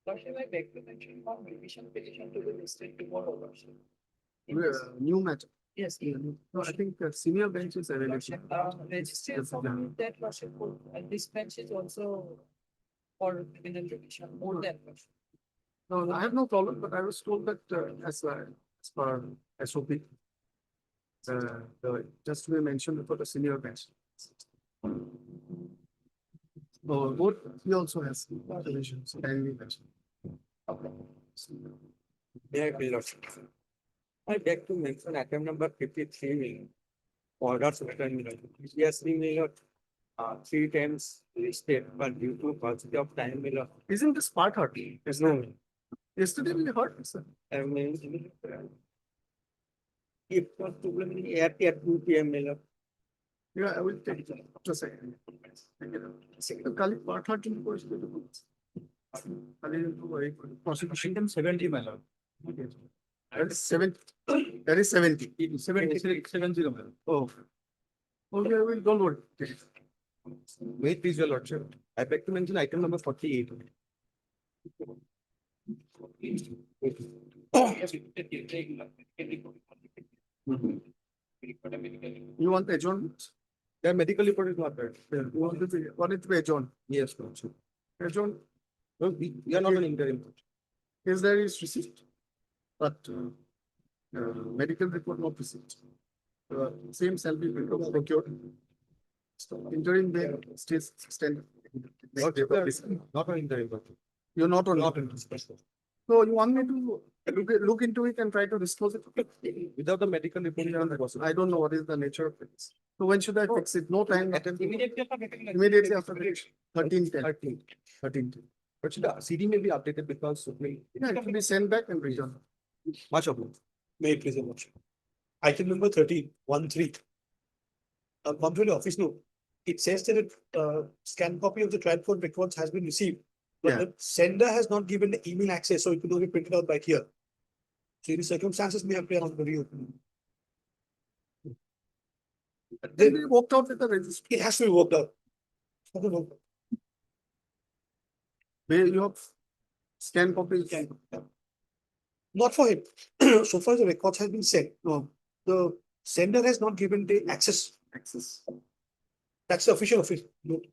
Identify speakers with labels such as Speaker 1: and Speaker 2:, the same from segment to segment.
Speaker 1: Lordship, I beg to mention one revision petition to be listed tomorrow, Lordship.
Speaker 2: New matter.
Speaker 1: Yes,
Speaker 2: No, I think senior bench is available.
Speaker 1: Lordship, register
Speaker 2: Yes,
Speaker 1: for
Speaker 2: yeah.
Speaker 1: that, Lordship, and this bench is also for criminal revision, more than Lordship.
Speaker 2: No, I have no problem, but I was told that as per SOP, just to be mentioned for the senior bench. Oh, both he also has revisions and bench.
Speaker 3: Yeah, Lordship. I beg to mention item number 53, order certain previously made 3 times listed, but due to paucity of time,
Speaker 2: Isn't this part hard?
Speaker 3: there's no.
Speaker 2: Yesterday we heard, sir.
Speaker 3: I mean, if not to at 2 p.m.
Speaker 2: Yeah, I will take it. Just a second. Kali part hard in course.
Speaker 3: Prosecution 70, my lord.
Speaker 2: That is 70. That is 70.
Speaker 3: 70.
Speaker 2: Oh. Okay, I will, don't worry. Take it.
Speaker 3: Wait, please, your lordship. I beg to mention item number 48.
Speaker 2: You want adjournment?
Speaker 3: The medical report is not there.
Speaker 2: You want it to be adjourned?
Speaker 3: Yes, lordship.
Speaker 2: Adjourned.
Speaker 3: No, we are not an interim.
Speaker 2: Is there is receipt? But medical report not received. Same shall be procured. Interim may stays extended.
Speaker 3: Not an interim.
Speaker 2: You're not on.
Speaker 3: Not in special.
Speaker 2: So you want me to look into it and try to disclose it?
Speaker 3: Without the medical report,
Speaker 2: I don't know what is the nature of it. So when should I fix it? No time.
Speaker 1: Immediately
Speaker 2: Immediately after the 13th.
Speaker 3: 13th. But should the CD may be updated because
Speaker 2: Yeah, it will be sent back and returned.
Speaker 3: much of it.
Speaker 4: May it please the motion. Item number 13, 1-3. Come to the office note. It says that scan copy of the trial court records has been received. But
Speaker 2: Yeah.
Speaker 4: the sender has not given the email access, so it could only be printed out by here. So in the circumstances may appear on the reopening.
Speaker 2: Then we walked out with the registry.
Speaker 4: It has to be worked out. Okay, work.
Speaker 2: Where you have scan copies.
Speaker 4: Not for him. So far the records has been sent. No, the sender has not given the access. That's the official note.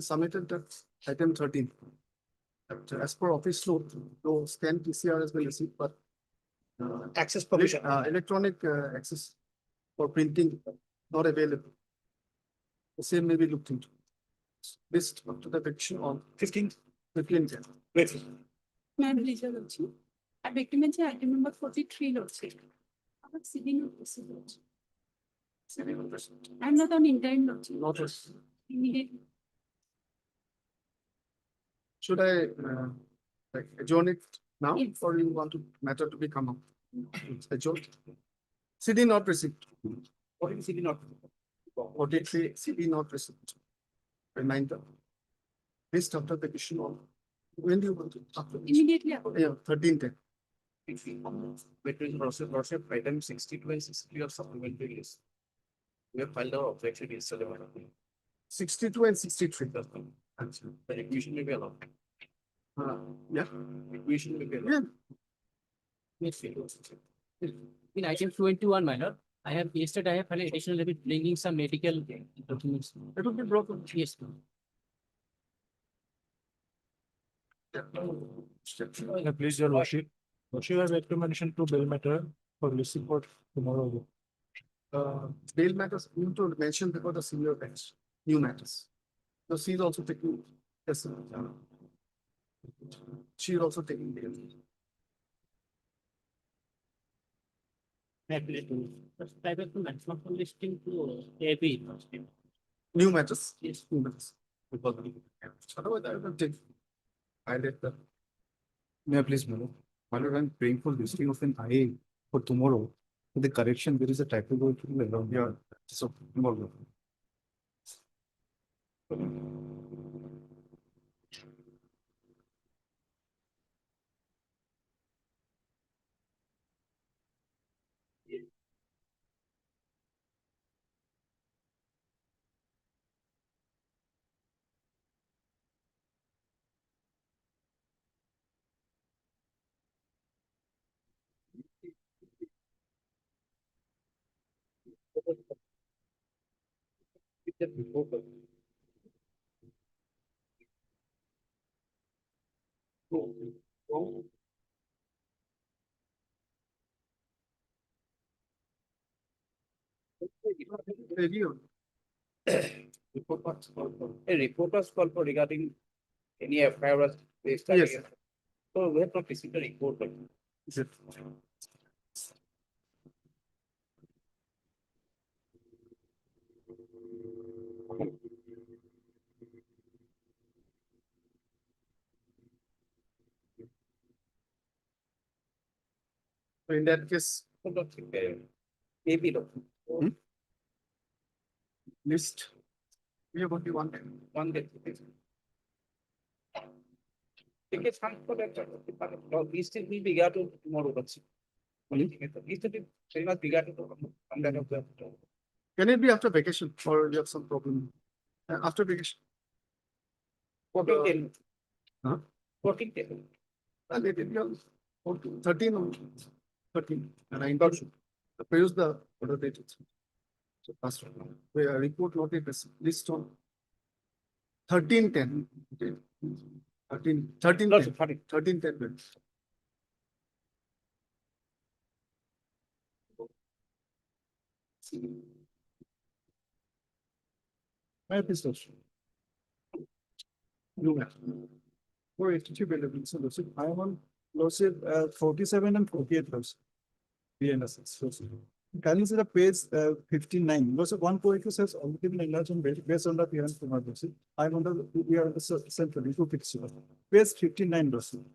Speaker 2: Submitted that item 13. As per office note, no scan PCR has been received, but
Speaker 4: Access permission.
Speaker 2: electronic access for printing not available. The same may be looked into. List to the petition on
Speaker 4: 15th.
Speaker 2: 15th.
Speaker 4: Wait.
Speaker 5: May I please, Your Lordship? I beg to mention item number 43, Lordship. I'm sitting on this, Lordship. I'm not on interim, Lordship.
Speaker 2: Not as.
Speaker 5: Immediately.
Speaker 2: Should I like adjourn it now,
Speaker 5: Yes.
Speaker 2: or you want to matter to be come up? Adjourn. CD not received.
Speaker 3: What is CD not?
Speaker 2: What did say CD not received? Reminder. List after petition on. When do you want to? After petition?
Speaker 5: Immediately.
Speaker 2: Yeah, 13th.
Speaker 3: Between lordship item 62 and 63 of supplementary list. We have filed our objection yesterday.
Speaker 2: 62 and 63.
Speaker 3: The requisition may be allowed.
Speaker 2: Yeah,
Speaker 3: Requisition may be allowed.
Speaker 2: yeah.
Speaker 6: In item 21, minor, I have yesterday I have filed additional bit bringing some medical documents.
Speaker 2: It will be broken.
Speaker 6: Yes, ma'am.
Speaker 7: Please, your worship. Worship, I recommendation to bail matter for listing for tomorrow.
Speaker 2: Bail matters, you need to mention before the senior bench, new matters. So she's also taking, yes, she's also taking bail.
Speaker 6: May I please do? First, I have to maximum from listing to AB.
Speaker 2: New matters.
Speaker 6: Yes.
Speaker 2: New matters. Otherwise, I will take. I let the.
Speaker 7: May I please, Manu? While I'm praying for listing of an IA for tomorrow, for the correction, there is a typo going to around here. So, tomorrow.
Speaker 2: Review.
Speaker 3: A report was called for regarding any FIR was based.
Speaker 2: Yes.
Speaker 3: So we have not received a report.
Speaker 2: Is it? So in that case,
Speaker 3: Maybe no.
Speaker 2: list. We have only one.
Speaker 3: One day. Tickets come for that. List will be bigger to tomorrow. List will be very much bigger to come that of the.
Speaker 2: Can it be after vacation or you have some problem? After vacation?
Speaker 3: 14
Speaker 2: Huh?
Speaker 3: 14 10.
Speaker 2: And it will be on 13 or 13. And I got the produce the order date. So last one. We report notice list on 13/10. 13/10. 13/10. My pistol. You have. 482 billion. So I want lawsuit 47 and 48 lawsuit. BNSS. Can you see the page 59? Lawsuit 142 says already been enlarged on based on the appearance from our lawsuit. I want to we are the central to fix it. Page 59 lawsuit.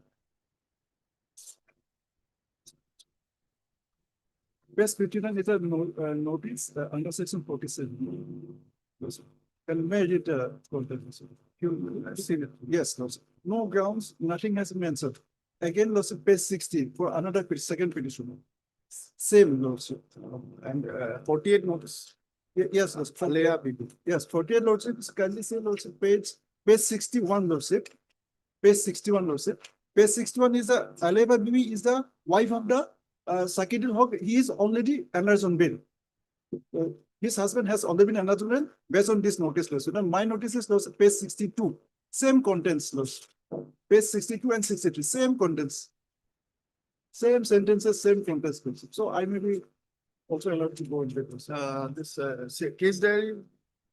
Speaker 2: Page 59 is a notice under section 47. Lawsuit. Can made it you see it? Yes, lawsuit. No grounds, nothing has been answered. Again, lawsuit page 60 for another second petition. Same lawsuit. And 48 notice. Yes, yes, 48 lawsuit is currently same lawsuit page 61 lawsuit. Page 61 lawsuit. Page 61 is the Aleva Bibi is the wife of the Sakidul Haq. He is already enlarged on bail. His husband has already been enlarged on bail based on this notice lawsuit. And my notice is lawsuit page 62. Same contents lawsuit. Page 62 and 63. Same contents. Same sentences, same contents. So I may be also allowed to go into this case diary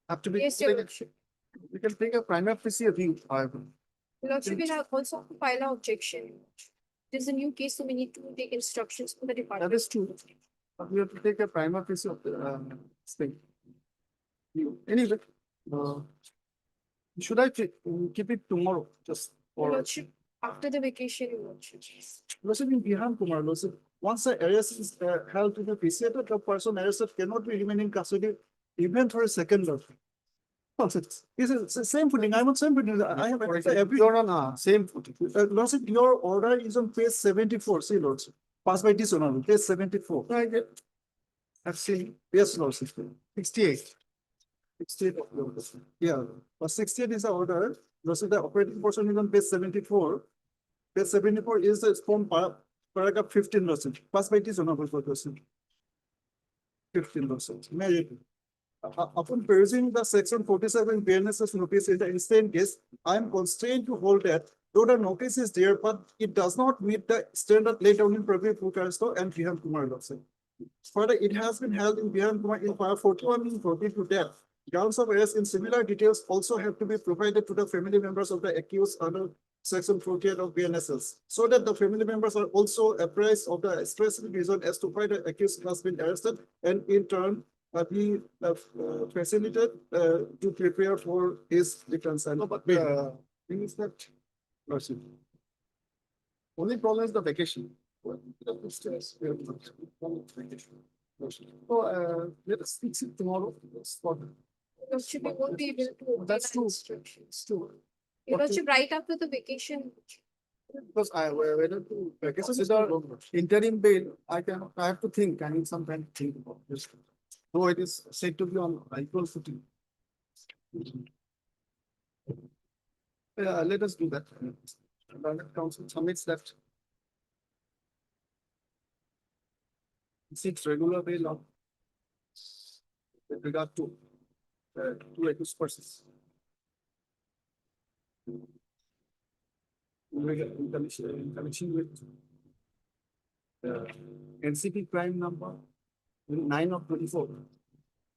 Speaker 2: have to be.
Speaker 8: Yes, Your Worship.
Speaker 2: We can take a prima facie review, however.
Speaker 8: Your Lordship, we have also filed an objection. There's a new case, so we need to take instructions from the department.
Speaker 2: That is true. But we have to take a prima facie of the thing. Anyway, should I keep it tomorrow? Just
Speaker 8: Your
Speaker 2: or
Speaker 8: Lordship, after the vacation, Your Lordship.
Speaker 2: lawsuit in Bihan Kumar lawsuit. Once the arrest is held to the PCA, the person arrested cannot be remain in custody even for a second lawsuit. It's the same footing. I'm on same footing. I have every. You're on same footing. Lawsuit, your order is on page 74. See, lawsuit. Passed by this owner, page 74. I get. I've seen. Yes, lawsuit. 68. 68 of the order. Yeah, but 68 is the order. Lawsuit, the operating portion is on page 74. Page 74 is the form paragraph 15 lawsuit. Passed by this owner for lawsuit. 15 lawsuit. Upon perusing the section 47 BNSS notice in the instant case, I am constrained to hold that though the notice is there, but it does not meet the standard laid down in Prabhu Pukarsto and Bihan Kumar lawsuit. Further, it has been held in Bihan Kumar in para 41 and 42 death. Grounds of arrest in similar details also have to be provided to the family members of the accused under section 48 of BNSS, so that the family members are also apprised of the specific reason as to why the accused has been arrested, and in turn be facilitated to prepare for his defense. No, but thing is that only problem is the vacation. So let us fix it tomorrow.
Speaker 8: Your Lordship, we won't be able to obtain
Speaker 2: That's true.
Speaker 8: instructions.
Speaker 2: True.
Speaker 8: Your Lordship, right after the vacation.
Speaker 2: Because I whether to consider interim bail, I have to think. I need some time to think about this. So it is said to be on equal footing. Let us do that. Council submits that. Seeks regular bail on with regard to two accused persons. In connection with the NCP crime number 9 of 24,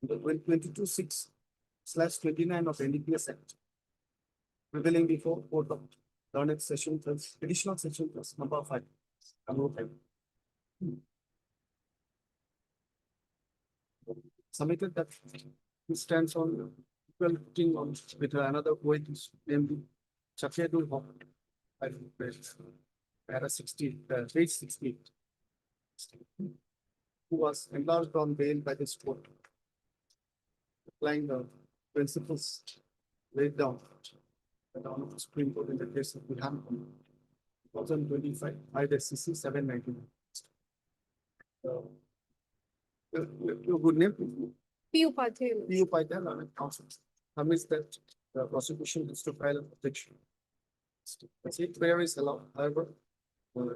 Speaker 2: the 22/6/29 of NDPS Act, prevailing before Court of Learned Session plus additional session plus number 5. Number 5. Submitted that he stands on equal footing on with another witness, namely Chafiadul Haq, para 60, page 68, who was enlarged on bail by this court, applying the principles laid down by the Honorable Supreme Court in the case of Bihan 2025, IDCC 799. Your good name, please.
Speaker 8: P. Upadhyay.
Speaker 2: You by the learned counsel submits that the prosecution is to file a petition. It varies a lot, however,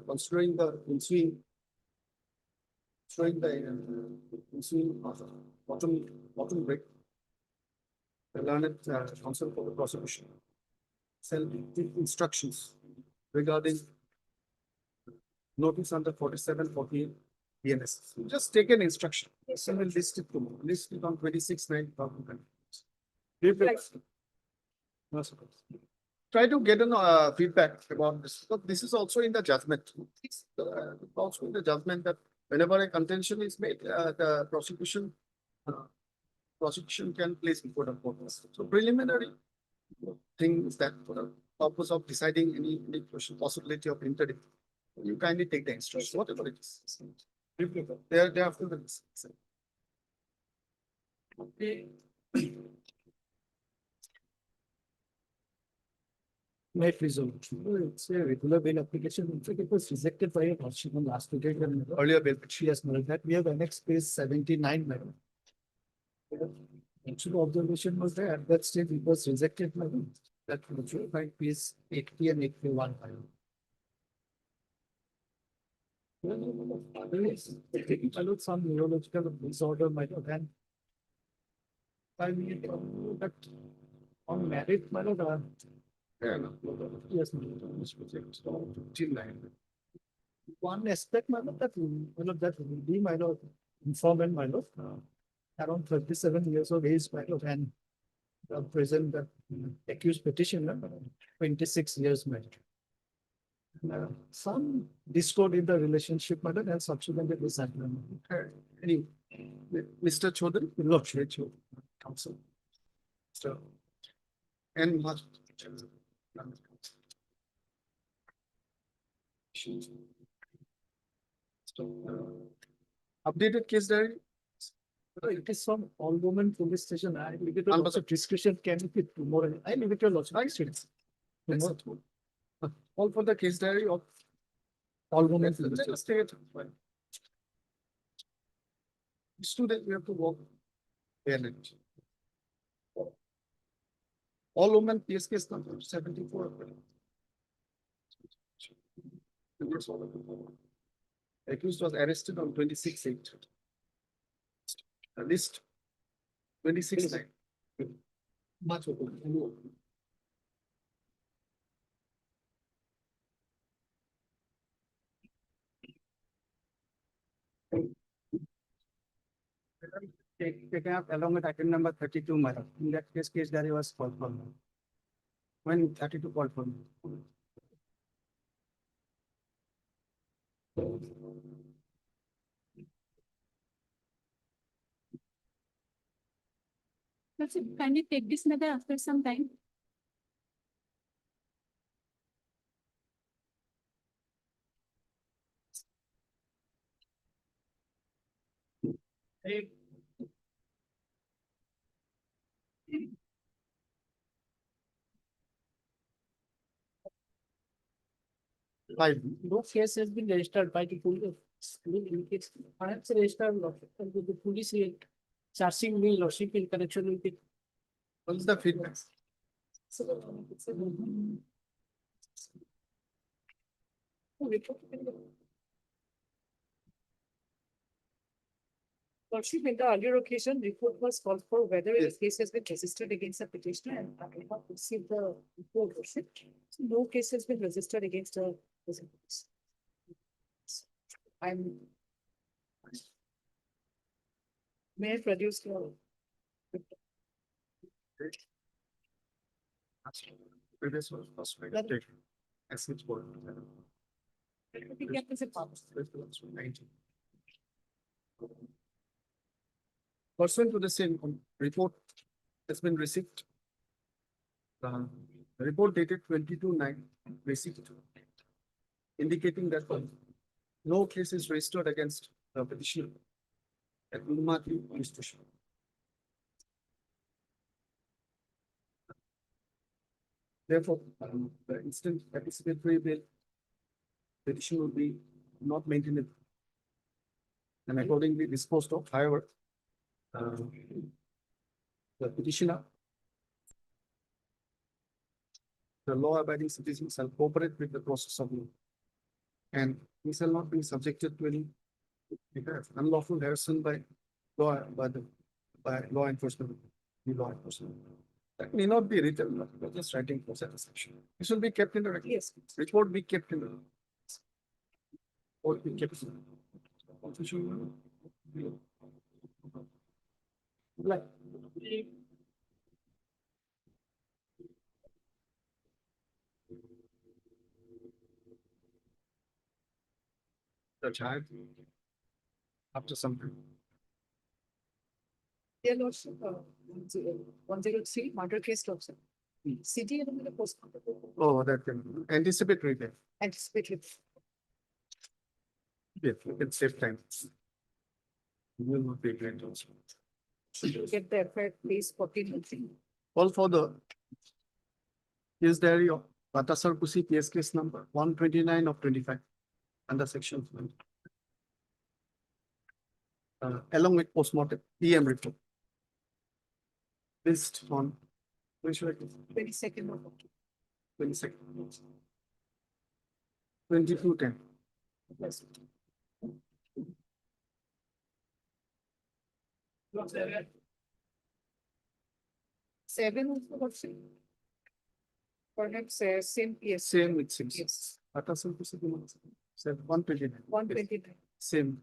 Speaker 2: considering the ensuing, showing the ensuing bottom break, the learned counsel for the prosecution send instructions regarding notice under 4748 BNS. Just take an instruction. So we'll list it tomorrow. List it on 26/9/2020. No, sir. Try to get an feedback about this, but this is also in the judgment. It's also in the judgment that whenever a contention is made, the prosecution can place before the court. So preliminary thing is that for the purpose of deciding any question, possibility of interdict, you kindly take the instruction, whatever it is. They after the.
Speaker 6: May please, it's a regular bail application. In fact, it was rejected by a hardship on last weekend.
Speaker 2: Earlier bail.
Speaker 6: Yes, madam, that we have annexed page 79, madam. Actual observation was there, at that stage it was rejected, madam. That was by page 80 and 81. I look some neurological disorder might have had. I mean, that on merit, my lord. Yes, one aspect, my lord, that will be my lord, informant, my lord, around 37 years of age, my lord, and present the accused petitioner, 26 years, my lord. Some discord in the relationship, my lord, and subsequently disagreement.
Speaker 2: Anyway, Mr. Chaudhary,
Speaker 6: Lord, Chaudhary.
Speaker 2: counsel. Mr. N. Maj. Updated case diary.
Speaker 6: It is from all women police station. I leave it
Speaker 2: And
Speaker 6: also discretion can be tomorrow. I leave it to logic.
Speaker 2: That's it. All for the case diary of
Speaker 6: All women.
Speaker 2: let us take it. Student, we have to work. All women PS case number 74. Accused was arrested on 26/8. List 26/9. Much open.
Speaker 6: Taken up along with item number 32, madam. In that case diary was called for. When 32 called for.
Speaker 5: Let's kindly take this matter after some time.
Speaker 2: Five.
Speaker 6: No case has been registered by the police. Perhaps registered with the police charging me lordship in connection with it.
Speaker 2: What is the feedback?
Speaker 1: Worship, in the earlier occasion, report was called for whether a case has been registered against a petitioner and I have not received the report, worship. So no case has been registered against a person. I'm. May I produce your?
Speaker 2: Previous was first way
Speaker 1: That-
Speaker 2: taken. As it's board.
Speaker 1: I think that is a part.
Speaker 2: Pursuant to the same report has been received. The report dated 22/9 received, indicating that no case is registered against the petitioner at Ulmati police station. Therefore, the instant anticipatory bail petition will be not maintained and accordingly disposed of. However, the petitioner, the law-abiding citizens shall cooperate with the process of law, and he shall not be subjected to any unlawful harassment by law enforcement. The law enforcement. That may not be written, but just writing for satisfaction. This will be kept in the record.
Speaker 1: Yes.
Speaker 2: Report be kept in the. Or be kept. In the official. Like. The child. After some time.
Speaker 1: Dear Lordship, 103 murder case also. City and the post.
Speaker 2: Oh, that can anticipatory bail.
Speaker 1: Anticipatory.
Speaker 2: Yes, we can save time. We will not be great also.
Speaker 1: Get the FIR case 14.
Speaker 2: Call for the case diary of Batasar Kusi PS case number 129 of 25 under section 20. Along with postmortem EM report. Based on when should I give?
Speaker 1: 22nd of October.
Speaker 2: 22nd. 22/10.
Speaker 1: Yes. Seven also worship. Perhaps same, yes.
Speaker 2: Same with six.
Speaker 1: Yes,
Speaker 2: Batasar Kusi 129.
Speaker 1: 129.
Speaker 2: Same.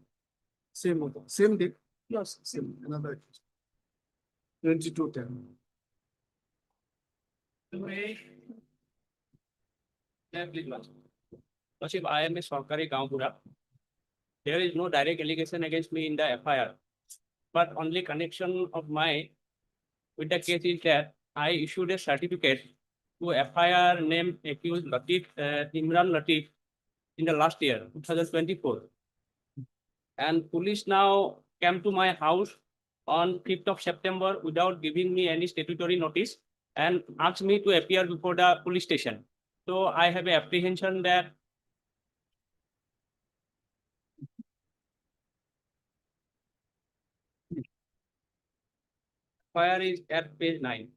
Speaker 2: Same date.
Speaker 1: Yes,
Speaker 2: Same another. 22/10.
Speaker 3: Lordship, I am a Sarkari Gampura. There is no direct allegation against me in the FIR. But only connection of my with the case is that I issued a certificate to FIR named accused Imran Latif in the last year, 2024. And police now came to my house on 5th of September without giving me any statutory notice and asked me to appear before the police station. So I have an apprehension that FIR is at page 9.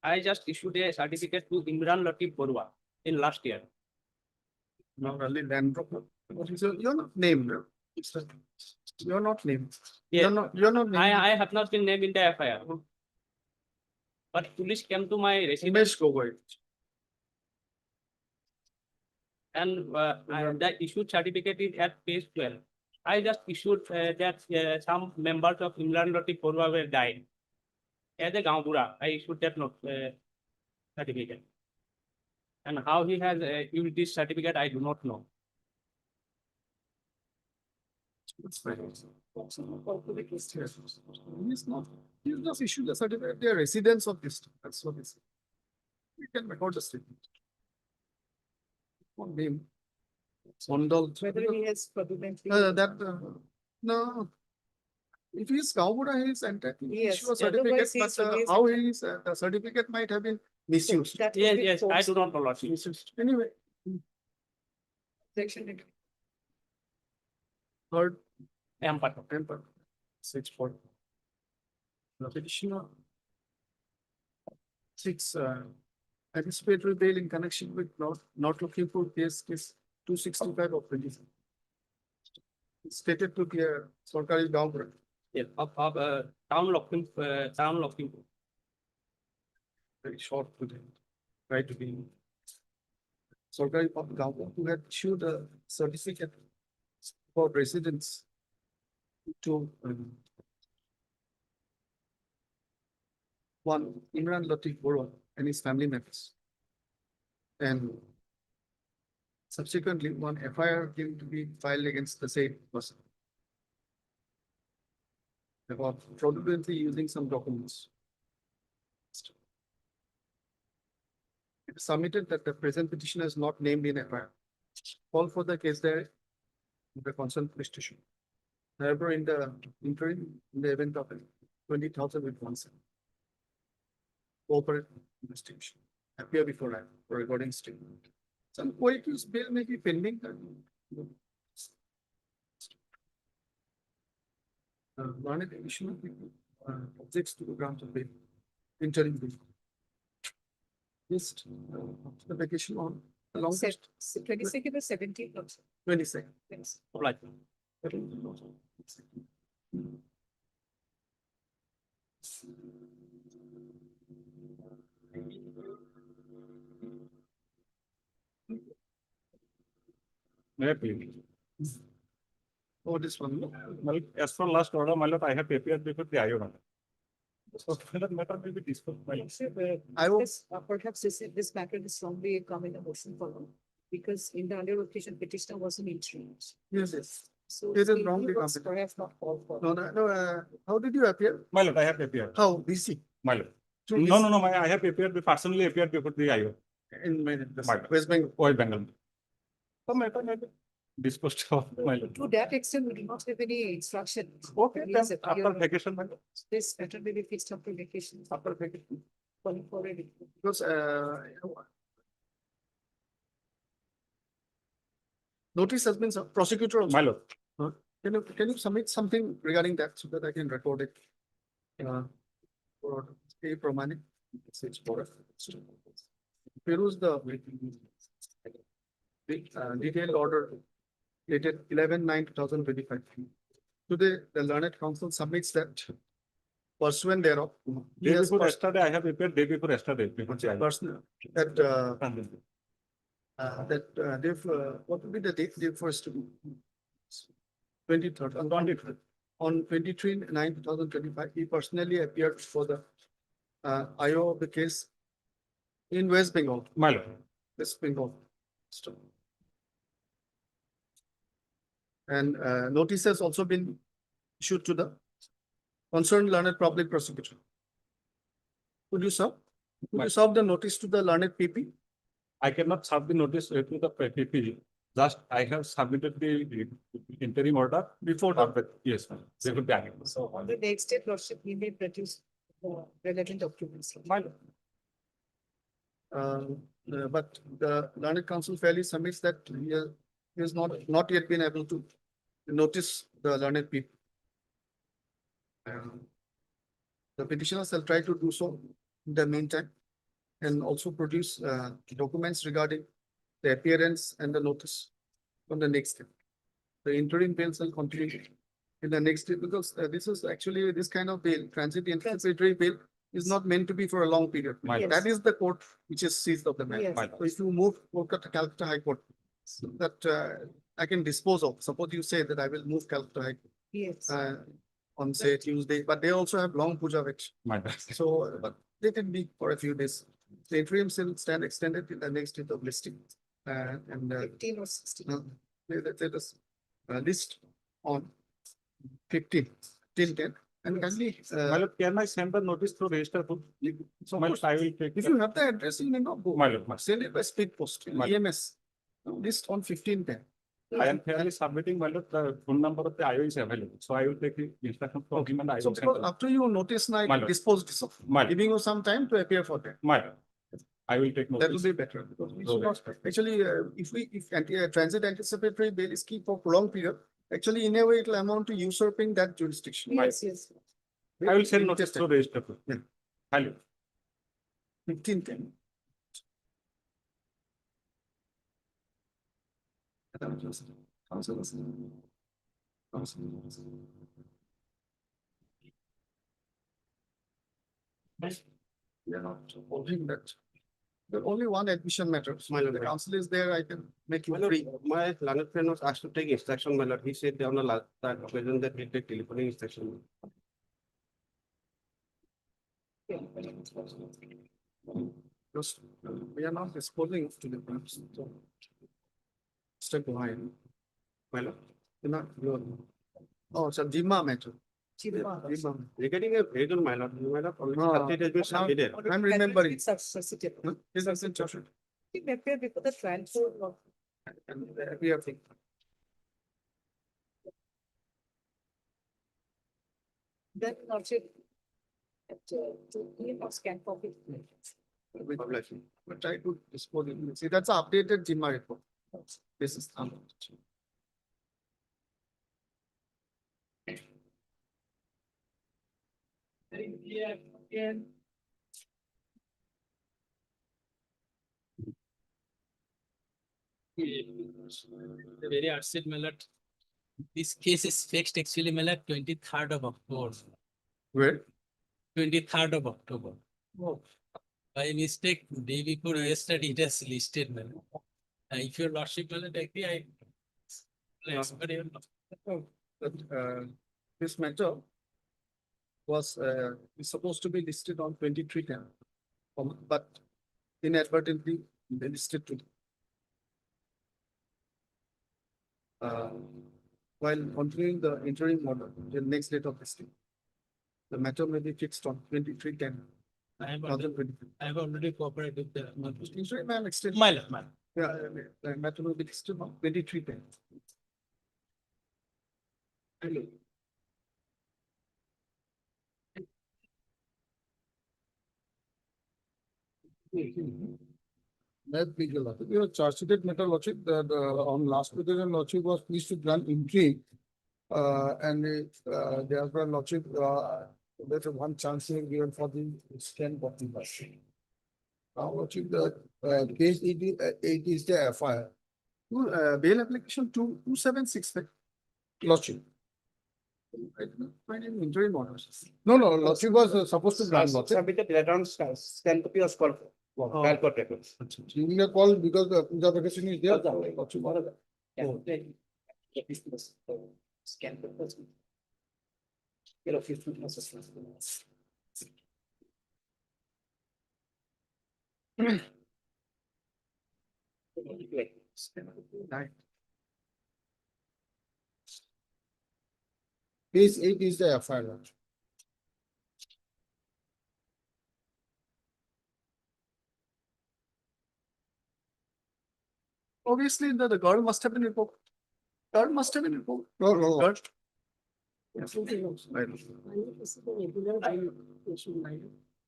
Speaker 3: I just issued a certificate to Imran Latif Borua in last year.
Speaker 2: Not only land broker. You're not named. No? You're not named.
Speaker 3: Yeah.
Speaker 2: You're not named.
Speaker 3: I have not been named in the FIR. But police came to my residence
Speaker 2: Umesh Gogoi.
Speaker 3: and the issued certificate is at page 12. I just issued that some members of Imran Latif Borua were died. As a Gampura, I issued that certificate. And how he has used this certificate, I do not know.
Speaker 2: That's fine. He's not. You just issue the certificate. They are residents of this. That's what it's. You can record the statement. One name. Sondal.
Speaker 1: Whether he has fraudulently.
Speaker 2: No. If he is Gampura, he is entitled to
Speaker 1: Yes,
Speaker 2: issue a certificate,
Speaker 1: otherwise
Speaker 2: but
Speaker 1: he's released.
Speaker 2: how he is, the certificate might have been misused.
Speaker 1: That will
Speaker 3: Yes,
Speaker 1: be
Speaker 3: yes, I
Speaker 1: forced
Speaker 3: do not know, Lordship.
Speaker 2: Misused. Anyway,
Speaker 1: section.
Speaker 2: third
Speaker 3: Empire.
Speaker 2: temper. 6 the petitioner. 6 anticipatory bail in connection with not looking for case 265 of 27. stated to be a Sarkari downgrade.
Speaker 3: Yeah, town locking.
Speaker 2: Very short today. Try to be. Sarkari government who had issued a certificate for residents to one Imran Latif Bora and his family members. And subsequently, one FIR came to be filed against the same person about fraudulently using some documents. It is submitted that the present petitioner is not named in FIR. Call for the case there in the concerned police station. However, in the interim, in the event of 20,000 with 1 cent. Corporate investigation. Appear before I for recording statement. Some qualities bill may be pending. Learned additional people objects to the grant of bail. Interim bill. Just the vacation on a long
Speaker 1: 22nd or 17th also.
Speaker 2: 22nd.
Speaker 1: Yes.
Speaker 3: Right. May I please?
Speaker 2: Oh, this one. No?
Speaker 3: Well, as for last order, my lord, I have appeared before the IO. So that matter may be discussed. My lord.
Speaker 2: I will-
Speaker 1: Perhaps this matter is strongly come in a motion for law. Because in the earlier occasion, petitioner was an interim.
Speaker 2: Yes, yes.
Speaker 1: So
Speaker 2: It is
Speaker 1: he
Speaker 2: wrongly
Speaker 1: was
Speaker 2: commented.
Speaker 1: perhaps not called for.
Speaker 2: No. How did you appear?
Speaker 3: My lord, I have appeared.
Speaker 2: How? BC?
Speaker 3: My lord.
Speaker 2: Through
Speaker 3: No, I have appeared, personally appeared before the IO.
Speaker 2: In
Speaker 3: My-
Speaker 2: West Bengal.
Speaker 3: West Bengal. Some matter may be disposed of, my lord.
Speaker 1: To that extent, we do not have any instruction.
Speaker 3: Okay,
Speaker 1: Yes,
Speaker 3: then,
Speaker 1: appear-
Speaker 3: after vacation, my lord.
Speaker 1: This matter may be fixed up to vacation.
Speaker 3: After vacation.
Speaker 1: Calling for it.
Speaker 2: Because notice has been prosecutor also.
Speaker 3: My lord.
Speaker 2: Can you submit something regarding that so that I can record it? For a Promani. It's for Peruse the detailed order dated 11/9/2025. Today, the learned counsel submits that pursuant thereof. he
Speaker 3: Day
Speaker 2: has
Speaker 3: before yesterday, I have appeared day before yesterday. Before the IO.
Speaker 2: personal that what will be the date? The first 23rd. On 23rd. On 23/9/2025, he personally appeared for the IO of the case in West Bengal.
Speaker 3: My lord.
Speaker 2: West Bengal. And notice has also been issued to the concerned learned public prosecutor. Could you serve? Could you serve the notice to the learned PP?
Speaker 3: I cannot serve the notice to the PP. Just I have submitted the interim order
Speaker 2: Before
Speaker 3: for
Speaker 2: the,
Speaker 3: yes, they could be annual.
Speaker 1: So on the next day, lordship, he may produce relevant documents.
Speaker 3: My lord.
Speaker 2: but the learned counsel fairly submits that he has not yet been able to notice the learned people. The petitioner shall try to do so in the meantime and also produce documents regarding the appearance and the notice on the next day. The interim bail shall continue in the next day because this is actually this kind of bail, transit anticipatory bail is not meant to be for a long period.
Speaker 3: Yes.
Speaker 2: That is the court which is seized of the matter.
Speaker 1: Yes.
Speaker 2: So if you move Calcutta High Court, so that I can dispose of. Suppose you say that I will move Calcutta High Court
Speaker 1: Yes.
Speaker 2: on say Tuesday, but they also have long puja vech.
Speaker 3: My lord.
Speaker 2: So, but they can be for a few days. The interim shall stand extended in the next date of listing. And
Speaker 1: 15 or 16.
Speaker 2: let us list on 15 till 10. And can we,
Speaker 3: My lord, can I send the notice through register book? So my lord, I will take.
Speaker 2: if you have the address, you may not go.
Speaker 3: My lord,
Speaker 2: Send it by speed post,
Speaker 3: My-
Speaker 2: EMS. List on 15/10.
Speaker 3: I am fairly submitting, my lord, the phone number of the IO is available. So I will take the instruction from him and I
Speaker 2: So
Speaker 3: will send.
Speaker 2: after you notice
Speaker 3: My
Speaker 2: night,
Speaker 3: lord.
Speaker 2: dispose this of,
Speaker 3: My lord.
Speaker 2: giving you some time to appear for that.
Speaker 3: My lord. I will take
Speaker 2: That will
Speaker 3: notice.
Speaker 2: be better. Because we should
Speaker 3: Okay.
Speaker 2: not- Actually, if transit anticipatory bail is keep for prolonged period, actually in a way it will amount to usurping that jurisdiction.
Speaker 1: Yes, yes.
Speaker 3: I will send notice through register book.
Speaker 2: Yeah.
Speaker 3: Hello.
Speaker 2: 15/10. We are not holding that. The only one admission matters.
Speaker 3: My lord.
Speaker 2: The council is there, I can make you
Speaker 3: My lord,
Speaker 2: free.
Speaker 3: my learned friend was asked to take instruction, my lord. He said on the last that occasion that he'll take delivering instruction.
Speaker 2: Because we are not disposing to the groups. So step behind.
Speaker 3: My lord,
Speaker 2: You're not, you're. Oh, it's a Dima matter. Dima.
Speaker 3: regarding a vehicle, my lord, already
Speaker 2: Ah,
Speaker 3: subject has been submitted.
Speaker 2: I'm remembering.
Speaker 1: It's substantive.
Speaker 2: Is that in Joshua?
Speaker 1: It may appear before the trial court or
Speaker 2: And we are thinking.
Speaker 1: then lordship. To give or scan copy.
Speaker 3: Publishing.
Speaker 2: But try to dispose it. See, that's an updated Jima report. This is.
Speaker 1: Yeah, yeah.
Speaker 9: Very upset, my lord. This case is fixed actually, my lord, 23rd of October.
Speaker 2: Where?
Speaker 9: 23rd of October. By mistake, day before yesterday, it has listed, my lord. If your lordship, my lord, agree, I. But even
Speaker 2: That, this matter was, is supposed to be listed on 2310. But inadvertently, they listed to. While continuing the interim order, the next date of listing. The matter may be fixed on 2310.
Speaker 9: I have already cooperated with the.
Speaker 2: Interim and extension.
Speaker 9: My lord, my lord.
Speaker 2: Yeah, the matter will be listed on 2310. Hello. That big a lot. You know, charge sheeted matter logic that on last petition logic was pleased to grant intrigue. And there was logic, there's one chance here given for the scan copy. Now logic the case 8 is the FIR. Bail application 2765. Logic. I did not find any interim orders. No, logic was supposed to grant logic.
Speaker 3: Submitted letter on scan copy was called for. Trial court records.
Speaker 2: Giving a call because the puja vacation is there. Logic.
Speaker 1: Scan papers. Get a few assessments.
Speaker 2: Case 8 is the FIR. Obviously, the girl must have been revoked. Girl must have been revoked. No. Girl. Yes. I know.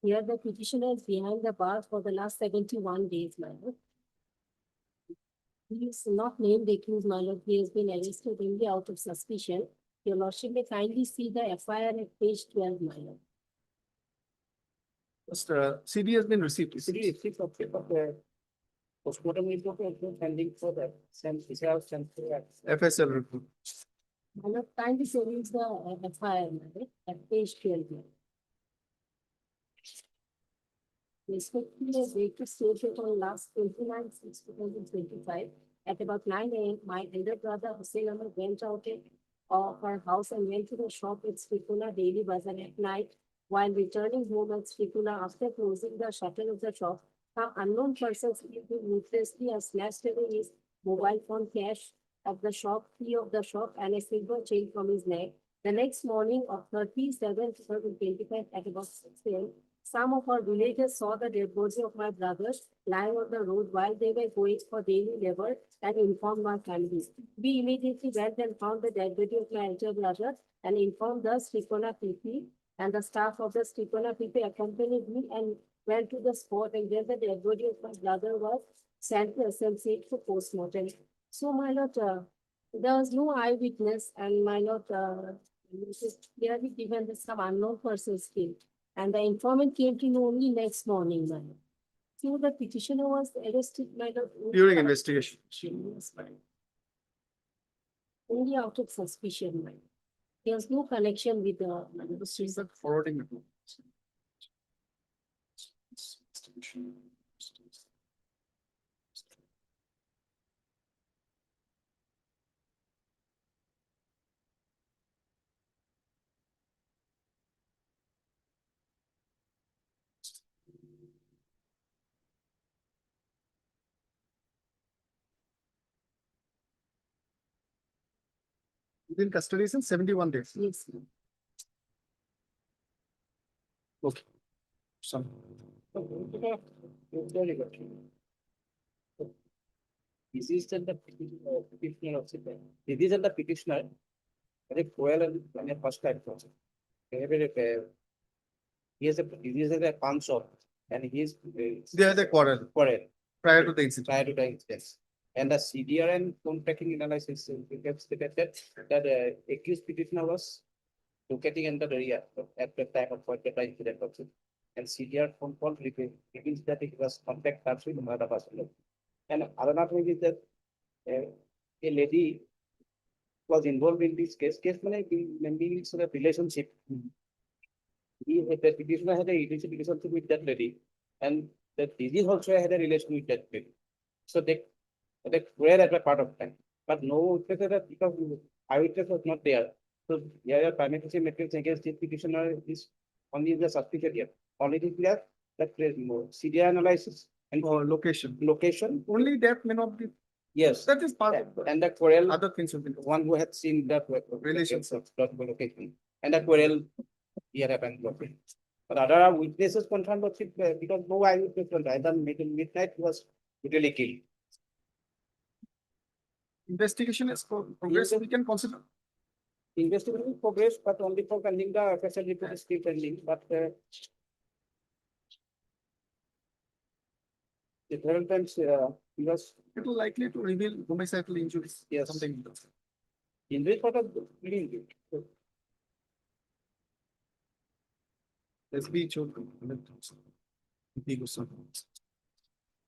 Speaker 10: Here the petitioner is behind the bar for the last 71 days, my lord. He is not named accused, my lord. He has been arrested only out of suspicion. Your lordship may kindly see the FIR at page 12, my lord.
Speaker 2: Just, CD has been received.
Speaker 1: CD is six of the postmortem report has been pending for the
Speaker 2: FSL report.
Speaker 10: My lord, kindly release the FIR, my lord, at page 12. Respectfully, as Victor stated on last 29/6/2025, at about 9 AM, my elder brother Hussein Ahmed went out of her house and went to the shop at Srikula Daily Bazaar at night. While returning home at Srikula after closing the shutter of the shop, some unknown persons ruthlessly have snatched away his mobile phone, cash of the shop, key of the shop, and a silver chain from his neck. The next morning of 30/7/2025 at about 6 AM, some of our villagers saw the dead body of my brothers lying on the road while they were going for daily labor and informed my families. We immediately went and found the dead body of my elder brother and informed the Srikona PP, and the staff of the Srikona PP accompanied me and went to the spot, and there the dead body of my brother was sent to SMC for postmortem. So, my lord, there was no eyewitness, and my lord, this is clearly given that some unknown persons came. And the informant came to know only next morning, my lord. So the petitioner was arrested, my lord.
Speaker 2: During investigation.
Speaker 10: Yes, my lord. only out of suspicion, right? He has no connection with the
Speaker 2: She's not forwarding it. Within custody is in 71 days.
Speaker 10: Yes.
Speaker 2: Okay. Some.
Speaker 3: Very good. This is the petitioner of the, this is the petitioner. I think well and a first time process. He has a, this is a palm shop and he is.
Speaker 2: They had a quarrel
Speaker 3: Quarrel
Speaker 2: prior to the incident.
Speaker 3: prior to the incident. And the CDR and phone tracking analysis, we have stated that accused petitioner was locating in the area at the time of what the incident also. And CDR phone call reveals that it was contact perhaps with another person. And another thing is that a lady was involved in this case. Case maybe it's a relationship. The petitioner had a relationship with that lady, and the disease also had a relation with that lady. So they were at a part of time, but no witness because eyewitness was not there. So here primary materials against this petitioner is only the suspicion here. Only is clear that more CDR analysis and
Speaker 2: Or location.
Speaker 3: location.
Speaker 2: Only that may not be,
Speaker 3: Yes,
Speaker 2: that is part of the
Speaker 3: and the quarrel.
Speaker 2: other things have been.
Speaker 3: One who had seen that
Speaker 2: Relationship.
Speaker 3: location and that quarrel here happened. But other witnesses confirmed because no eyewitness was either midnight was brutally killed.
Speaker 2: Investigation is progress, we can consider.
Speaker 3: Investigation progress, but only for pending the official report is still pending, but several times he was
Speaker 2: It will likely to reveal homicidal injuries.
Speaker 3: Yes.
Speaker 2: Something.
Speaker 3: injured for the bleeding.
Speaker 2: Let's be children.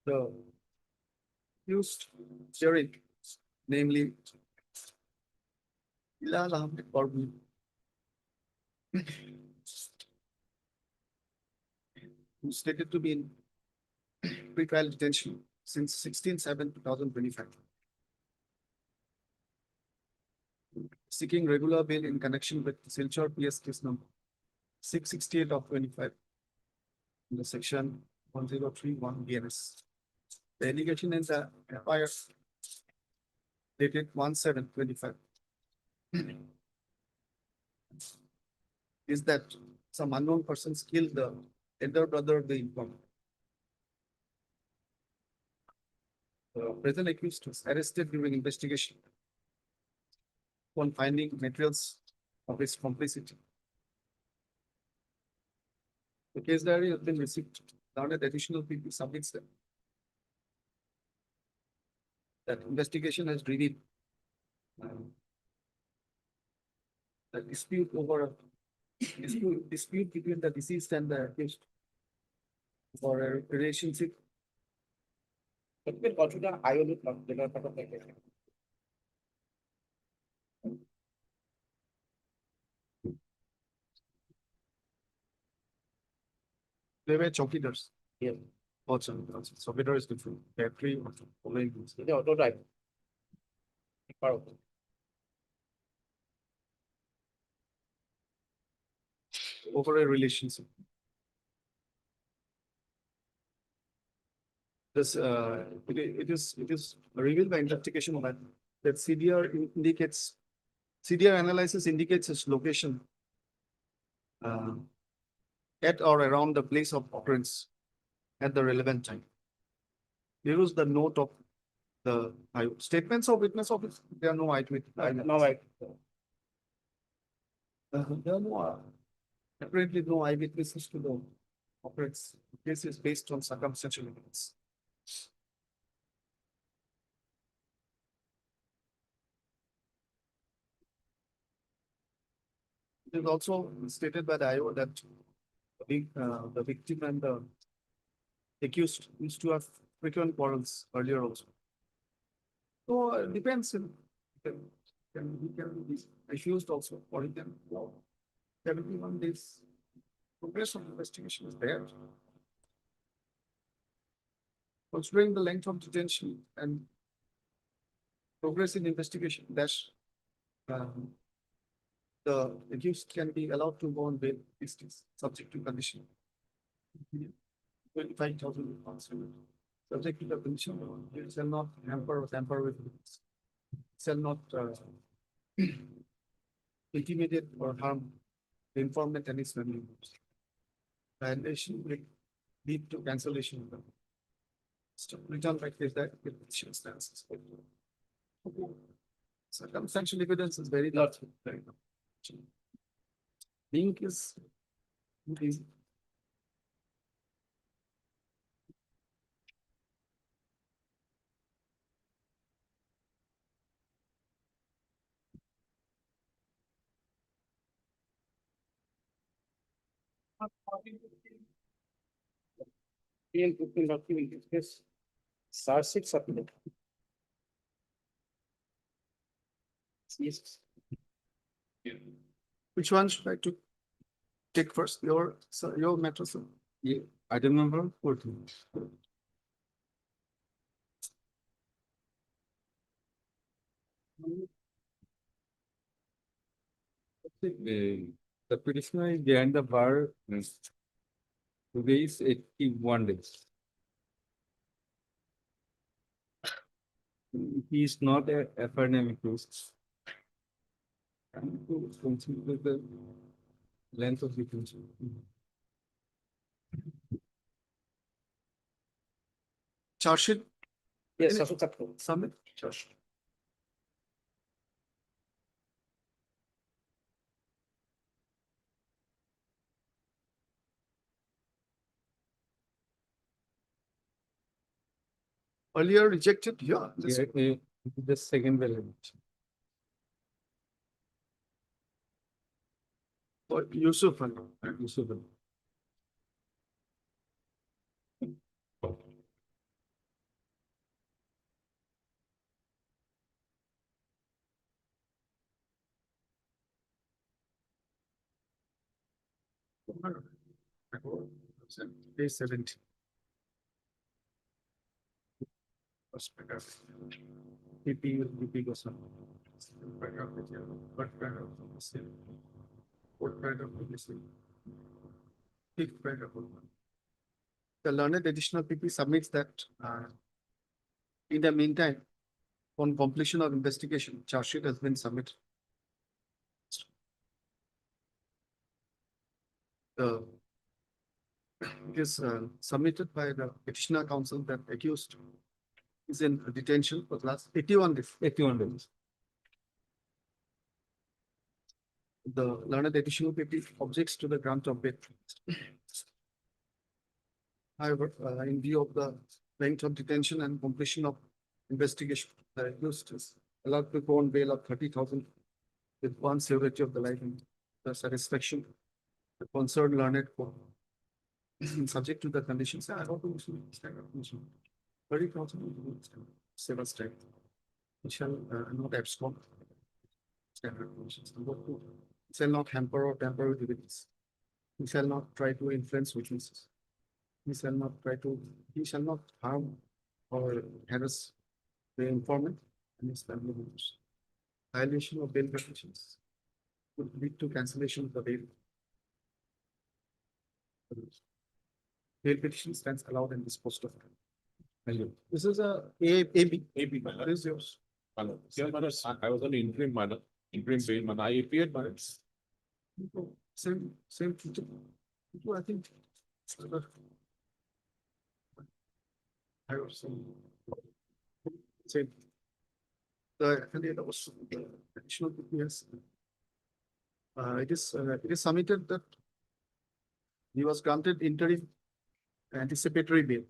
Speaker 2: The used theory, namely Bilal Ahmed Parveen, who stated to be in pre-trial detention since 16/7/2025, seeking regular bail in connection with Silchar PS case number 668 of 25 in the section 1031 BNS. The allegation in the FIR dated 1/7/25 is that some unknown persons killed the elder brother of the informant. The present accused was arrested during investigation upon finding materials of his complicity. The case diary has been received. Now that additional people submits them. That investigation has revealed the dispute over dispute between the deceased and the accused for a relationship.
Speaker 3: But we consider ionic general part of the case.
Speaker 2: They were chowkidars.
Speaker 3: Yeah.
Speaker 2: Also, chowkidar is different. They have three following things.
Speaker 3: The auto drive. Part of it.
Speaker 2: Over a relationship. This it is revealed by investigation that CDR analysis indicates its location at or around the place of occurrence at the relevant time. Here is the note of the statements of witness of it. There are no eyewitness.
Speaker 3: No, I.
Speaker 2: There are no apparently no eyewitnesses to the occurrence. This is based on circumstantial evidence. It is also stated by the IO that the victim and the accused used to have frequent quarrels earlier also. So it depends. he can be refused also, or he can allow 71 days. Progress of investigation is there. Considering the length of detention and progress in investigation, that's the accused can be allowed to go on bail, is subject to condition. 25,000 pounds. Subject to the condition, it shall not hamper or tamper with, shall not intimidate or harm the informant and his family members. Violation will lead to cancellation of the return like this, that circumstances. Circumstantial evidence is very large. Link is easy.
Speaker 3: Yes. Sarsit submit. Yes.
Speaker 2: Which one should I to take first? Your matter, sir.
Speaker 7: Yeah, item number 14. The petitioner is behind the bar. Today is 81 days. He is not a academic case. And to consider the length of detention.
Speaker 2: Charge sheet
Speaker 3: Yes, Sarsit submit.
Speaker 2: submit. Charge sheet. Earlier rejected, yeah. This
Speaker 7: The second validation.
Speaker 2: for Yusuf Ali.
Speaker 7: Yusuf Ali.
Speaker 2: Day 70. First paragraph. PP goes on. Paragraph is here. Third paragraph is the same. Fourth paragraph is the same. Fifth paragraph. The learned additional PP submits that in the meantime, on completion of investigation, charge sheet has been submitted. It is submitted by the petitioner counsel that accused is in detention for the last 81 days.
Speaker 7: 81 days.
Speaker 2: The learned additional PP objects to the grant of bail. However, in view of the length of detention and completion of investigation, the accused is allowed to go on bail of 30,000 with one severity of the life and the satisfaction. The concerned learned court subject to the conditions. I don't think standard condition. 30,000 civil state. It shall not abscond. Standard conditions. Number 2, it shall not hamper or tamper with evidence. He shall not try to influence witnesses. He shall not harm or harass the informant and his family members. Violation of bail conditions would lead to cancellation of the bail. Bail petition stands allowed and disposed of. This is a AB.
Speaker 11: AB,
Speaker 2: What is yours?
Speaker 11: Here, Madam, I was on interim manner, interim bail, man. I appeared, but it's
Speaker 2: Same. I think. I also. Same. The affiliate was additional yes. It is submitted that he was granted interim anticipatory bail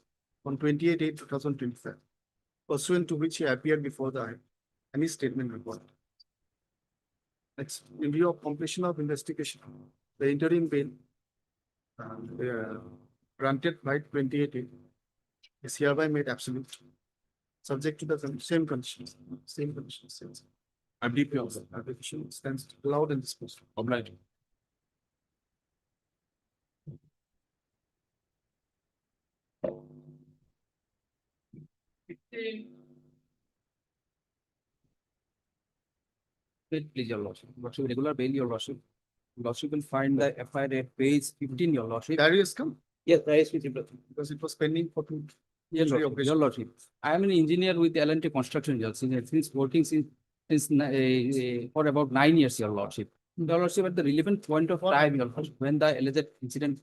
Speaker 2: on 28/8/2025, pursuant to which he appeared before the and his statement report. Next, in view of completion of investigation, the interim bail granted by 28/8 is hereby made absolute, subject to the same conditions.
Speaker 11: I'm deeply obliged.
Speaker 2: Application stands allowed and disposed.
Speaker 11: Obliged.
Speaker 12: Please, your lordship. Lordship, regular bail, your lordship. Lordship will find the FIR at page 15, your lordship.
Speaker 2: Diary has come
Speaker 12: Yes, there is with you.
Speaker 2: because it was pending for two.
Speaker 12: Your
Speaker 2: Three
Speaker 12: lordship,
Speaker 2: occasions.
Speaker 12: your lordship. I am an engineer with L&T Construction, your since working for about 9 years, your lordship. Your lordship, at the relevant point of time, your lordship, when the alleged incident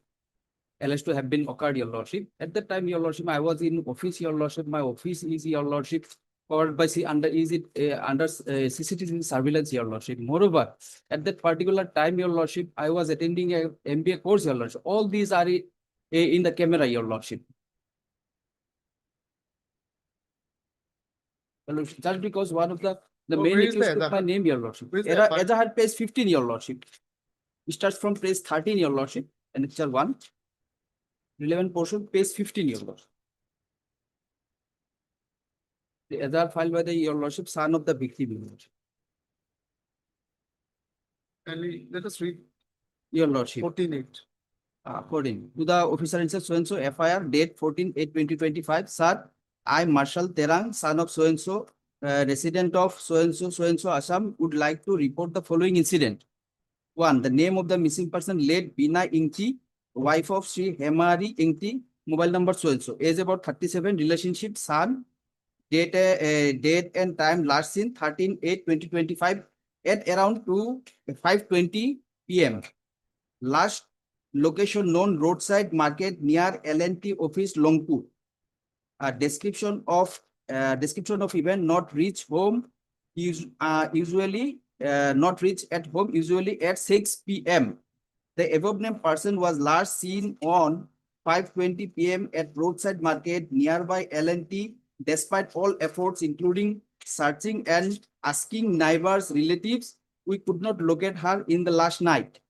Speaker 12: alleged to have been occurred, your lordship. At that time, your lordship, I was in office, your lordship. My office is, your lordship, covered by under CCTV surveillance, your lordship. Moreover, at that particular time, your lordship, I was attending a MBA course, your lordship. All these are in the camera, your lordship. Your lordship, just because one of the
Speaker 2: Oh,
Speaker 12: main
Speaker 2: where is
Speaker 12: accused
Speaker 2: the
Speaker 12: took my
Speaker 2: Azhar?
Speaker 12: name, your lordship.
Speaker 2: Where is the FIR?
Speaker 12: Azhar page 15, your lordship. It starts from page 13, your lordship, and it's 1. Relevant portion, page 15, your lordship. The Azhar filed by the, your lordship, son of the victim, your lordship.
Speaker 2: Let us read
Speaker 12: Your lordship.
Speaker 2: 14.8.
Speaker 12: According to the officer in so-and-so FIR date 14/8/2025, sir, I Marshal Terang, son of so-and-so, resident of so-and-so Assam, would like to report the following incident. 1. The name of the missing person late Bina Ingti, wife of Sri Hemari Ingti, mobile number so-and-so, age about 37, relationship son, date and time last seen 13/8/2025 at around 5:20 p.m. Last location known roadside market near L&T office Longpur. A description of event not reach home usually not reach at home usually at 6 p.m. The above named person was last seen on 5:20 p.m. at roadside market nearby L&T. Despite all efforts, including searching and asking neighbors, relatives, we could not locate her in the last night.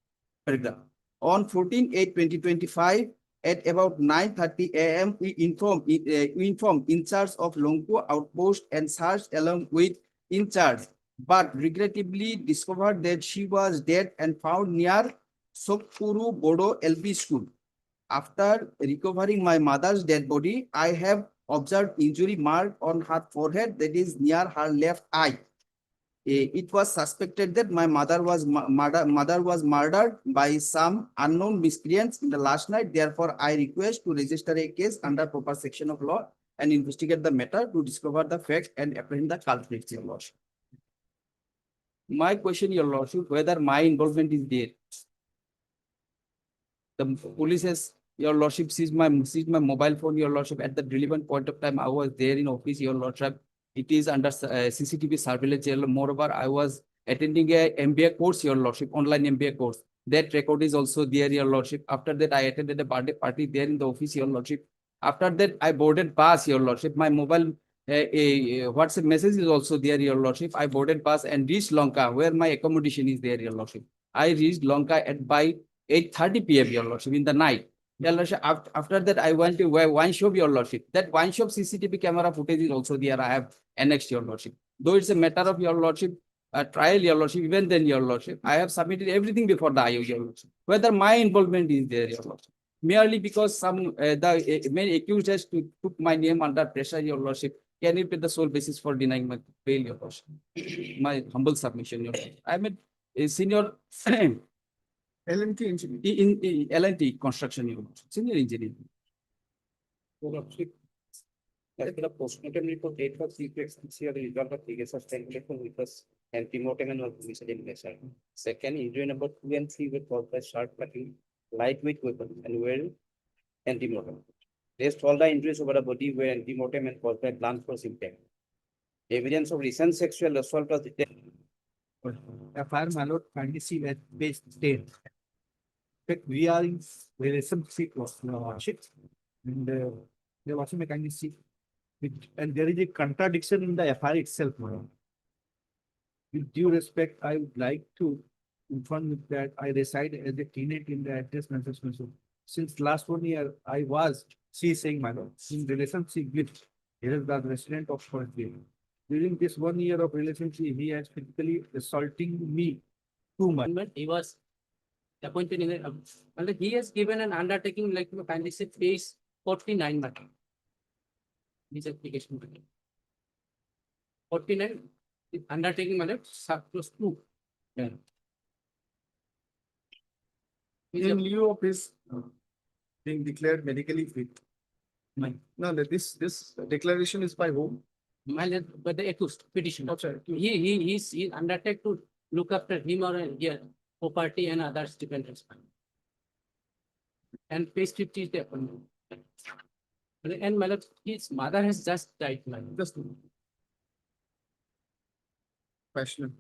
Speaker 12: Paragraph. On 14/8/2025, at about 9:30 a.m., we informed in charge of Longpur outpost and searched along with in charge, but regrettably discovered that she was dead and found near Sokpuru Bodo LP school. After recovering my mother's dead body, I have observed injury mark on her forehead, that is near her left eye. It was suspected that my mother was murdered by some unknown miscreants in the last night. Therefore, I request to register a case under proper section of law and investigate the matter to discover the facts and apprehend the culprits, your lordship. My question, your lordship, whether my involvement is there. The police has, your lordship, seized my mobile phone, your lordship. At the relevant point of time, I was there in office, your lordship. It is under CCTV surveillance. Moreover, I was attending a MBA course, your lordship, online MBA course. That record is also there, your lordship. After that, I attended a birthday party there in the office, your lordship. After that, I boarded bus, your lordship. My mobile WhatsApp message is also there, your lordship. I boarded bus and reached Lanka, where my accommodation is there, your lordship. I reached Lanka at by 8:30 p.m., your lordship, in the night. Your lordship, after that, I went to wine shop, your lordship. That wine shop CCTV camera footage is also there. I have annexed, your lordship. Though it's a matter of, your lordship, trial, your lordship, even then, your lordship, I have submitted everything before the IO, your lordship. Whether my involvement is there, your lordship. Merely because some the main accused has to put my name under pressure, your lordship. Can it be the sole basis for denying my bail, your lordship? My humble submission, your lordship. I am a senior
Speaker 2: L&T engineer.
Speaker 12: in L&T construction, your lordship, senior engineer.
Speaker 3: As per the postmortem report, date was C2 the result of previous strangulation with us and timothy was visited in measure. Second, injury number 2 and 3 were caused by sharp cutting, lightweight weapon and were antemortem. Rest all the injuries over the body were antemortem and caused by blunt force impact. Evidence of recent sexual assault was detected.
Speaker 6: FIR, my lord, kindly see at page 10. But we are in relationship of lordship, and the lordship may kindly see. And there is a contradiction in the FIR itself, my lord. With due respect, I would like to inform you that I reside as a tenant in the address management. Since last 1 year, I was, she is saying, my lord, in relationship with here is the resident of Forest.
Speaker 7: during this 1 year of relationship, he has physically assaulting me too much.
Speaker 9: But he was appointed in a, and he has given an undertaking like kindly say page 49 matter. His application matter. 49 undertaking matter surplus 2. Yeah.
Speaker 2: In lieu of his being declared medically fit.
Speaker 9: Mine.
Speaker 2: No, this declaration is by whom?
Speaker 9: But the accused petitioner.
Speaker 2: Okay.
Speaker 9: He undertake to look after him or her property and others dependents. And page 50 is the appointment. And my lord, his mother has just died. My lord.
Speaker 2: Just question.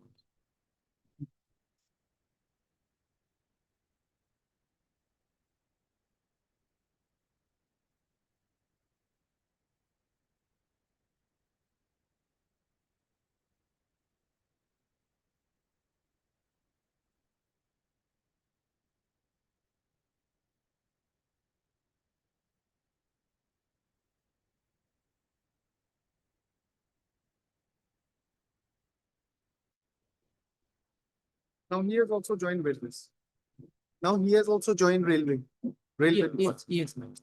Speaker 2: Now he has also joined railways. Now he has also joined railway. Railway.
Speaker 9: Yes, ma'am.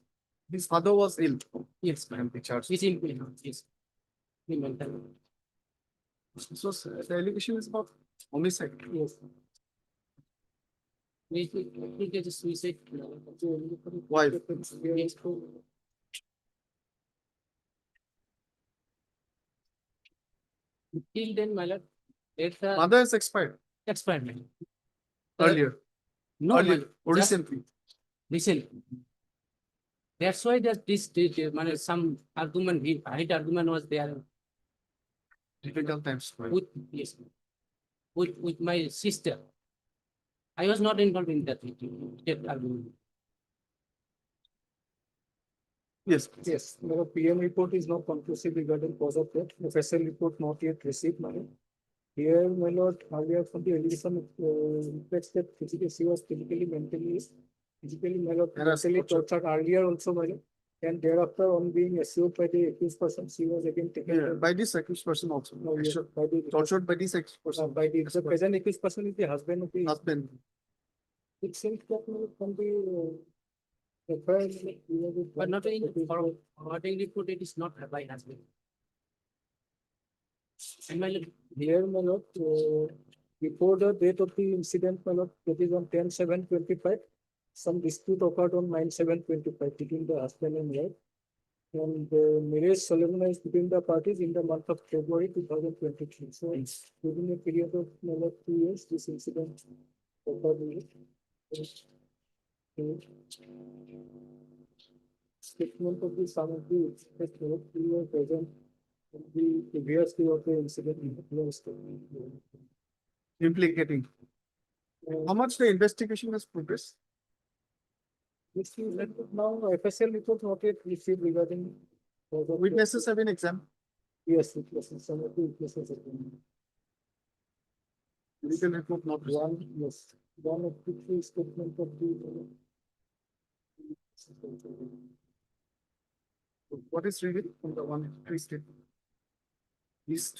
Speaker 2: His father was ill.
Speaker 9: Yes, ma'am.
Speaker 2: And the charge.
Speaker 9: He's in pain. Yes. He mental.
Speaker 2: So the allegation is about homicide.
Speaker 9: Yes. He gets a suicide.
Speaker 2: Why?
Speaker 9: Yes. Till then, my lord, it's
Speaker 2: Mother has expired
Speaker 9: expired. Man.
Speaker 2: earlier.
Speaker 9: No, my
Speaker 2: Earlier,
Speaker 9: lord,
Speaker 2: or
Speaker 9: just
Speaker 2: recently.
Speaker 9: recently. That's why there's this some argument, height argument was there
Speaker 2: Difficult times.
Speaker 9: with, yes, with my sister. I was not involved in that argument.
Speaker 2: Yes.
Speaker 6: Yes, the PM report is not conclusive regarding cause of death. The FSL report not yet received, my lord. Here, my lord, earlier from the allegation, reflects that physically, she was physically, mentally, my lord, mentally tortured earlier also, my lord. And thereafter, on being assured by the accused person, she was again taken.
Speaker 2: Yeah, by this accused person also.
Speaker 6: No, yes, by the,
Speaker 2: Tortured by this accused person.
Speaker 6: by the present accused person is the husband of the.
Speaker 2: Husband.
Speaker 6: It seems that from the. FIR,
Speaker 9: But not in forwarding report, it is not by husband. And my lord,
Speaker 6: Here, my lord, before the date of the incident, my lord, that is on 10/7/25, some dispute occurred on 9/7/25 between the husband and wife. And the marriage solemnized between the parties in the month of February 2023. So within a period of, my lord, 2 years, this incident occurred. Statement of the son of the expressed note, we were present in the previously of the incident.
Speaker 2: Implicating. How much the investigation has progressed?
Speaker 6: Which is now FSL report not yet received regarding.
Speaker 2: Witnesses have been examined.
Speaker 6: Yes, witnesses, some of the witnesses have been.
Speaker 2: Legal report not received.
Speaker 6: One, yes, one of the three statement of the.
Speaker 2: What is reading from the one three statement? East.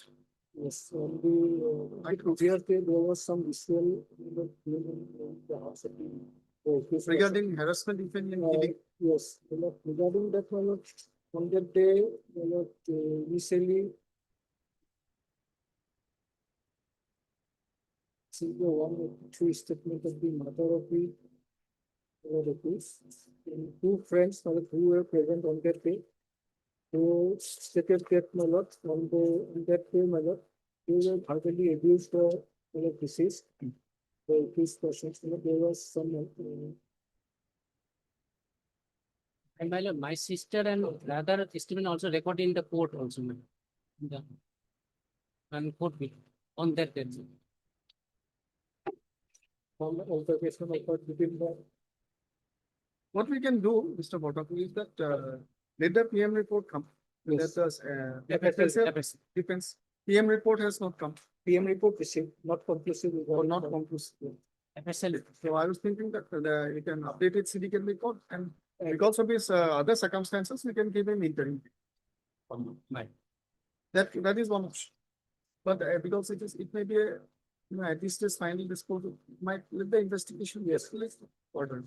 Speaker 6: Yes, on the, there was some visual in the house of the.
Speaker 2: Regarding harassment, if any, and killing.
Speaker 6: Yes, regarding that one, on that day, initially. See the one of three statement of the mother of the. And two friends, who were present on that day. Who stated that, my lord, on that day, my lord, they were verbally abused the deceased. The accused persons, there was some.
Speaker 9: and my lord, my sister and brother statement also recorded in the court also, ma'am. And court will on that day.
Speaker 6: From altercation occurred between the.
Speaker 2: What we can do, Mr. Botaku, is that let the PM report come.
Speaker 6: Yes.
Speaker 2: Let us
Speaker 9: FSL.
Speaker 2: depends. PM report has not come
Speaker 6: PM report received, not conclusive.
Speaker 2: or not conclusive.
Speaker 9: FSL.
Speaker 2: So I was thinking that we can update it CDK report, and because of his other circumstances, we can give him interim.
Speaker 9: Right.
Speaker 2: That is one option. But because it may be a, at least this final disposal might let the investigation be escalated further.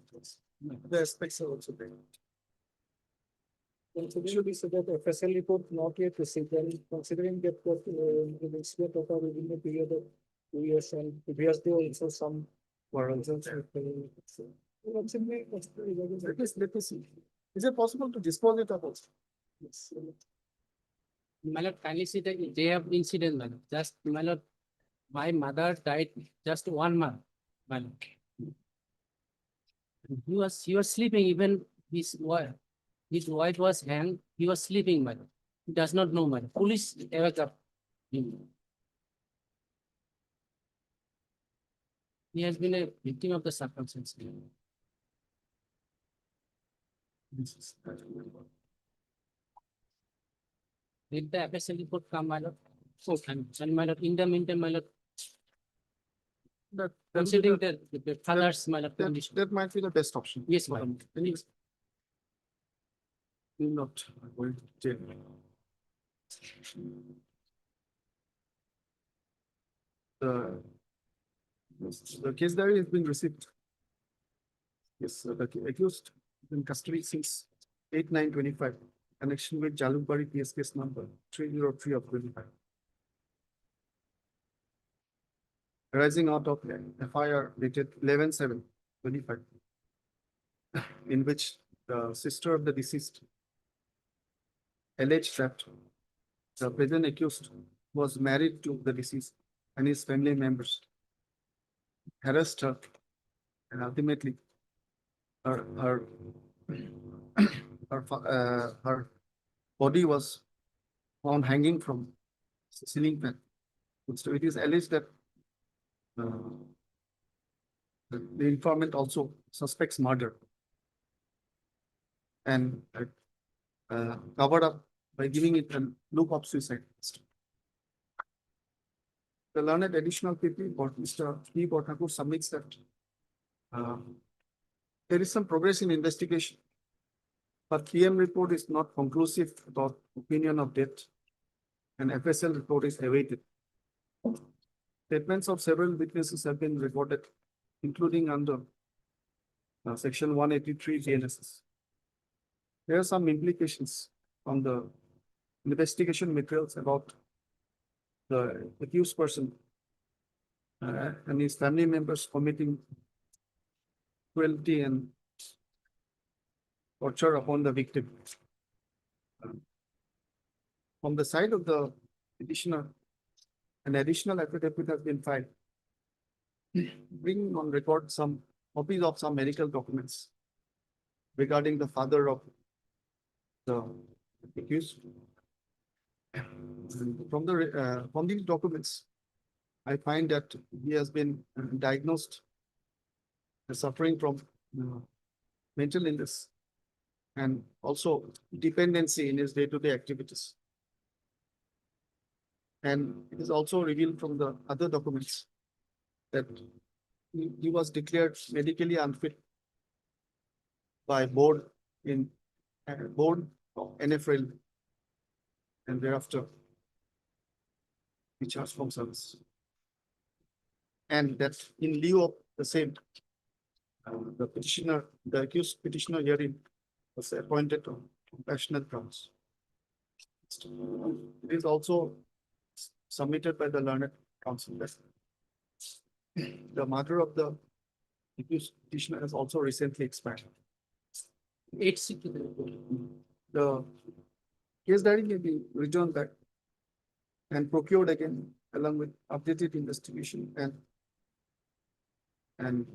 Speaker 2: The aspects are also there.
Speaker 3: Should be said that FSL report not yet received, and considering that the incident occurred within the period of 2 years, and previously also some warrants.
Speaker 2: Let me see. Is it possible to dispose it of also? Yes.
Speaker 9: My lord, kindly see the day of incident, my lord. Just, my lord, my mother died just 1 month, my lord. He was sleeping, even his wife was hanged, he was sleeping, my lord. He does not know, my lord. Police ever up him. He has been a victim of the circumstances. Did the FSL report come, my lord? And my lord, in the meantime, my lord, considering the father's, my lord, condition.
Speaker 2: That might be the best option.
Speaker 9: Yes, my lord.
Speaker 2: Anyways. We're not going to take. The case diary has been received. Yes, the accused in custody since 8/9/25, connection with Jalukbari PS case number 303 of 25. Arising out of FIR dated 11/7/25, in which the sister of the deceased alleged that the present accused was married to the deceased and his family members, harassed her, and ultimately her body was found hanging from the ceiling fan. So it is alleged that the informant also suspects murder and covered up by giving it a look of suicide. The learned additional PP, Mr. P. Botakur submits that there is some progress in investigation, but PM report is not conclusive about opinion of death, and FSL report is awaited. Statements of several witnesses have been recorded, including under section 183 GNSS. There are some implications on the investigation materials about the accused person and his family members committing cruelty and torture upon the victim. From the side of the petitioner, an additional affidavit has been filed, bringing on record some copies of some medical documents regarding the father of the accused. From these documents, I find that he has been diagnosed as suffering from mental illness and also dependency in his day-to-day activities. And it is also revealed from the other documents that he was declared medically unfit by board of NFL, and thereafter discharged from service. And that in lieu of the same, the accused petitioner herein was appointed on compassionate grounds. It is also submitted by the learned counsel that the mother of the accused petitioner has also recently expired. The case diary may be returned back and procured again along with updated investigation and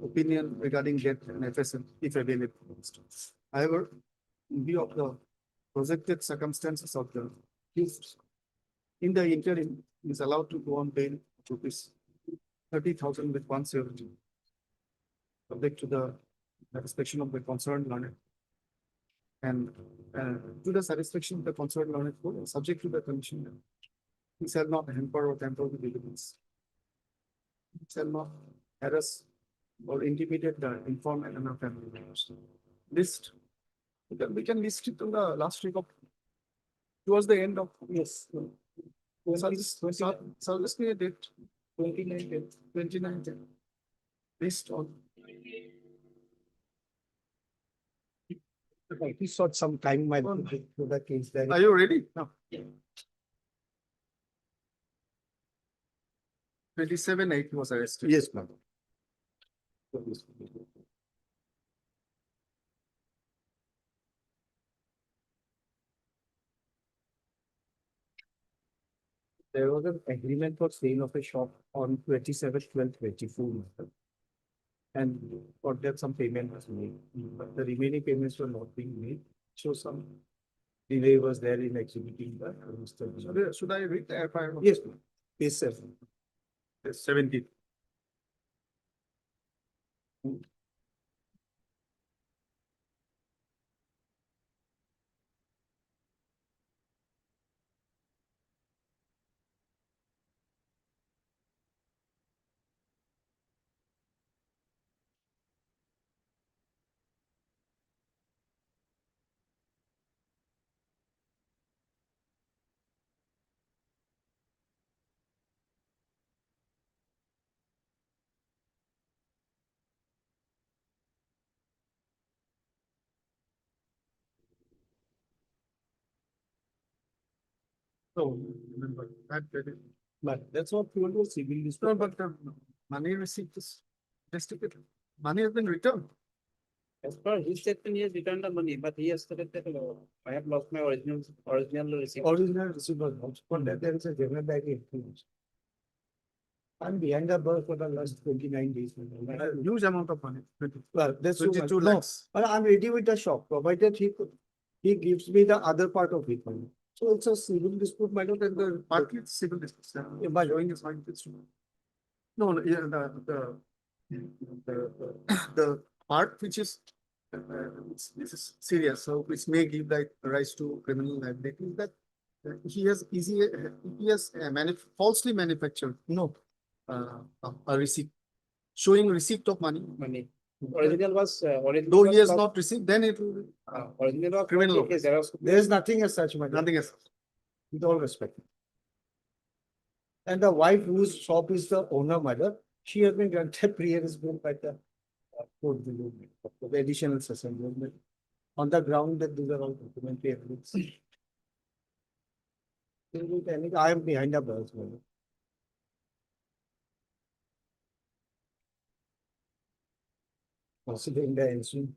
Speaker 2: opinion regarding death and FSM if available. However, in view of the projected circumstances of the accused, in the interim, he is allowed to go on bail to rupees 30,000 with 170, subject to the satisfaction of the concerned learned. And to the satisfaction of the concerned learned court, subject to the condition that he shall not hamper or tamper with evidence. He shall not harass or intimidate the informant and our family members. List. We can list it in the last week of, towards the end of, yes, So this be a date, 29, based on.
Speaker 4: He sought some time, my to the case there.
Speaker 2: Are you ready? No. 27/8 was arrested.
Speaker 4: Yes, ma'am. There was an agreement for sale of a shop on 27/12/24. And for that, some payment was made, but the remaining payments were not being made. So some delay was there in executing the.
Speaker 2: Should I read the FIR?
Speaker 4: Yes, ma'am. Page 7.
Speaker 2: 70. So remember that.
Speaker 4: But that's what told was civil
Speaker 2: No,
Speaker 4: dispute.
Speaker 2: but the money received is distributed. Money has been returned.
Speaker 12: As per his statement, he has returned the money, but he has stated that I have lost my original receipt.
Speaker 4: Original receipt was lost. For that, there is a general bag influence. I'm behind the bus for the last 29 days.
Speaker 2: A huge amount of money.
Speaker 4: Well, that's too much.
Speaker 2: 22
Speaker 4: No,
Speaker 2: lakhs.
Speaker 4: but I'm ready with the shop, provided he gives me the other part of it. So it's a civil dispute, my lord, and the.
Speaker 2: Partly it's civil disputes.
Speaker 4: Yeah, but-
Speaker 2: Showing is fine. No, no, yeah, the part which is, this is serious, so which may give like rise to criminal liability, is that he has falsely manufactured
Speaker 4: No,
Speaker 2: a receipt, showing receipt of money.
Speaker 12: Original was,
Speaker 2: Though he has not received, then it will be
Speaker 12: original was.
Speaker 2: criminal.
Speaker 12: Okay, Xerox.
Speaker 4: there is nothing as such, my lord,
Speaker 2: Nothing else.
Speaker 4: with all respect. And the wife whose shop is the owner, my lord, she has been granted pre-arrest by the court below, the additional session, on the ground that these are all documentary evidence. I am behind the bus, my lord. Considering the ensuing.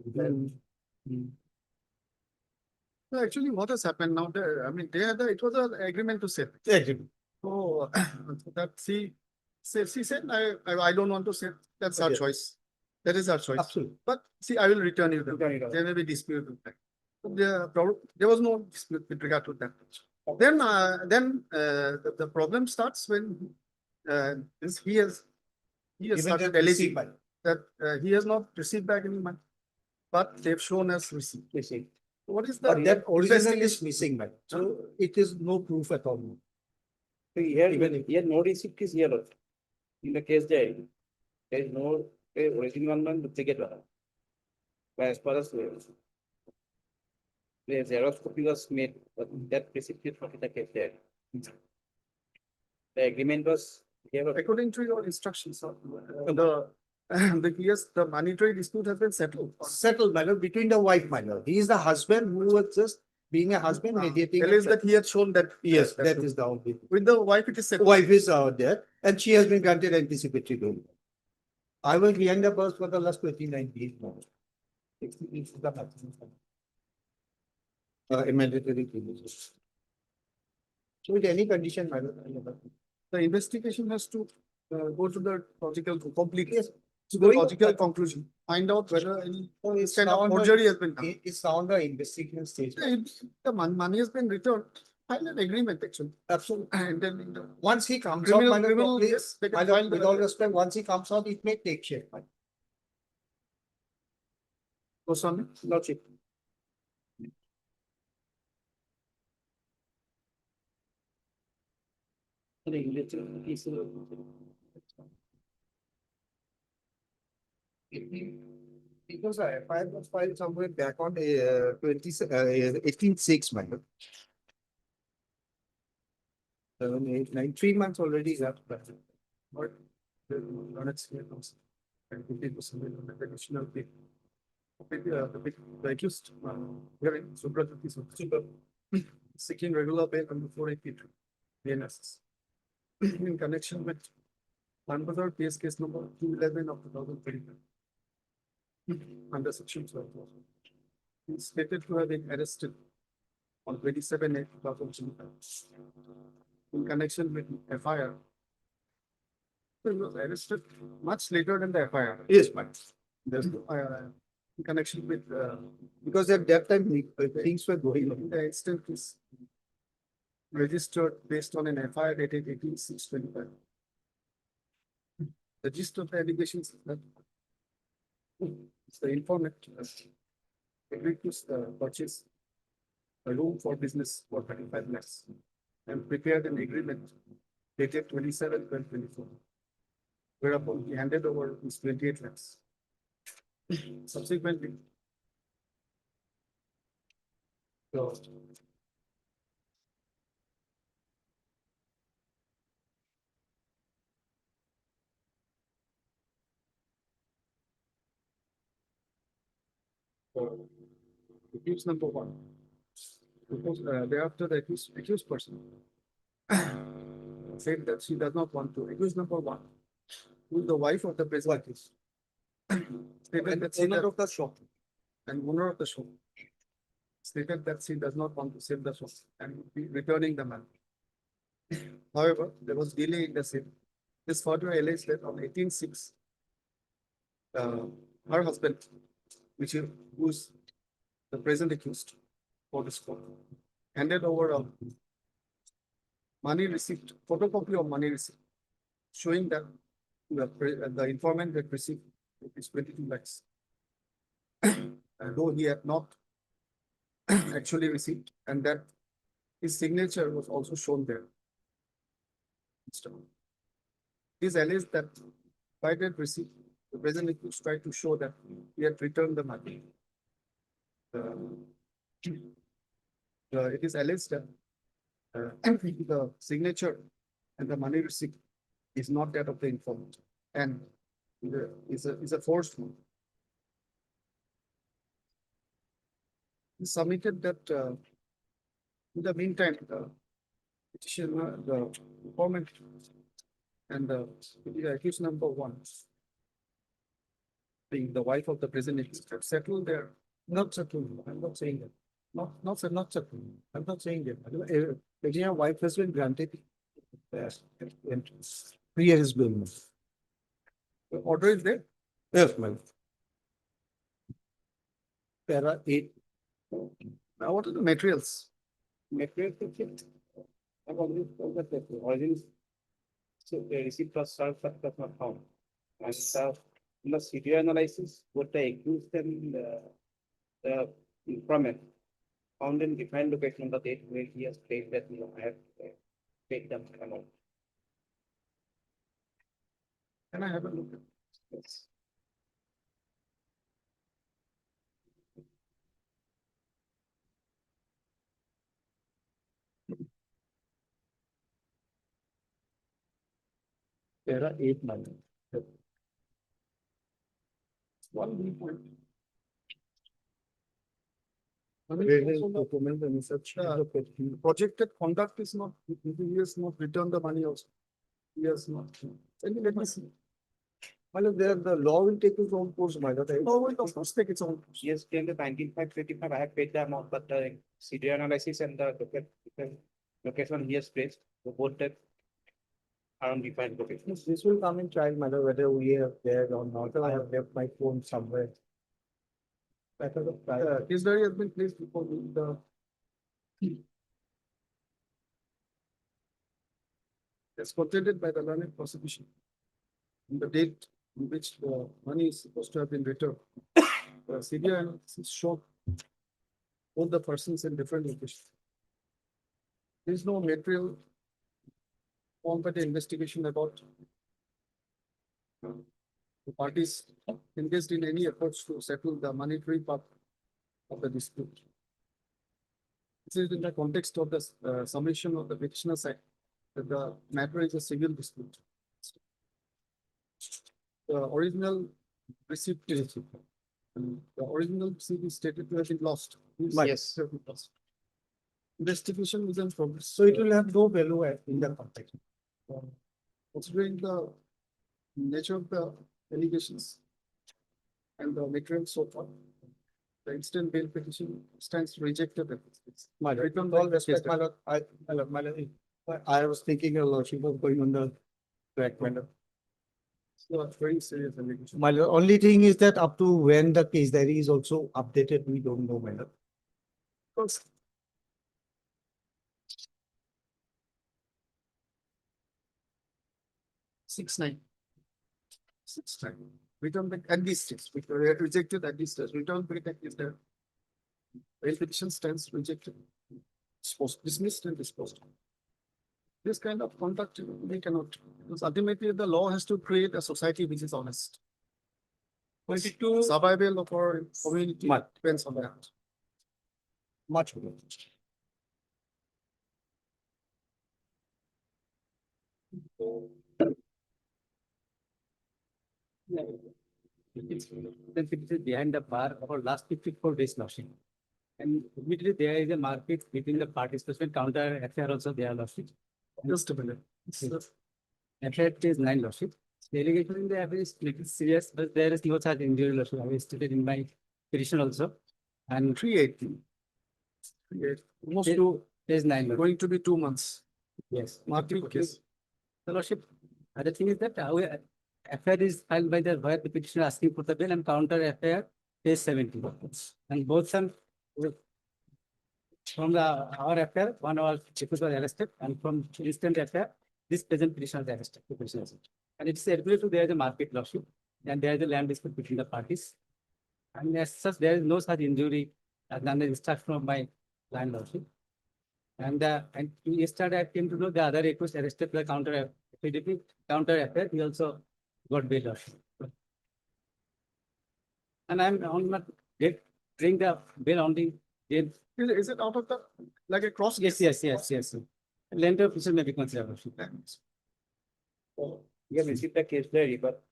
Speaker 2: No, actually, what has happened now, I mean, it was an agreement to sell.
Speaker 4: Agreement.
Speaker 2: So that she said, I don't want to sell. That's our
Speaker 4: Okay.
Speaker 2: choice. That is our choice.
Speaker 4: Absolutely.
Speaker 2: But see, I will return you.
Speaker 12: Return it.
Speaker 2: There may be dispute with that. There was no dispute with regard to that. Then the problem starts when he has
Speaker 4: Even
Speaker 2: started
Speaker 4: the
Speaker 2: alleging
Speaker 4: receipt,
Speaker 2: that he has not received back any money, but they've shown us receipt.
Speaker 4: receipt.
Speaker 2: What is the
Speaker 4: But that original
Speaker 2: investigation?
Speaker 4: is missing, man. So it is no proof at all.
Speaker 12: Here no receipt is here also. In the case there is no original one duplicate one. But as far as the Xerox copy was made, but that receipt is not in the case there. The agreement was here.
Speaker 2: According to your instructions, the monetary dispute has been settled.
Speaker 4: Settled, my lord, between the wife, my lord. He is the husband who was just being a husband mediating.
Speaker 2: Tell us that he had shown that.
Speaker 4: Yes, that is the only.
Speaker 2: With the wife, it is settled.
Speaker 4: Wife is out there and she has been granted anticipatory bail. I was behind the bus for the last 29 days now. It's the maximum. Mandatory privileges. So with any condition, my lord.
Speaker 2: The investigation has to go to the logical, completely.
Speaker 4: Yes.
Speaker 2: To the logical conclusion, find out whether any kind of forgery has been done.
Speaker 4: It's on the investigation stage.
Speaker 2: The money has been returned. Find an agreement actually.
Speaker 4: Absolutely.
Speaker 2: And then
Speaker 4: Once he comes out, my lord,
Speaker 2: yes, they can
Speaker 4: my lord,
Speaker 2: file
Speaker 4: with
Speaker 2: the-
Speaker 4: all respect, once he comes out, it may take shape.
Speaker 2: Goes on.
Speaker 12: Lordship.
Speaker 4: Because I was filed somewhere back on 18/6, my lord. 7, 8, 9, 3 months already left.
Speaker 2: But the next year comes and 50% on the additional pay. The accused hearing Subrata is super seeking regular bail under 482 BNSS in connection with Another case number 211 of 2025 under section 12. He is stated to have been arrested on 27/8/2025 in connection with FIR. He was arrested much later than the FIR.
Speaker 4: Yes, but
Speaker 2: There's no in connection with
Speaker 4: because at that time, things were going on.
Speaker 2: the incident is registered based on an FIR dated 18/6/25. The gist of the allegations is that the informant agreed to purchase a room for business for 35 lakhs and prepared an agreement dated 27/12/24, whereupon he handed over his 28 lakhs. Subsequently, accused number one. Because thereafter the accused person said that she does not want to. Accused number one, who is the wife of the president, stated that she
Speaker 4: Owner of the shop.
Speaker 2: and owner of the shop stated that she does not want to sell the shop and would be returning the money. However, there was delay in the sale. This further alleged that on 18/6, her husband, who is the present accused for this court, handed over a money receipt, photocopy of money receipt, showing that the informant had received is 22 lakhs. Though he had not actually received, and that his signature was also shown there. It is alleged that by that receipt, the present accused tried to show that he had returned the money. It is alleged that the signature and the money receipt is not that of the informant and is a forged one. He submitted that in the meantime, the petitioner, the informant, and the accused number one, being the wife of the present accused, have settled their.
Speaker 4: Not settled. I'm not saying that.
Speaker 2: Not settled.
Speaker 4: I'm not saying that. Your wife has been granted. And 3 years bill.
Speaker 2: The order is there.
Speaker 4: Yes, ma'am. Para 8.
Speaker 2: Now, what are the materials?
Speaker 3: Material to check. I've already told that the origins. So the receipt was served but was not found. And in the seizure analysis, both the accused and the informant found in defined location on the date where he has paid that, I have paid them amount.
Speaker 2: Can I have a look at
Speaker 3: Yes.
Speaker 4: Para 8 months.
Speaker 2: one viewpoint?
Speaker 4: Document and such.
Speaker 2: Projected conduct is not, he has not returned the money also. He has not. Let me see.
Speaker 4: Well, there the law will take its own course, my daughter.
Speaker 2: Oh, it of course take its own.
Speaker 3: Yes, till the 19/5/25, I have paid the amount, but the seizure analysis and the location he has placed, both that are on defined locations.
Speaker 4: This will come in trial, matter whether we are there or not. I have left my phone somewhere. Better the trial.
Speaker 2: Case diary has been placed before the. As quoted by the learned prosecution. On the date on which the money is supposed to have been returned. The CBI analysis showed both the persons in different locations. There is no material formed by the investigation about the parties engaged in any efforts to settle the monetary part of the dispute. This is in the context of the summation of the petitioner side that the matter is a civil dispute. The original receipt is and the original receipt is stated to have been lost.
Speaker 6: Yes.
Speaker 2: Lost. Investigation is in progress.
Speaker 6: So it will have no value in the context.
Speaker 2: Considering the nature of the allegations and the material so far, the instant bail petition stands rejected.
Speaker 6: My lord,
Speaker 2: Written
Speaker 6: with all
Speaker 2: by-
Speaker 6: respect, my lord, my lord, I was thinking your lordship was going on the track, my lord.
Speaker 2: So very serious allegation.
Speaker 6: My lord, only thing is that up to when the case diary is also updated, we don't know, my lord.
Speaker 2: First, 6-9. 6-9. Return back at this stage. We rejected at this stage. Return back at this stage. Bail petition stands rejected. Dismissed and disposed. This kind of conduct we cannot, because ultimately the law has to create a society which is honest.
Speaker 3: 22.
Speaker 2: Survival of our community depends on that.
Speaker 6: Much better.
Speaker 3: Behind the bar for last 54 days lordship. And immediately there is a market between the parties, especially counter affair also they are lordship.
Speaker 2: Just a minute.
Speaker 3: Affair is 9 lordship. The allegation in the affair is little serious, but there is no such injury lordship. I have stated in my petition also. And
Speaker 2: 380. 380. Almost
Speaker 3: There-
Speaker 2: two,
Speaker 3: there's 9 lordship.
Speaker 2: going to be 2 months.
Speaker 3: Yes.
Speaker 2: Market case.
Speaker 3: The lordship, other thing is that our affair is filed by the where the petitioner asking for the bail and counter affair is 70. And both some from our affair, one of our people was arrested, and from instant affair, this present petitioner is arrested. The petitioner is arrested. And it's agreed to there is a market lawsuit, and there is a land dispute between the parties. And as such, there is no such injury as under instruction of my land lawsuit. And yesterday I came to know the other accused arrested by counter affidavit, counter affair, he also got bail lawsuit. And I'm on my bring the bail on the date.
Speaker 2: Is it out of the, like a cross?
Speaker 3: Yes. Length of petition may be considered. You have received the case diary, but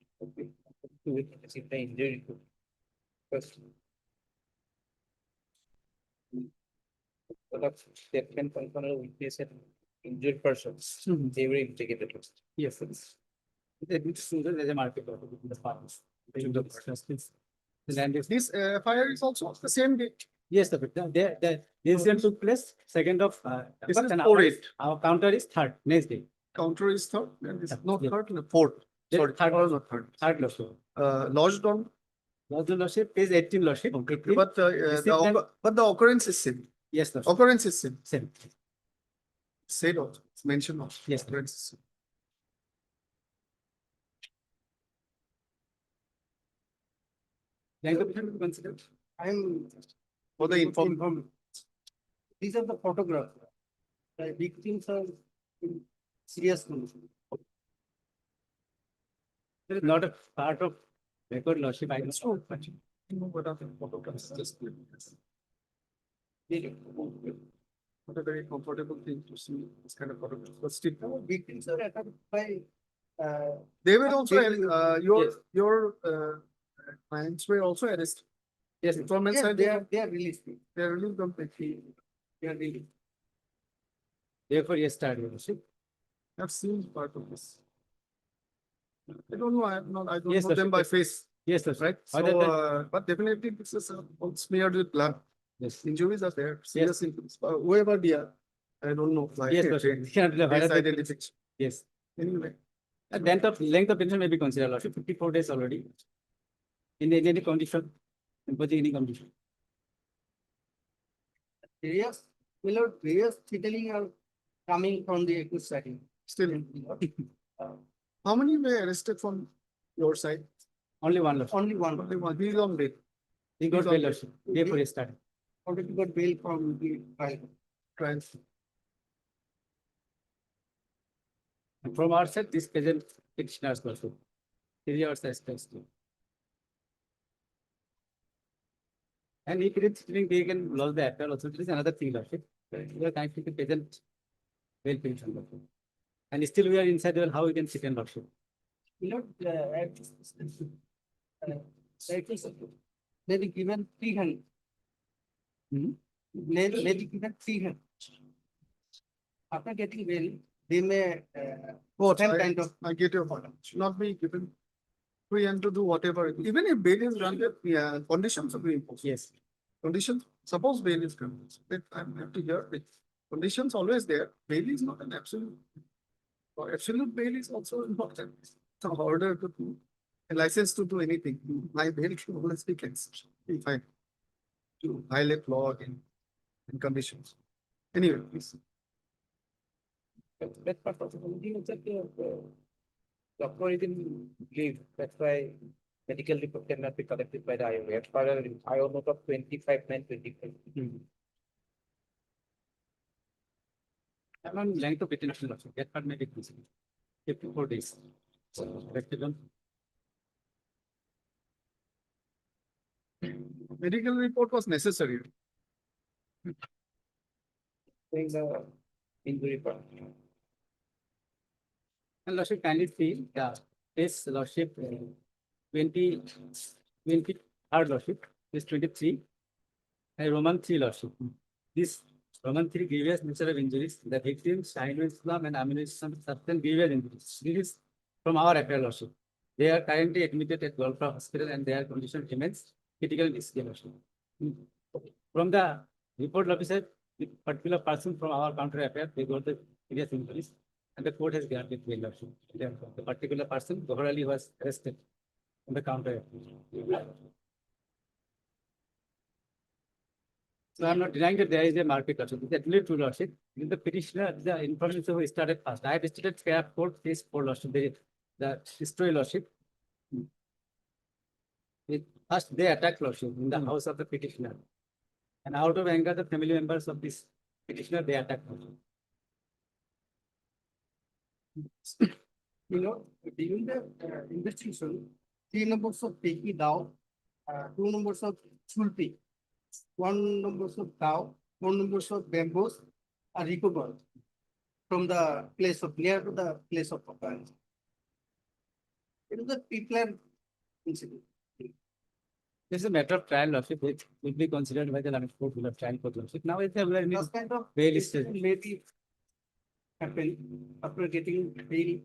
Speaker 3: to receive the injury. First. Statement confirmed witness and injured persons. They were integrated. Yes. There's a market between the parties. The land is.
Speaker 2: This fire is also the same date.
Speaker 3: Yes, the incident took place 2nd of.
Speaker 2: This
Speaker 3: August,
Speaker 2: is
Speaker 3: and
Speaker 2: 4/8.
Speaker 3: our counter is 3rd, next day.
Speaker 2: Counter is third, and this is not
Speaker 3: Yeah.
Speaker 2: third, and fourth. Sorry,
Speaker 3: Third.
Speaker 2: or not third.
Speaker 3: Third lawsuit.
Speaker 2: Lodged on,
Speaker 3: Lordship is 18 lordship.
Speaker 2: but the occurrence is same.
Speaker 3: Yes, lordship.
Speaker 2: Occurrence is same.
Speaker 3: Same.
Speaker 2: Said also, it's mentioned also.
Speaker 3: Yes.
Speaker 2: Occurrence is same.
Speaker 3: Length of petition to be considered.
Speaker 6: I'm.
Speaker 2: For the inform.
Speaker 6: These are the photographs. The victims are in serious condition.
Speaker 3: There is not a part of record lordship. I don't know. But
Speaker 2: What are the photographs? Just. Not a very comfortable thing to see this kind of photographs, but still.
Speaker 6: Victims are attacked by.
Speaker 2: They were also,
Speaker 3: Yes.
Speaker 2: your clients were also arrested.
Speaker 3: yes,
Speaker 2: Informants
Speaker 6: Yes,
Speaker 2: are
Speaker 6: they are released.
Speaker 2: they are really completely.
Speaker 6: They are released.
Speaker 3: therefore, yes, start lordship.
Speaker 2: I've seen part of this. I don't know, I have not, I don't
Speaker 3: Yes,
Speaker 2: know them by face,
Speaker 3: Yes, lordship.
Speaker 2: right? So,
Speaker 3: Other than-
Speaker 2: but definitely this is all smeared with blood.
Speaker 3: Yes.
Speaker 2: Injuries are there, serious injuries, whoever they are, I don't know. like,
Speaker 3: Yes, lordship. Cannot be
Speaker 2: face
Speaker 3: violated.
Speaker 2: identification.
Speaker 3: Yes.
Speaker 2: Anyway,
Speaker 3: Length of petition may be considered lordship, 54 days already. In any condition, in any condition.
Speaker 6: Various, various fiddling are coming from the accused side.
Speaker 2: still, how many were arrested from your side?
Speaker 3: Only one lordship.
Speaker 6: Only one,
Speaker 2: Only one, he's on bail,
Speaker 3: He got
Speaker 2: He's on
Speaker 3: bail
Speaker 2: bail.
Speaker 3: lordship. Therefore, yes, start.
Speaker 6: already got bail from the trial.
Speaker 2: trials.
Speaker 3: And from our side, this present petitioners also. 3 hours as and if it is sitting, they can lodge the affair also. This is another thing, lordship. You are connected to present bail petition. And still we are inside, well, how we can sit in lordship?
Speaker 12: Maybe given 300. Maybe given 300. After getting bail, they may some kind of.
Speaker 2: I get your point. Should not be given free and to do whatever. Even if bail is granted, yeah, conditions are being imposed.
Speaker 3: Yes.
Speaker 2: Conditions, suppose bail is granted, that I have to hear it. Conditions always there. Bail is not an absolute. Or absolute bail is also important. It's an order to do, a license to do anything. My bail should always be cancelled if I to violate law in conditions. Anyway, please.
Speaker 3: That part of the only is that doctor is in leave. That's why medical report cannot be collected by the IO. As per IO note of 25/9/25. I'm on length of detention also. That part may be considered. 54 days. So, corrected on.
Speaker 2: Medical report was necessary.
Speaker 3: Saying the injury part. And Lordship kindly see, this Lordship 20 third Lordship is 23 and Roman 3 Lordship. This Roman 3 grievous nature of injuries, the victims, Islam and ammunition substance grievous injuries. This is from our Appellate Lordship. They are currently admitted at Golfra Hospital and their condition remains critical in this Lordship. From the report officer, the particular person from our counter-affidavit, they got the serious injuries and the court has granted bail Lordship. Therefore, the particular person, Gohar was arrested on the counter-affidavit. So I'm not denying that there is a market Lordship. It's actually true Lordship. In the petitioner, the information who started first. I have stated fair court case for Lordship. The destroy Lordship. First, they attack Lordship in the house of the petitioner. And out of anger, the family members of this petitioner, they attack Lordship.
Speaker 12: During the investigation, 3 numbers of peki down, 2 numbers of chulpi, 1 numbers of cow, 1 numbers of bamboos are recovered from the place of near to the place of occurrence. It is a pre-planned incident.
Speaker 3: This is a matter of trial Lordship, which will be considered by the London court will have trial court Lordship. Now it's a very
Speaker 12: This kind of
Speaker 3: bail
Speaker 12: incident
Speaker 3: stage.
Speaker 12: may be happen after getting bail.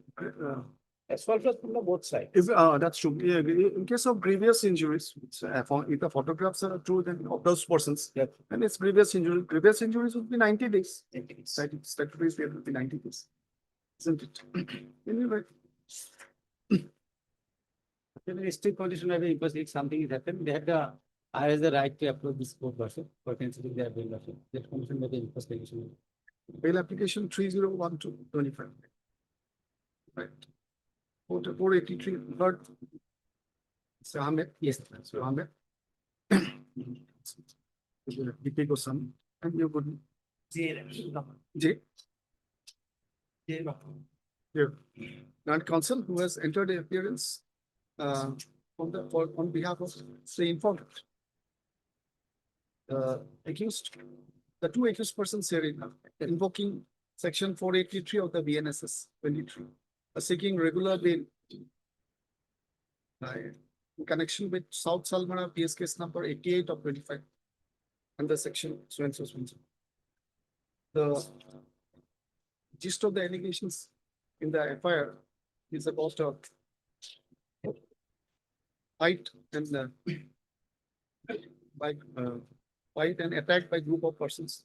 Speaker 3: As far as from the both sides.
Speaker 2: If, that's true. Yeah, in case of grievous injuries, if the photographs are true, then of those persons,
Speaker 3: Yeah.
Speaker 2: and it's grievous injuries would be 90 days. Statutory period would be 90 days. Isn't it? Anyway.
Speaker 3: The strict condition may be imposed if something is happened, they have the, I has the right to approve this court Lordship for considering their bail Lordship. That condition may be imposed condition.
Speaker 2: Bail application 301225. Right. 483, third. Sir Ahmed.
Speaker 3: Yes.
Speaker 2: Sir Ahmed. DP Goswami, and you would J. Here. Non-counsel who has entered the appearance on behalf of the informant. Accused, the 2 accused persons here invoking section 483 of the BNSS 23, seeking regular bail in connection with South Salmana PS case number 88 of 25 under section so and so. The gist of the allegations in the FIR is about a fight and fight and attack by group of persons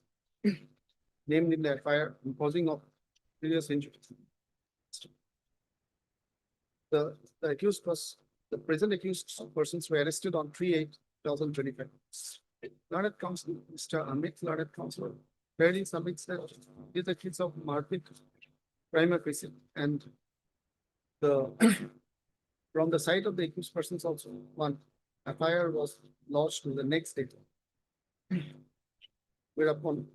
Speaker 2: named in the FIR causing of serious injuries. The accused was the present accused persons were arrested on 3/8/2025. Learned counsel, Mr. Amit, learned counsel, clearly submits that is a case of Marpit prima facie and the from the side of the accused persons also one FIR was lodged to the next day. Whereupon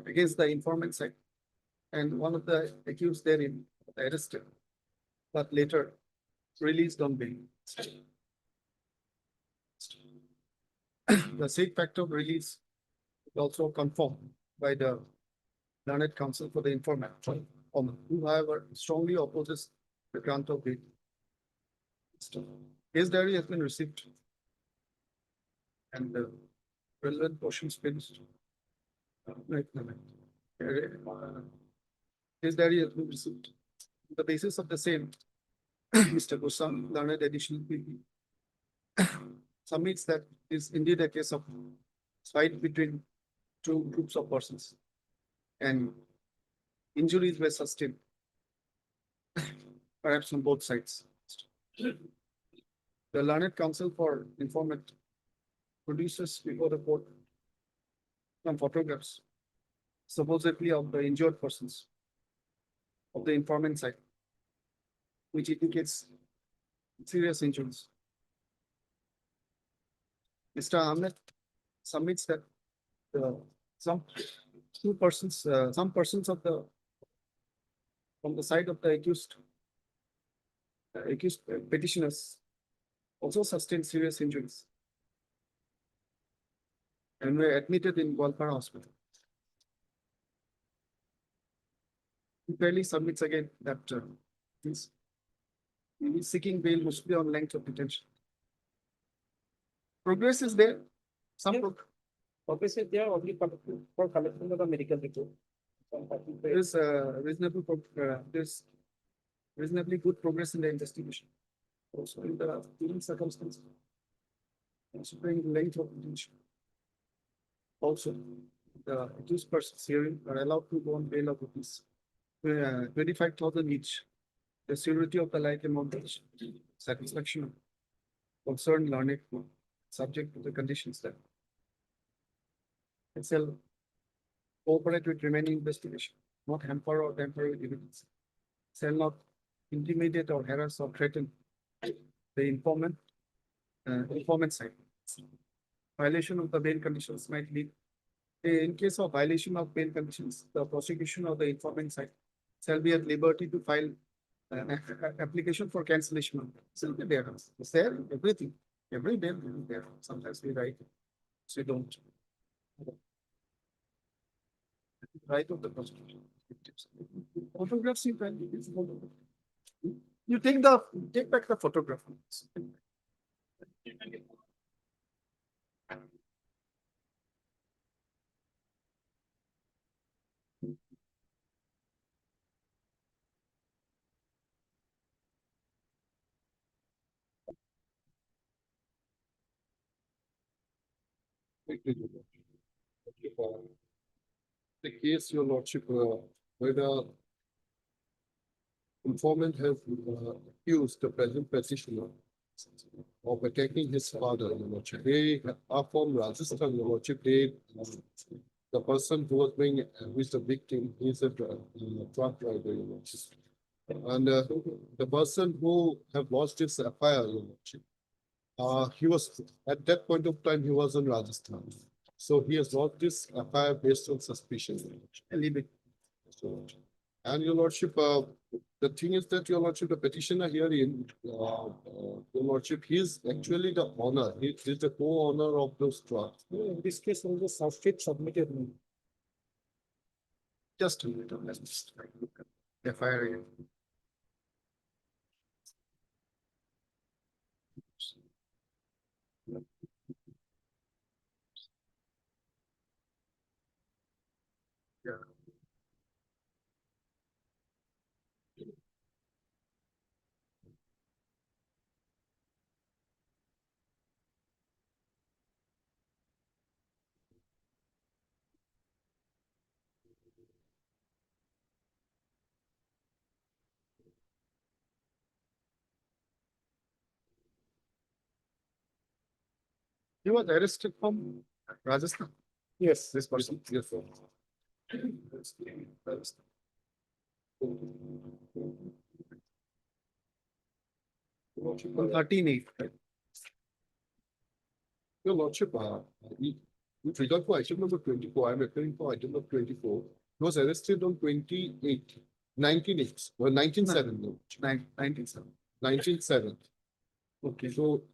Speaker 2: against the informant side and one of the accused therein arrested, but later released on bail. The said fact of release is also confirmed by the learned counsel for the informant. who however strongly opposes the grant of bail. Case diary has been received. And the relevant portions finished. Right. Case diary has been received. On the basis of the same, Mr. Gosam, learned additional PP, submits that is indeed a case of fight between two groups of persons and injuries were sustained, perhaps on both sides. The learned counsel for informant produces before the court some photographs, supposedly of the injured persons of the informant side, which indicates serious injuries. Mr. Ahmed submits that some persons of the from the side of the accused petitioners also sustained serious injuries and were admitted in Gwalpara Hospital. He clearly submits again that he's seeking bail mostly on length of detention. Progress is there.
Speaker 3: Obviously, they are only for collection of the medical report.
Speaker 2: There is there's reasonably good progress in the investigation. Also in the given circumstances. Considering the length of detention. Also, the accused persons hearing are allowed to go on bail of rupees 25,000 each. The security of the like amount of satisfaction of concerned learned subject to the conditions that it shall cooperate with remaining investigation, not hamper or tamper with evidence, shall not intimidate or harass or threaten the informant side. Violation of the bail conditions might lead. In case of violation of bail conditions, the prosecution of the informant side shall be at liberty to file an application for cancellation of bail. Shall be there. It's there, everything. Every bail will be there. Sometimes we write it. So we don't. Right of the prosecution. Photographs you can. You take back the photograph.
Speaker 11: The case, your lordship, where the informant has accused the present petitioner of attacking his father, your lordship. They are from Rajasthan, your lordship. The person who was being, who is the victim, is a truck driver, your lordship. And the person who have lost his FIR, your lordship, he was, at that point of time, he was in Rajasthan. So he has lost this FIR based on suspicion. And your lordship, the thing is that your lordship, the petitioner herein, your lordship, he is actually the owner. He is the co-owner of those trucks.
Speaker 3: In this case, all the substate submitted.
Speaker 2: Just a minute, let's just look at the FIR. Yeah. He was arrested from Rajasthan.
Speaker 3: Yes.
Speaker 2: This person.
Speaker 11: Yes, sir.
Speaker 2: On 13/8.
Speaker 11: Your lordship, with regard to item number 24, I'm referring to item number 24. He was arrested on 28, 19/8, or 19/7. 19/7.
Speaker 2: Okay.
Speaker 11: So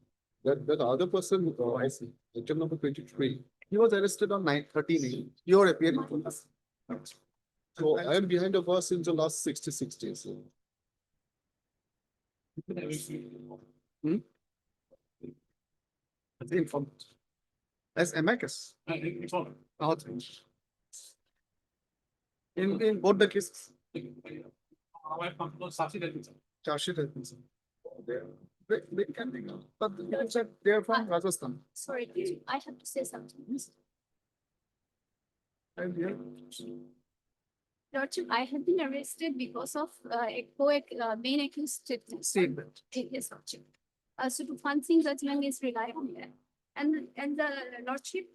Speaker 11: that other person,
Speaker 2: I see.
Speaker 11: item number 23.
Speaker 2: He was arrested on 13/8. You are appearing from this.
Speaker 11: So I am behind the bus in the last 66 days.
Speaker 2: Informed. As amicus. Out. In both the cases. Charge sheet has been sent. They can be, but they are from Rajasthan.
Speaker 5: Sorry, I have to say something.
Speaker 2: And yeah,
Speaker 5: Lordship, I have been arrested because of main accused
Speaker 2: statement.
Speaker 5: Yes, Lordship. So to fancy judgment is rely on that. And the Lordship,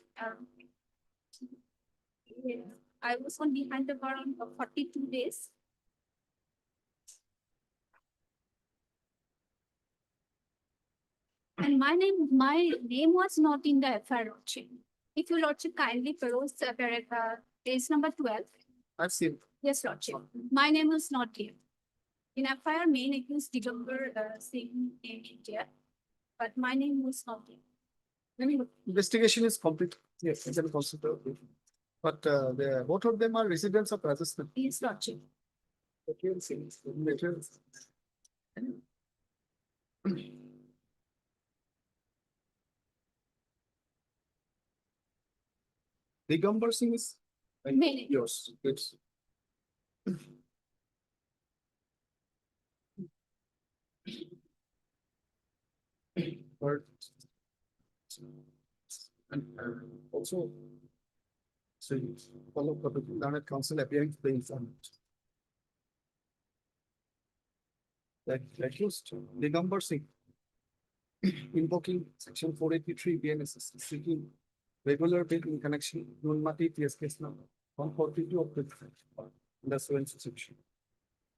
Speaker 5: yeah, I was on behind the bar on 42 days. And my name was not in the FIR, Lordship. If your Lordship kindly peruse page number 12.
Speaker 2: I've seen.
Speaker 5: Yes, Lordship. My name was not here. In FIR, main accused Digambar Singh in India, but my name was not here.
Speaker 2: Anyway, investigation is complete. Yes, you can consider. But both of them are residents of Rajasthan.
Speaker 5: Yes, Lordship.
Speaker 2: Materials. Digambar Singh is
Speaker 5: Main.
Speaker 2: yours. It's but and also so you follow public learned counsel appearing to the informant. That accused Digambar Singh invoking section 483 BNSS seeking regular bail in connection Nunmati TS case number 142 of the so section.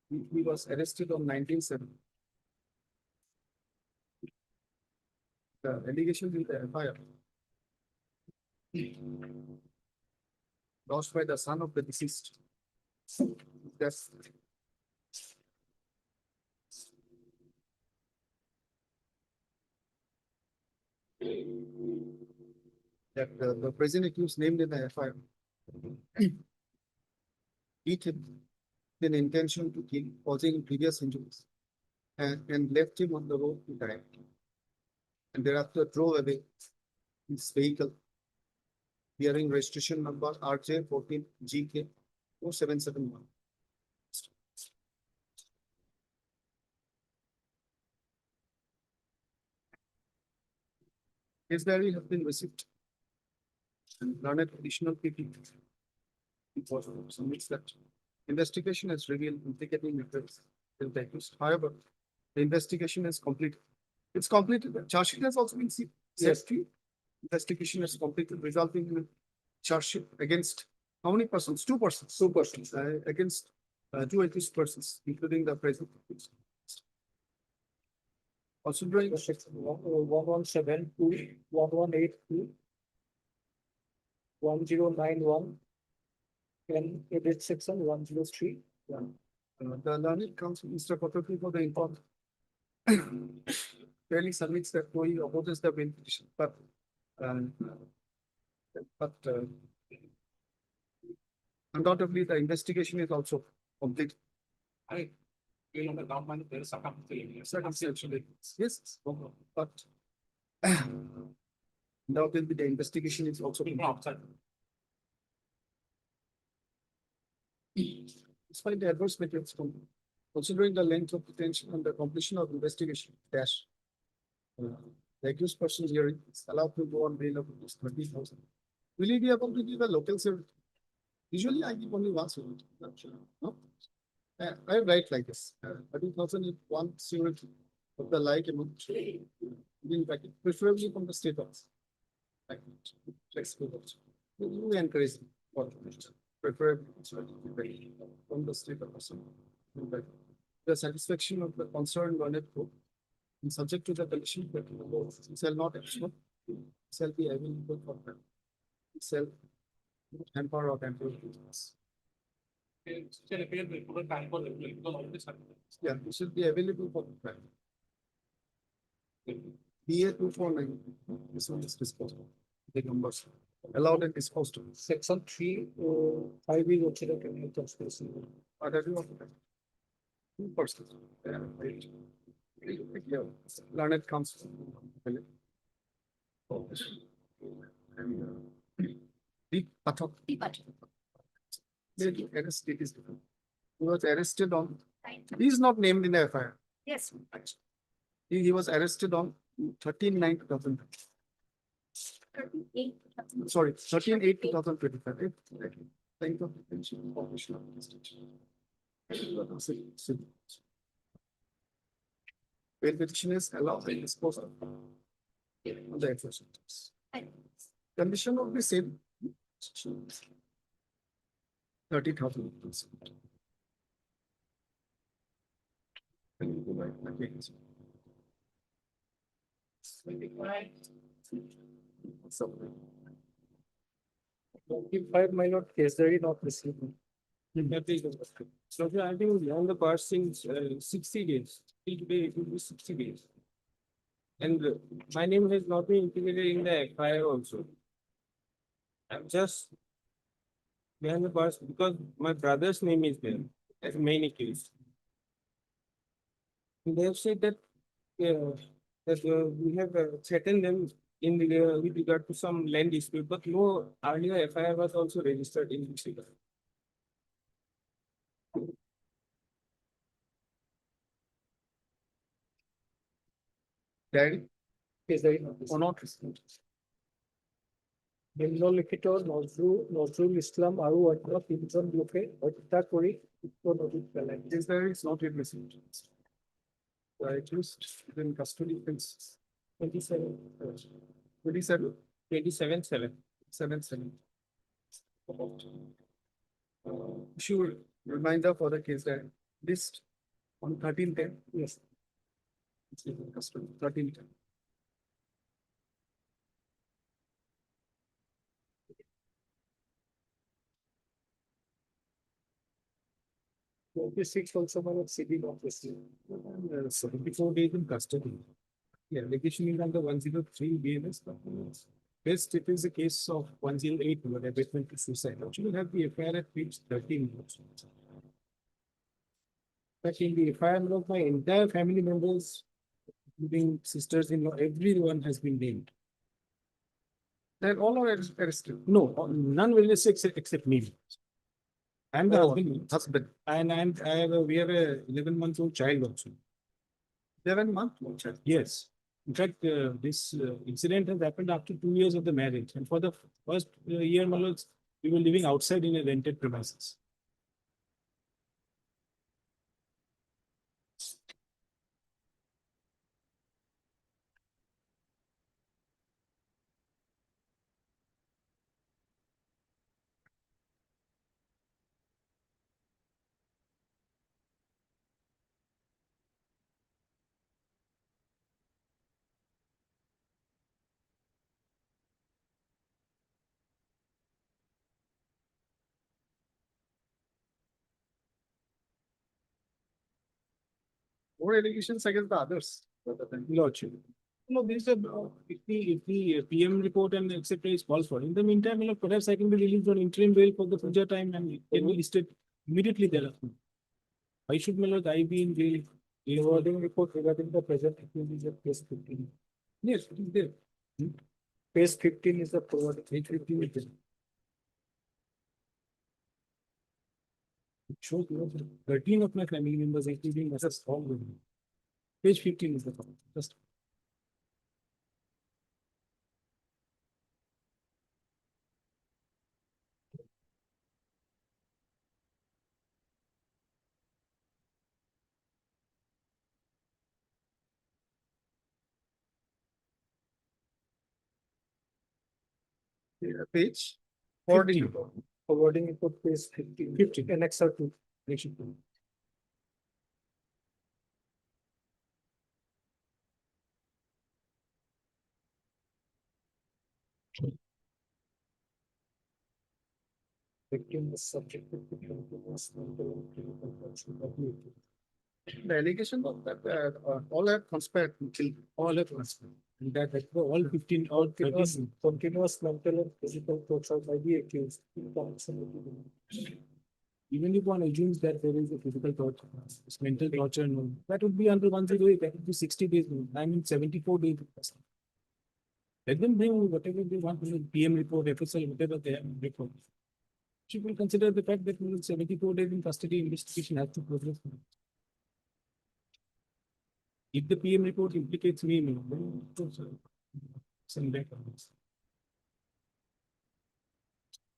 Speaker 2: He was arrested on 1970. The allegation in the FIR lodged by the son of the deceased. That's that the present accused named in the FIR. Each had an intention to kill, causing previous injuries, and left him on the road to die. And thereafter drove away his vehicle, bearing registration number RJ 14 GK 4771. His diary has been received and learned additional PP. Submits that investigation has revealed implicating methods in the accused. However, the investigation is completed. It's completed. The charge sheet has also been seen. Yes. Investigation is completed, resulting in charge sheet against how many persons? 2 persons. 2 persons against 2 accused persons, including the present. Considering
Speaker 6: Section 1172, 1182, 1091, and edit section 103.
Speaker 2: the learned counsel, Mr. Kotoki, for the informed clearly submits that no, he opposes the bail petition, but undoubtedly the investigation is also complete. Circumstantial evidence. Yes, but undoubtedly the investigation is also complete. Despite the adverse materials, considering the length of detention and the completion of investigation, the accused person's hearing is allowed to go on bail of 30,000. Will he be able to give a local security? Usually I give only one security. No? I write like this. 30,000 is one security of the like amount in bracket, preferably from the state office. Like flexible also. You encourage what preferably from the state office. The satisfaction of the concerned learned group and subject to the condition that shall not exclude, shall be available for them. Shall hamper or temper business. Yeah, it should be available for the crime. BA 249, this one is disposable. The numbers. allowed and disposed of.
Speaker 3: Section 3, 5 is also the criminal justice.
Speaker 2: That is what. Person. Learned counsel. The Pathak. He was arrested on, he is not named in the FIR.
Speaker 1: Yes.
Speaker 2: He was arrested on 13/9/2000. Sorry, 13/8/2025. Thank you. When petition is allowed and disposed of the enforcement. Condition would be same. 30,000.
Speaker 3: Five my lord, case there is not received. So I think beyond the passing 60 days, till today it will be 60 days. And my name has not been integrated in the FIR also. I'm just behind the bars because my brother's name is there as main accused. They have said that we have threatened them in the, with regard to some land dispute, but no earlier FIR was also registered in this regard.
Speaker 2: Daddy,
Speaker 3: Is there not?
Speaker 2: or not received.
Speaker 3: নিম্নলিখিত নজরুল ইসলাম আৰু অন্য তিনিজন লোকে হত্যা কৰি নদীত পেলাই।
Speaker 2: There is not yet received. The accused is in custody since
Speaker 3: 27.
Speaker 2: 27.
Speaker 3: 27/7.
Speaker 2: 7/7. Sure, reminder for the case that list on 13/10.
Speaker 3: Yes.
Speaker 2: It's in custody, 13/10.
Speaker 3: Also my city office.
Speaker 4: 74 days in custody. Yeah, allegation is under 103 BMS. Best it is a case of 108 where abatement to suicide. Actually have the FIR at page 13.
Speaker 3: But in the FIR of my entire family members, including sisters-in-law, everyone has been named.
Speaker 2: Then all are arrested.
Speaker 3: No, none will be except me. I'm the husband.
Speaker 2: Husband,
Speaker 3: And we have a 11-month-old child also.
Speaker 2: 11 months.
Speaker 3: Yes. In fact, this incident has happened after 2 years of the marriage. And for the first year, my lords, we were living outside in a rented premises.
Speaker 2: More allegations against the others.
Speaker 3: Lordship. No, this is if the PM report and etc. is false for. In the meantime, perhaps I can be released on interim bail for the future time and it can be listed immediately thereafter. Why should my lord I be in jail? The awarding report regarding the present accused of case 15. Yes, it is there. Page 15 is the forward. Page 15 is there. It shows 13 of my family members, including myself, strong with me. Page 15 is the forward. Just
Speaker 2: Page.
Speaker 3: forwarding report page 15. 15. Annexure 2. Section 2. Victim is subjected to
Speaker 2: The allegation of that all have conspired to kill.
Speaker 3: all have conspired.
Speaker 4: And that were all 15 or 13.
Speaker 6: Continuous mental and physical torture by the accused.
Speaker 4: Even if one assumes that there is a physical torture, it's mental torture, no, that would be under 108, that would be 60 days, I mean 74 days. Let them bring whatever they want, PM report, FSL, whatever they have report. She will consider the fact that 74 days in custody investigation has to progress. If the PM report implicates me, then send back on this.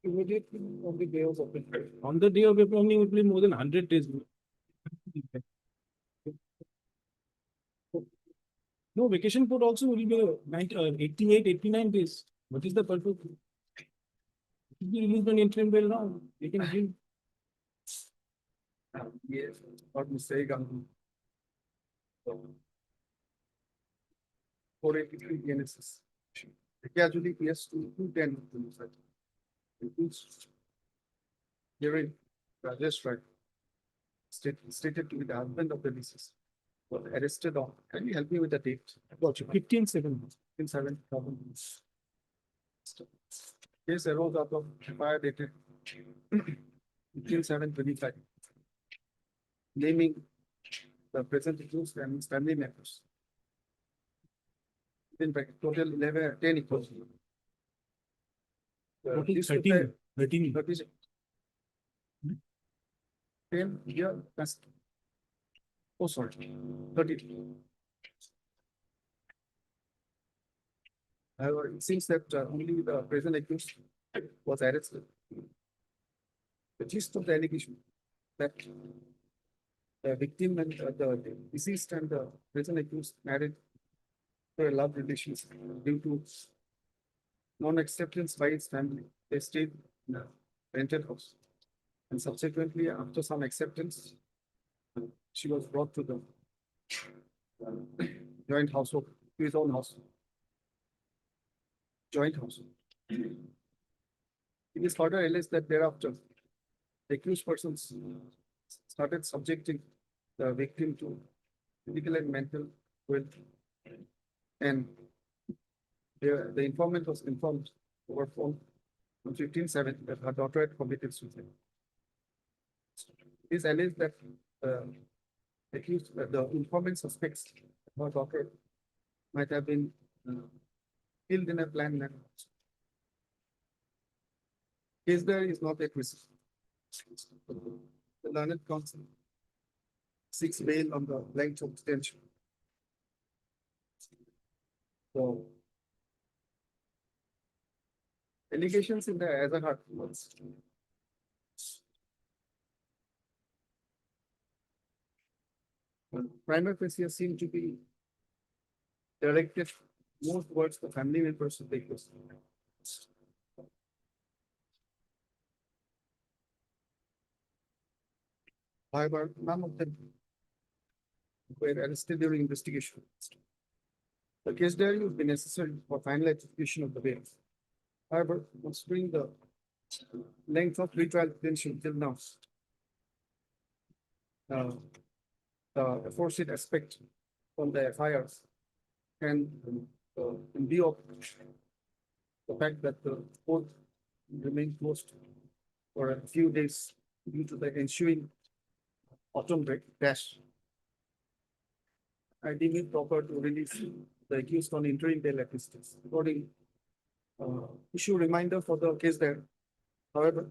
Speaker 6: Immediately on the day of opening.
Speaker 4: On the day of opening, it will be more than 100 days. No, vacation report also will be 88, 89 days. What is the purpose? It will be released on interim bail now. They can give.
Speaker 2: Yes, what mistake on. 483 Genesis. Casually, yes, 210. Hearing Rajesh Rai stated to be the husband of the deceased was arrested on. Can you help me with the date?
Speaker 4: Got you. 15/7.
Speaker 2: 15/7. Case arose out of FIR dated 15/7/25, naming the present accused and his family members. In fact, total 10 equals.
Speaker 4: Total
Speaker 2: This
Speaker 4: 13. 13.
Speaker 2: 10 here, that's. Oh, sorry, 30. However, it seems that only the present accused was arrested. The gist of the allegation that the victim and the deceased and the present accused married to a love relations due to non-acceptance by his family. They stayed in a rented house. And subsequently, after some acceptance, she was brought to the joint household, to his own house. Joint household. It is further alleged that thereafter, the accused persons started subjecting the victim to physical and mental cruelty. And the informant was informed over phone on 15/7 that her daughter had committed suicide. It is alleged that the informant suspects her daughter might have been killed in a planned manner. Case there is not yet received. The learned counsel seeks bail on the length of detention. So, allegations in the Azahar was primary facie seem to be directed more towards the family members of the accused. However, none of them were arrested during investigation. The case diary would be necessary for final execution of the bail. However, considering the length of retrial detention till now, the aforesaid aspect from the FIRs and in view of the fact that the court remained closed for a few days due to the ensuing autumn crash, I deem it proper to release the accused on interim bail assistance. According, issue reminder for the case there. However,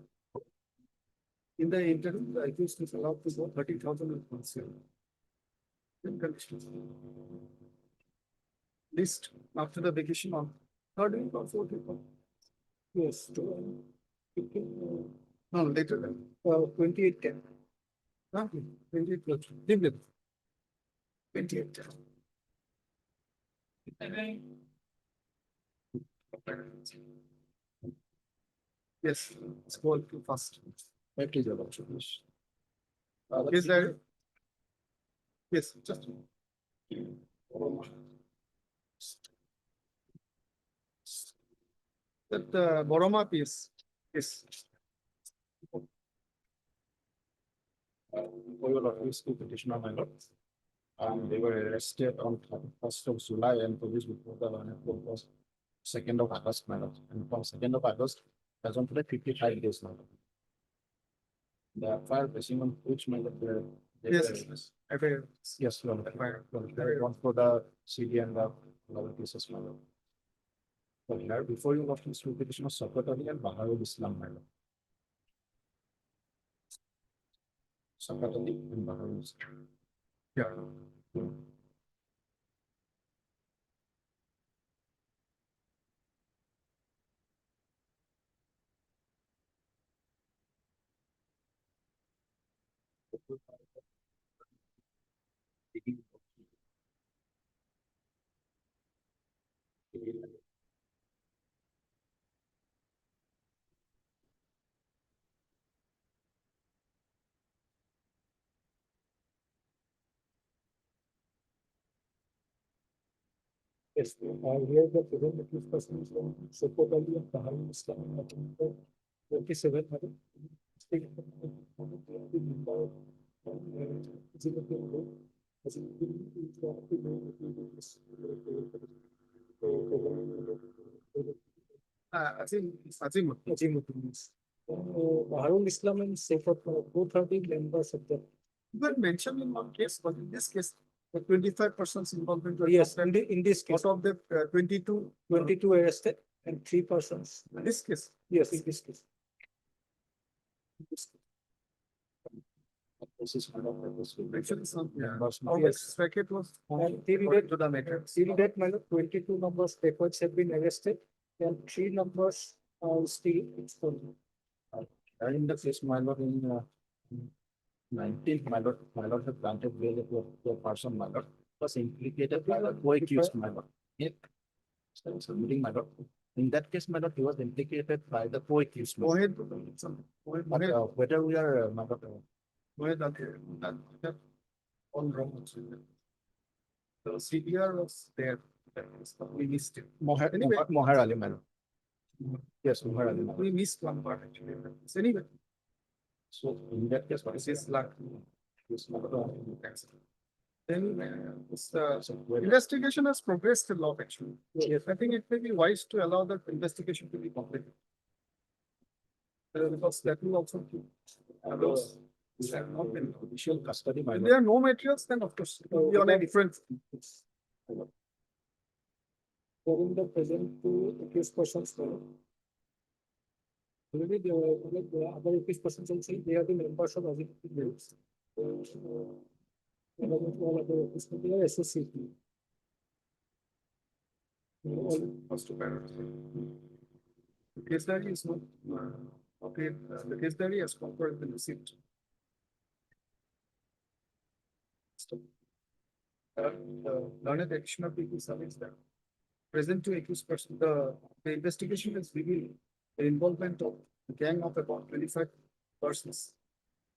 Speaker 2: in the interim, the accused is allowed to go 30,000 and conceal. List after the vacation on third week or fourth week. Yes. No, later than 28 10. 28 plus 28 10. Yes, it's called too fast. Is there? Yes, just. That Boroma piece is.
Speaker 4: For your office to petitioner, my lord.
Speaker 7: They were arrested on 1st of July and police reported on it was 2nd of August, madam. And from 2nd of August, as on today, 55 days now. The fire facing on which madam,
Speaker 2: Yes.
Speaker 7: yes, madam. One for the CD and the other cases, madam. So here, before you left this petition of Secretary and Baharul Islam, madam. Secretary and Baharul Islam. Yeah.
Speaker 6: Yes, here the present accused person is from Sokoto Ali and Baharul Islam in November 27, madam. Baharul Islam and Sokoto, both are the members of the.
Speaker 2: But mentioned in one case, but in this case, the 25% involvement. were
Speaker 6: Yes,
Speaker 2: found,
Speaker 6: in this case,
Speaker 2: out of the 22.
Speaker 6: 22 arrested and 3 persons.
Speaker 2: In this case.
Speaker 6: Yes, in this case.
Speaker 7: This is one of the
Speaker 2: Actually, some, yeah.
Speaker 7: Yes.
Speaker 2: Yes, packet was.
Speaker 6: And till
Speaker 2: according
Speaker 6: date,
Speaker 2: to the matter.
Speaker 6: till date, madam, 22 numbers records have been arrested and 3 numbers are still exposed.
Speaker 7: In the case, my lord, in 19th, my lord have granted bail to a person, my lord, was implicated by the co-accused, my lord. Yeah. So, submitting, my lord. In that case, my lord, he was implicated by the co-accused.
Speaker 2: Go ahead.
Speaker 7: But, whether we are, my lord,
Speaker 2: Go ahead, okay. That all wrong. The CDR was there. We missed it. Anyway.
Speaker 7: Mohar Ali, my lord. Yes, Mohar Ali, my lord.
Speaker 2: We missed one part actually. Anyway,
Speaker 7: So, in that case, what
Speaker 2: this
Speaker 7: is
Speaker 2: is luck.
Speaker 7: this, my lord?
Speaker 2: Then this investigation has progressed a lot actually. Yes, I think it may be wise to allow that investigation to be completed. Because that will also keep those.
Speaker 7: We have not been official custody, my
Speaker 2: If
Speaker 7: lord.
Speaker 2: there are no materials, then of course, it will be on a different.
Speaker 6: During the present two accused persons. Already the other accused persons also, they are the members of other groups. All other accused, they are associated.
Speaker 2: First to parents. The case diary is not, okay, the case diary has confirmed the receipt. Learned additional people service that. Present to accused person, the investigation has revealed the involvement of a gang of about 25 persons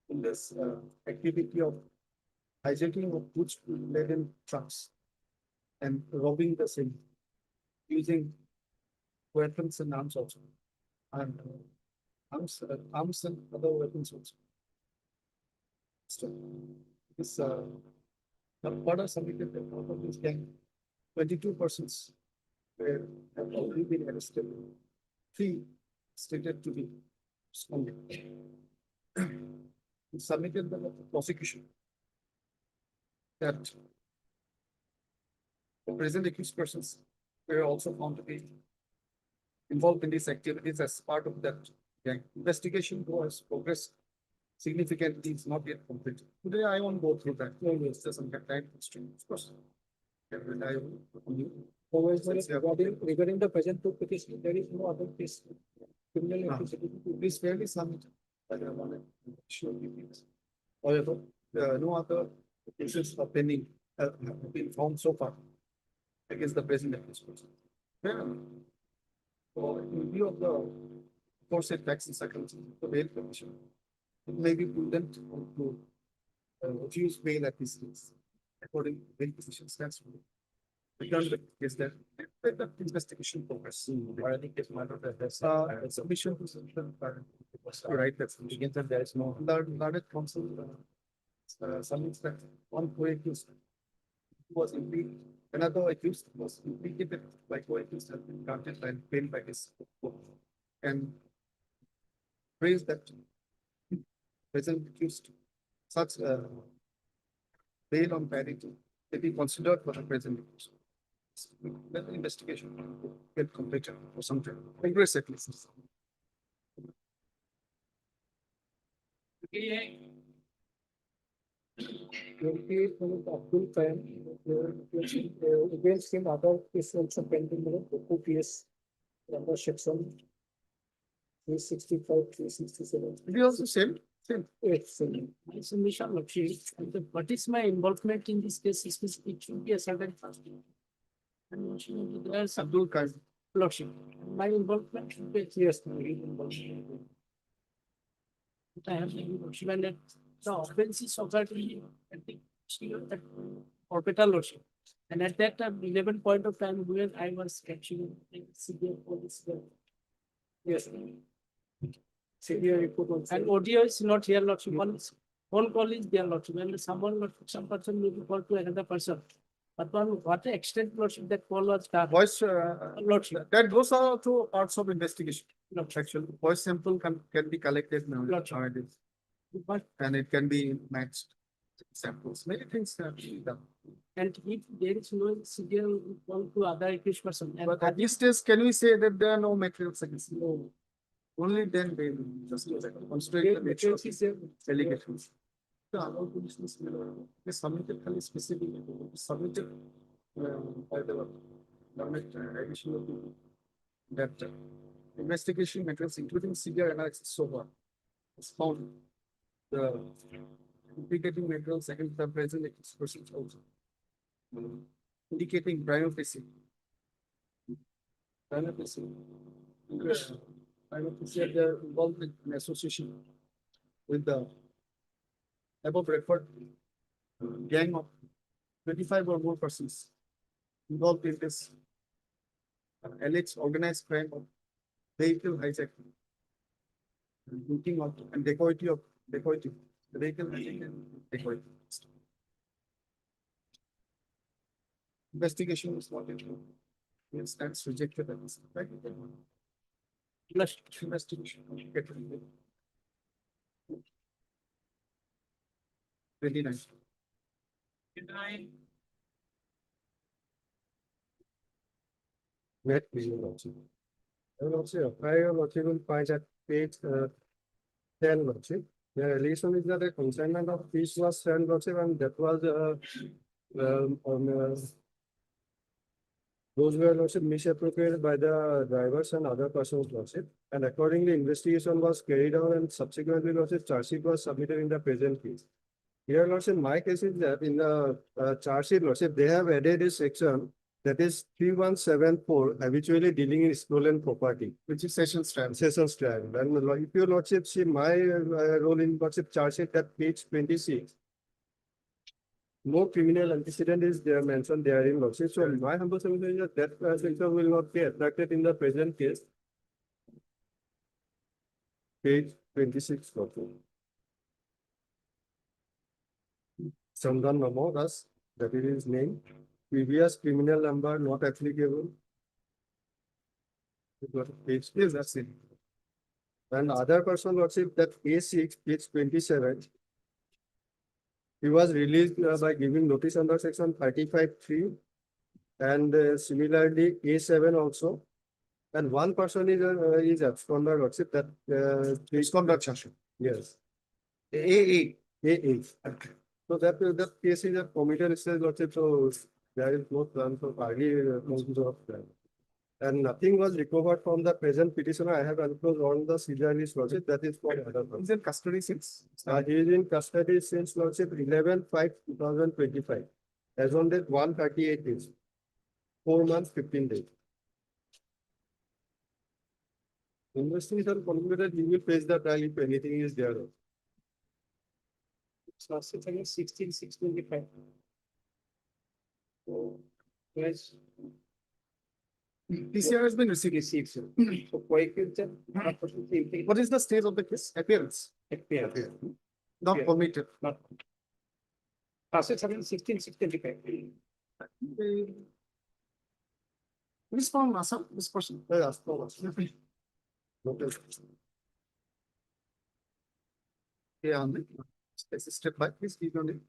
Speaker 2: in this activity of hijacking of goods laden trucks and robbing the same using weapons and arms also. And arms and other weapons also. So this Nampada submitted that out of this gang, 22 persons have already been arrested. 3 stated to be absconded. He submitted the prosecution that the present accused persons were also found to be involved in these activities as part of that gang. Investigation was progressed significantly, it's not yet completed. Today I won't go through that. No, yes, there's some time constraint, of course. I will.
Speaker 6: Regarding the present two petition, there is no other case. Criminal activity.
Speaker 2: This fairly submitted. But I want to show you things. However, no other cases are pending, have been found so far against the present accused person. So in view of the aforesaid facts and circumstances, the bail commission, it may be prudent to refuse bail at this stage. According to bail position stands. Return the case that let the investigation progress.
Speaker 7: Or any case matter that has.
Speaker 2: Submission to central. Right, that's
Speaker 7: Against that, there is no.
Speaker 2: Learned council submits that one co-accused was another accused was implicated by co-accused has been granted by paid by his court and raised that present accused such bail on parity may be considered for the present accused. Let the investigation get completed or something. Progress at least.
Speaker 6: Abdul Kaim, against him, other is also pending, OPS number section 365, 367.
Speaker 2: It is also same.
Speaker 6: It's Mission Lakshmi. What is my involvement in this case? It should be a certain first. There's
Speaker 2: Abdul Kaim.
Speaker 6: Lakshmi. My involvement should be yes. I have the involvement that the offense is already, I think, that orbital Lakshmi. And at that time, 11 point of time when I was actually severe police. Yes. Severe report. And audio is not here, Lakshmi. One call is there, Lakshmi. And some person may be called to another person. But what the extent, Lordship, that call was done.
Speaker 2: Voice,
Speaker 6: Lordship.
Speaker 2: that goes out to parts of investigation.
Speaker 6: Lordship.
Speaker 2: Actually, voice sample can be collected now nowadays.
Speaker 6: But,
Speaker 2: And it can be matched samples. Many things have been done.
Speaker 6: and if there is no severe call to other accused person. And
Speaker 2: But at this stage, can we say that there are no materials against him? No. Only then they will just constrain the nature of his allegations. The other conditions is submitted specifically submitted by the government additional that investigation materials, including severe analysis so far, is found the implicating materials against the present accused persons also, indicating prima facie. Prima facie. I would say they're involved in association with the above referred gang of 25 or more persons involved in this alleged organized crime of vehicle hijacking, looting of and dacoity, vehicle hijacking and dacoity. Investigation is not into it stands rejected at this time. Plus investigation. Very nice.
Speaker 6: Wait, please, Lordship. I will also, prior Lordship will find at page 10, Lordship. The relation is that the consignment of fish was sent, Lordship, and that was those were Lordship misappropriated by the drivers and other persons, Lordship. And accordingly, investigation was carried out and subsequently, Lordship, charge sheet was submitted in the present case. Here, Lordship, my case is that in the charge sheet, Lordship, they have added a section that is 3174, habitually dealing in stolen property.
Speaker 2: Which is session strand.
Speaker 6: Session strand. And if your Lordship see my role in Lordship charge sheet at page 26, no criminal antecedent is there mentioned there in Lordship. So my humble submission is that section will not be attracted in the present case. Page 26, Lordship. Sandan Namodas, that is his name. Previous criminal number not applicable. Page, yes, that's it. And other person, Lordship, that A6, page 27. He was released by giving notice under section 35(3). And similarly, A7 also. And one person is absconder, Lordship, that
Speaker 2: Misconduct charge.
Speaker 6: yes.
Speaker 2: AA.
Speaker 6: A8. So that case is a committed itself, Lordship, so there is no plan for early of that. And nothing was recovered from the present petitioner. I have enclosed on the seizure list, Lordship, that is for other person.
Speaker 2: Is in custody since?
Speaker 6: He is in custody since, Lordship, 11/5/2025. As on date 138 days. 4 months, 15 days. Investigation concluded, he will face the trial if anything is there. Lordship, 16/6/25. Yes.
Speaker 2: PCR has been received.
Speaker 6: So why is that?
Speaker 2: What is the stage of the case? Appearance. Not
Speaker 6: Yeah.
Speaker 2: permitted.
Speaker 6: Not. Process 16/6/25.
Speaker 2: This from Assam, this person. Yes, yeah, on the step by please keep on it.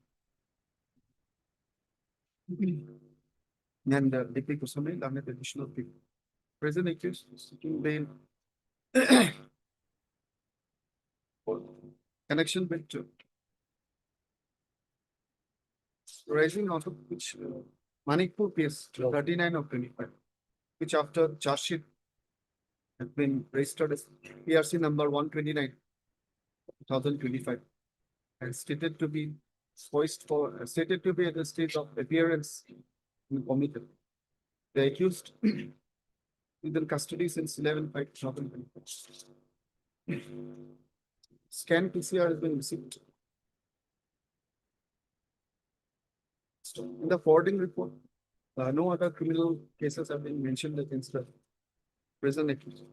Speaker 2: And deeply personally, learned additional people. Present accused seeking bail. For connection with rising out of which Manipur case 39 of 25, which after charge sheet has been registered as PRC number 129, 2025, and stated to be stated to be at the stage of appearance in committed. The accused is in custody since 11/5/2025. Scan PCR has been received. In the forwarding report, no other criminal cases have been mentioned against the present accused.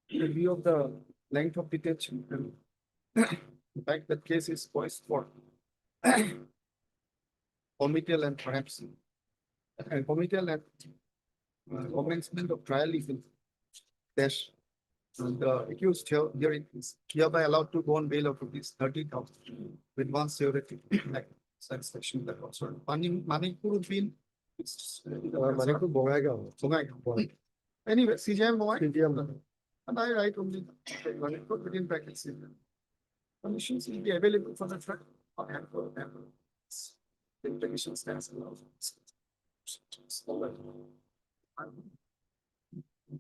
Speaker 2: In view of the length of detention and the fact that case is poised for committal and perhaps committal and commencement of trial is in dash. The accused hearing is hereby allowed to go on bail of ₹30,000 with one theoretic satisfaction that also Manipur would be
Speaker 11: Manipur Bongaigaon.
Speaker 2: Anyway, CJM Bongaigaon. And I write only Manipur within brackets. Permissions will be available for the track or handle. The permission stands allowed. I'm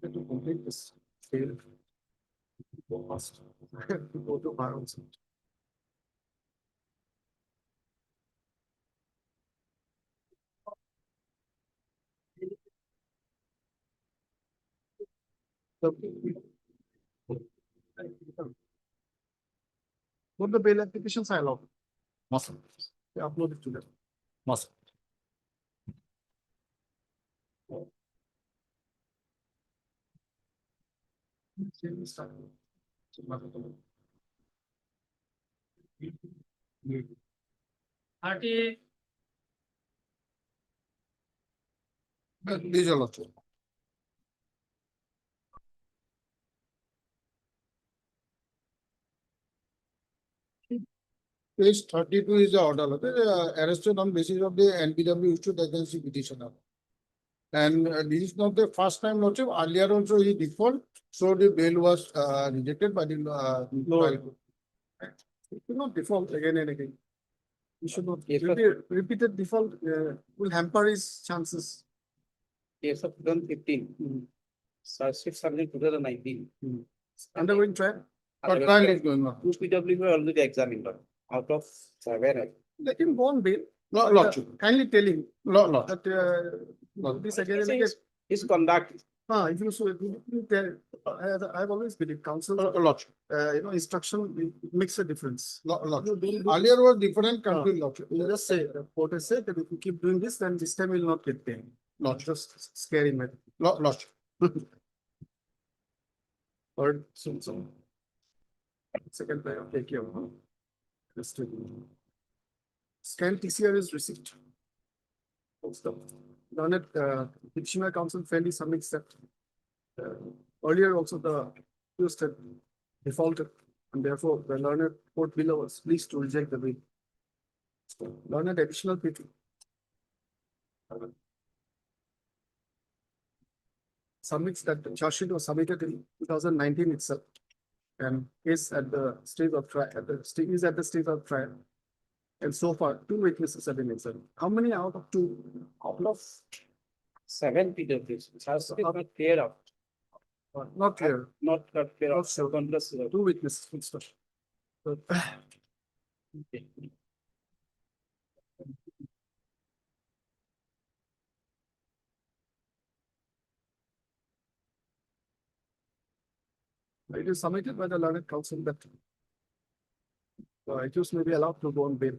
Speaker 2: going to complete this. Go fast. Go to my own seat. Both the bail applications I allowed. Muscle. They uploaded to them. Muscle.
Speaker 11: These are lots. Page 32 is the order. Arrested on basis of the NPW issued against the petitioner. And this is not the first time, Lordship. Earlier also he default, so the bail was rejected by the trial court.
Speaker 2: You cannot default again and again. You should not.
Speaker 3: Yes,
Speaker 2: Repeated default will hamper his chances.
Speaker 3: Case of 2015. Charge sheet subject 2019.
Speaker 2: Undergoing trial.
Speaker 11: But trial is going on.
Speaker 3: 2 PW were already examined out of 7.
Speaker 2: Let him go on bail.
Speaker 11: Lordship.
Speaker 2: Kindly tell him
Speaker 11: Lordship.
Speaker 2: that this again and again.
Speaker 3: His conduct.
Speaker 2: If you so, I've always believed counsel,
Speaker 11: Lordship.
Speaker 2: instruction makes a difference.
Speaker 11: Lordship. Earlier was different country, Lordship.
Speaker 2: You just say, the court has said that if you keep doing this, then this time you will not get paid. Not just scare him.
Speaker 11: Lordship.
Speaker 2: Or soon. Second player, take care of. Scan TCR is received. Learned Petitioner Counsel fairly submits that earlier also the accused had defaulted, and therefore the learned court below was pleased to reject the bill. Learned additional PT. Submits that the charge sheet was submitted in 2019 itself, and is at the stage of trial. Is at the stage of trial. And so far, 2 witnesses have been examined. How many out of 2?
Speaker 3: Out of 7 PWs, which has to be not clear out.
Speaker 2: Not clear.
Speaker 3: Not clear out.
Speaker 2: So, 2 witnesses. So, it is submitted by the learned counsel that the accused may be allowed to go on bail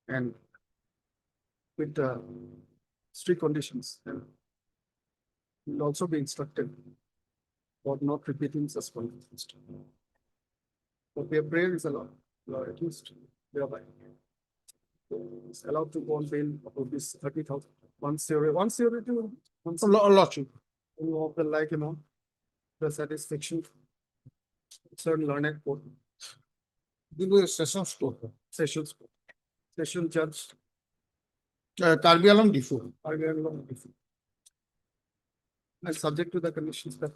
Speaker 2: and with strict conditions. And will also be instructed for not repeating such conditions. So their prayer is allowed, accused thereby. is allowed to go on bail of this 30,000. Once you're to, once
Speaker 11: Lordship.
Speaker 2: you of the like, the satisfaction. Certain learned court,
Speaker 11: This is sessions court.
Speaker 2: sessions, session judge,
Speaker 11: Karbi Alam Diffu.
Speaker 2: are very long. And subject to the conditions that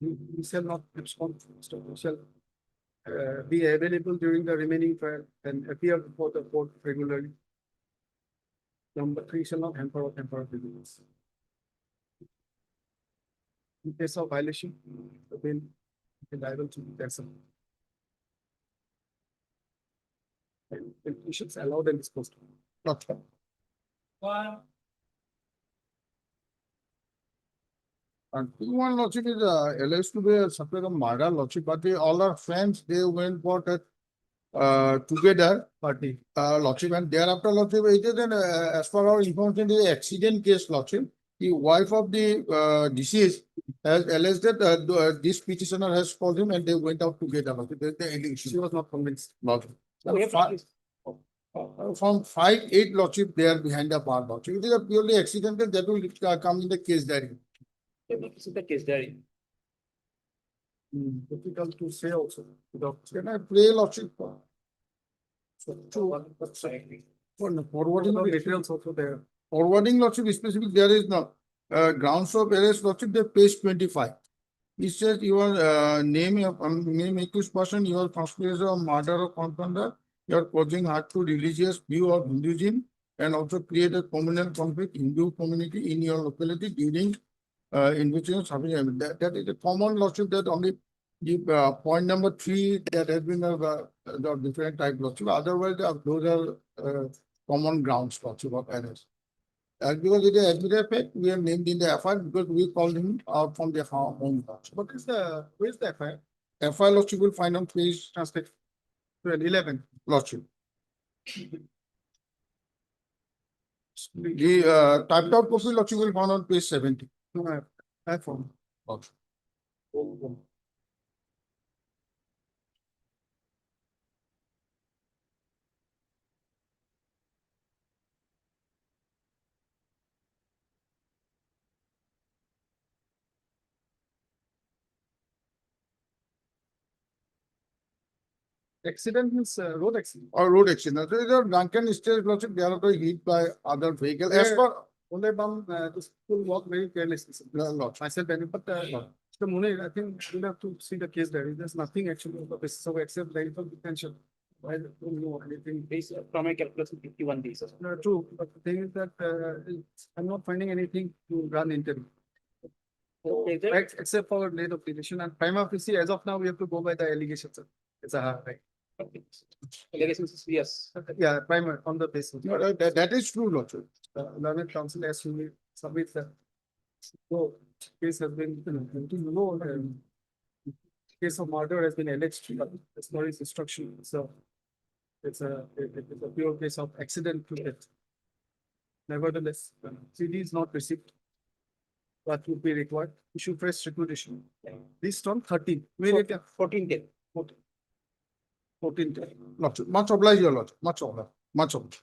Speaker 2: we shall not respond, we shall be available during the remaining trial and appear before the court regularly. Number 3 shall not hamper or temper vigilance. In case of violation, the bail is liable to be cancelled. And conditions allowed and disposed.
Speaker 11: Lordship. And one lordship is alleged to be a separate murder lordship, but they all are friends. They went for that together
Speaker 2: Party.
Speaker 11: lordship, and thereafter lordship, it is an as per our information, the accident case lordship. The wife of the deceased has alleged that this petitioner has called him, and they went out together. Lordship. That's the allegation.
Speaker 2: She was not convinced.
Speaker 11: Lordship.
Speaker 3: So we have to-
Speaker 11: From 5-8 lordship, they are behind the bar lordship. It is a purely accidental that will come in the case diary.
Speaker 3: This is the case diary.
Speaker 2: Difficult to say also.
Speaker 11: Can I play lordship?
Speaker 2: Forwarding materials also there.
Speaker 11: Forwarding lordship specific, there is no grounds of arrest lordship, they page 25. It says your name accused person, your conspiracy of murder or confounder, you are causing hurt to religious view of Hinduism and also create a communal conflict Hindu community in your locality during investigation. That is a common lordship that only the point number 3 that has been the different type lordship. Otherwise, those are common grounds lordship of arrest. Because it is admitted fact, we are named in the FIR because we called him out from the home.
Speaker 2: What is the, where's the FIR?
Speaker 11: FIR lordship will find on page
Speaker 2: Translate. 11.
Speaker 11: lordship. The typed out copy lordship will find on page 70.
Speaker 2: No, I found.
Speaker 11: Lordship.
Speaker 2: Accident means road accident.
Speaker 11: Or road accident. There is a drunken state lordship, they are also hit by other vehicle. As
Speaker 2: Yeah.
Speaker 11: per
Speaker 2: Only this people walk very carelessly.
Speaker 11: lordship.
Speaker 2: Myself, but Mr. Munir, I think we'll have to see the case there. There's nothing actually on the basis of except life detention. I don't know anything.
Speaker 3: Based from a calculation 51 days.
Speaker 2: No, true, but the thing is that I'm not finding anything to run into. Except for late of petition and prima facie, as of now, we have to go by the allegations. It's a hard right.
Speaker 3: Allegations is yes.
Speaker 2: Yeah, primer on the basis.
Speaker 11: No, that is true lordship.
Speaker 2: Learned counsel has to submit that. So case has been, case of murder has been alleged, but it's not his instruction, so it's a pure case of accident to death. Nevertheless, CD is not received. What would be required? Issue fresh reputation. This on 13.
Speaker 3: 14 days.
Speaker 2: 14.
Speaker 11: Lordship. Much obliged, your lordship. Much obliged. Much obliged.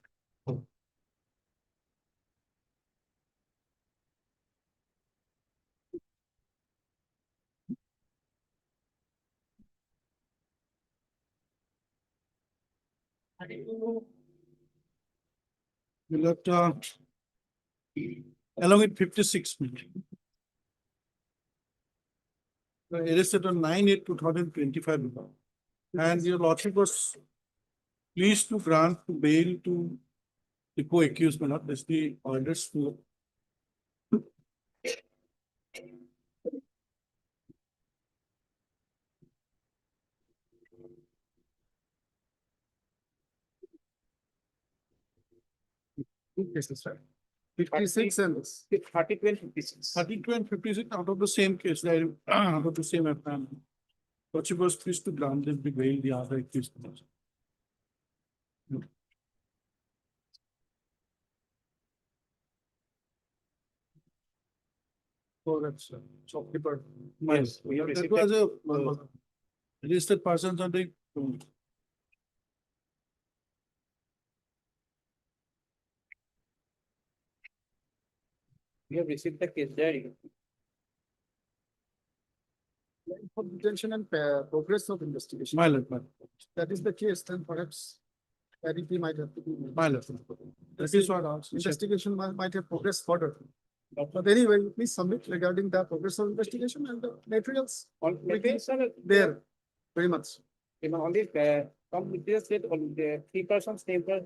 Speaker 6: We left along with 56 minutes. Arrested on 9/8/2025. And your lordship was pleased to grant bail to the co-accused, that's the orders to.
Speaker 2: Two cases, right? 56 and
Speaker 3: 32 and 56.
Speaker 6: 32 and 56 out of the same case, out of the same FIR. Lordship was pleased to grant them the bail, the other accused.
Speaker 2: so that's shopkeeper.
Speaker 3: Yes, we have
Speaker 6: That
Speaker 3: received
Speaker 6: was
Speaker 3: that.
Speaker 6: a registered persons on the
Speaker 3: We have received the case diary.
Speaker 2: For detention and progress of investigation.
Speaker 6: My lord,
Speaker 2: That is the case, then perhaps clarity might have to be.
Speaker 6: my lord. That is what I was.
Speaker 2: Investigation might have progressed further. But anyway, please submit regarding the progress of investigation and the materials
Speaker 3: On sir,
Speaker 2: there, very much.
Speaker 3: on this, some details that on the 3 persons name were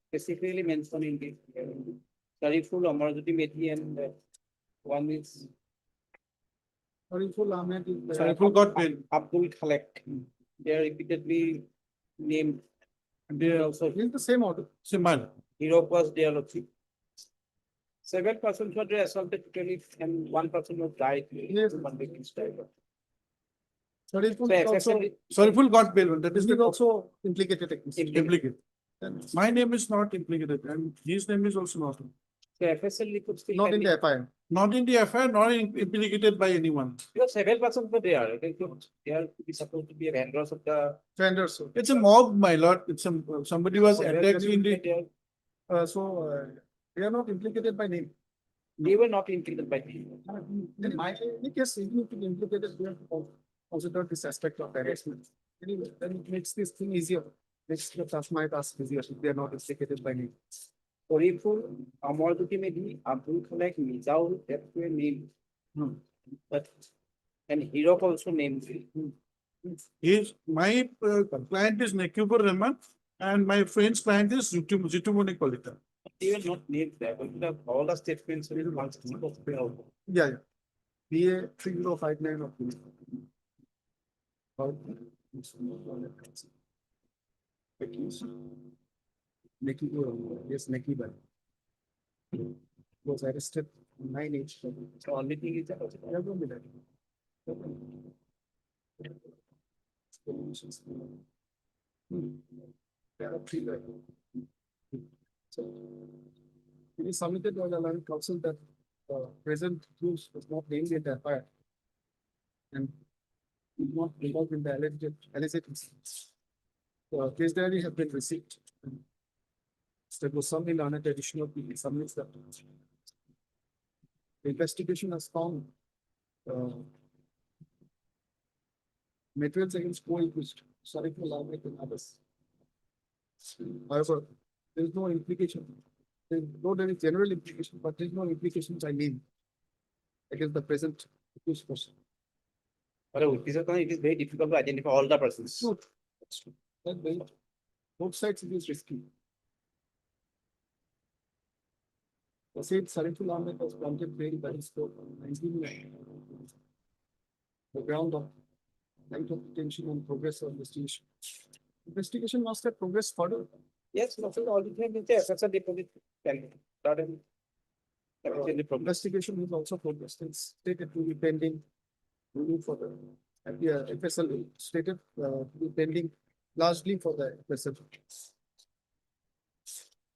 Speaker 3: specifically mentioned in the Sariful, Amarjyoti Medhi, and one is
Speaker 2: Sariful Ahmed is.
Speaker 6: Saiful got bail.
Speaker 3: Abdul Khalek. They are repeatedly named.
Speaker 6: They are
Speaker 3: Also,
Speaker 2: In the same order.
Speaker 6: Simal.
Speaker 3: Europe was there also. 7 persons were assaulted totally, and 1 person was died.
Speaker 2: Yes.
Speaker 3: One victim's died.
Speaker 2: Sariful
Speaker 3: So
Speaker 2: is also,
Speaker 3: FSL
Speaker 6: Saiful got bail. That is
Speaker 2: this is
Speaker 6: the
Speaker 2: also implicated.
Speaker 6: implicated. My name is not implicated and his name is also not.
Speaker 3: So FSL could still.
Speaker 2: Not in the FIR.
Speaker 6: Not in the affair, not implicated by anyone.
Speaker 3: Because 7 persons were there. They are supposed to be vendors of the.
Speaker 2: Vendors. So,
Speaker 6: It's a mob, my lord. It's a, somebody was attacked in the,
Speaker 2: they are not implicated by name.
Speaker 3: They were not implicated by the.
Speaker 2: In my case, even if implicated, we have considered this aspect of harassment. Anyway, then it makes this thing easier. Makes the task, my task easier if they are not implicated by name.
Speaker 3: Sariful, Amarjyoti Medhi, Abdul Khalek, Mizaul, that were named. But, and Hero also named.
Speaker 6: my client is Nekubur Rahman and my friend's client is Jitumuni Kolita.
Speaker 3: They were not named there, but all the statements will once.
Speaker 2: Yeah. BA 3059 of the. Yes, Nekiba. Was arrested 9H.
Speaker 3: So only thing is that.
Speaker 2: There are 3. So, it is submitted by the land council that present use was not named in the FIR and did not involved in the alleged incidents. The case diary have been received. There was some in another additional submits that. The investigation has found materials against co-accused, sorry for Ahmed and others. However, there is no implication. There is no very general implication, but there is no implications I mean against the present accused person.
Speaker 3: But it is very difficult to identify all the persons.
Speaker 2: True. That's true. That way, both sides it is risky. The said Sariful Ahmed was granted bail by his court on 1999. The ground of length of detention and progress of investigation. Investigation must have progressed further.
Speaker 3: Yes, nothing all the time is there. Such a deposit.
Speaker 2: Investigation is also progressed. It's stated to be pending. Ruling for the FSL stated to be pending largely for the FSL.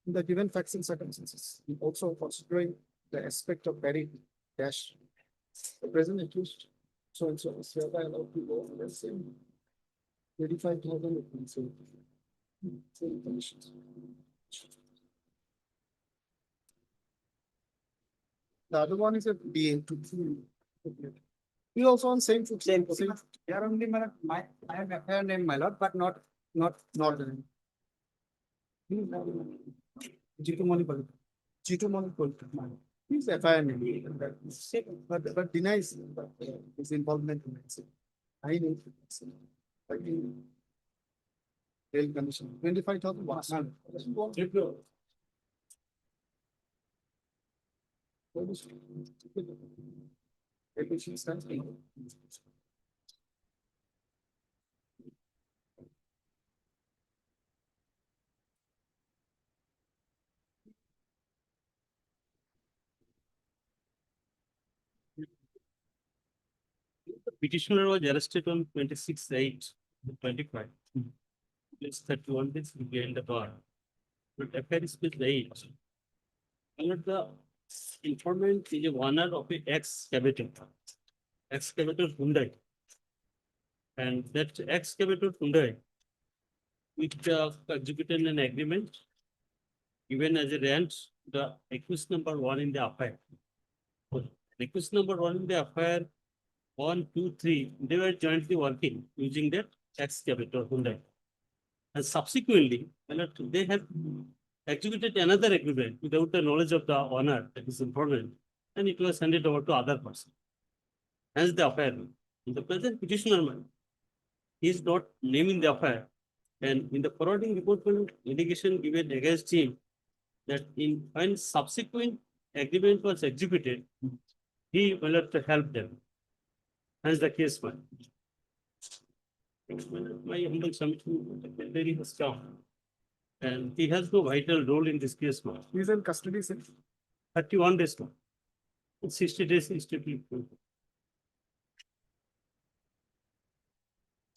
Speaker 2: In the given facts and circumstances, also considering the aspect of very dash, the present accused so and so is hereby allowed to go on the same 35,000 same conditions. The other one is a DA to. We also on same foot.
Speaker 3: Same. They are only my, I have a name, my lord, but not
Speaker 2: the name.
Speaker 6: Jitumuni Kolita.
Speaker 2: Jitumuni Kolita. He's FIR name. But denies his involvement in it. I need bail condition 25,000.
Speaker 13: Petitioner was arrested on 26/8/25. It's 31 days behind the bar. But affair is with 8. Under the informant is a owner of a excavator Hyundai. And that excavator Hyundai, which executed an agreement given as a rent, the accused number 1 in the affair. Request number one in the FIR 1, 2, 3, they were jointly working using that excavator Hyundai. And subsequently, they have executed another agreement without the knowledge of the owner, that is informant, and it was handed over to other person. Hence the affair. In the present petitioner, he is not naming the affair. And in the forwarding report, allegation given against him that when subsequent agreement was executed, he will have to help them. Hence the case one. My humble submission, very has come. And he has no vital role in this case now.
Speaker 2: He is in custody since
Speaker 13: 31 days now. 60 days is to be.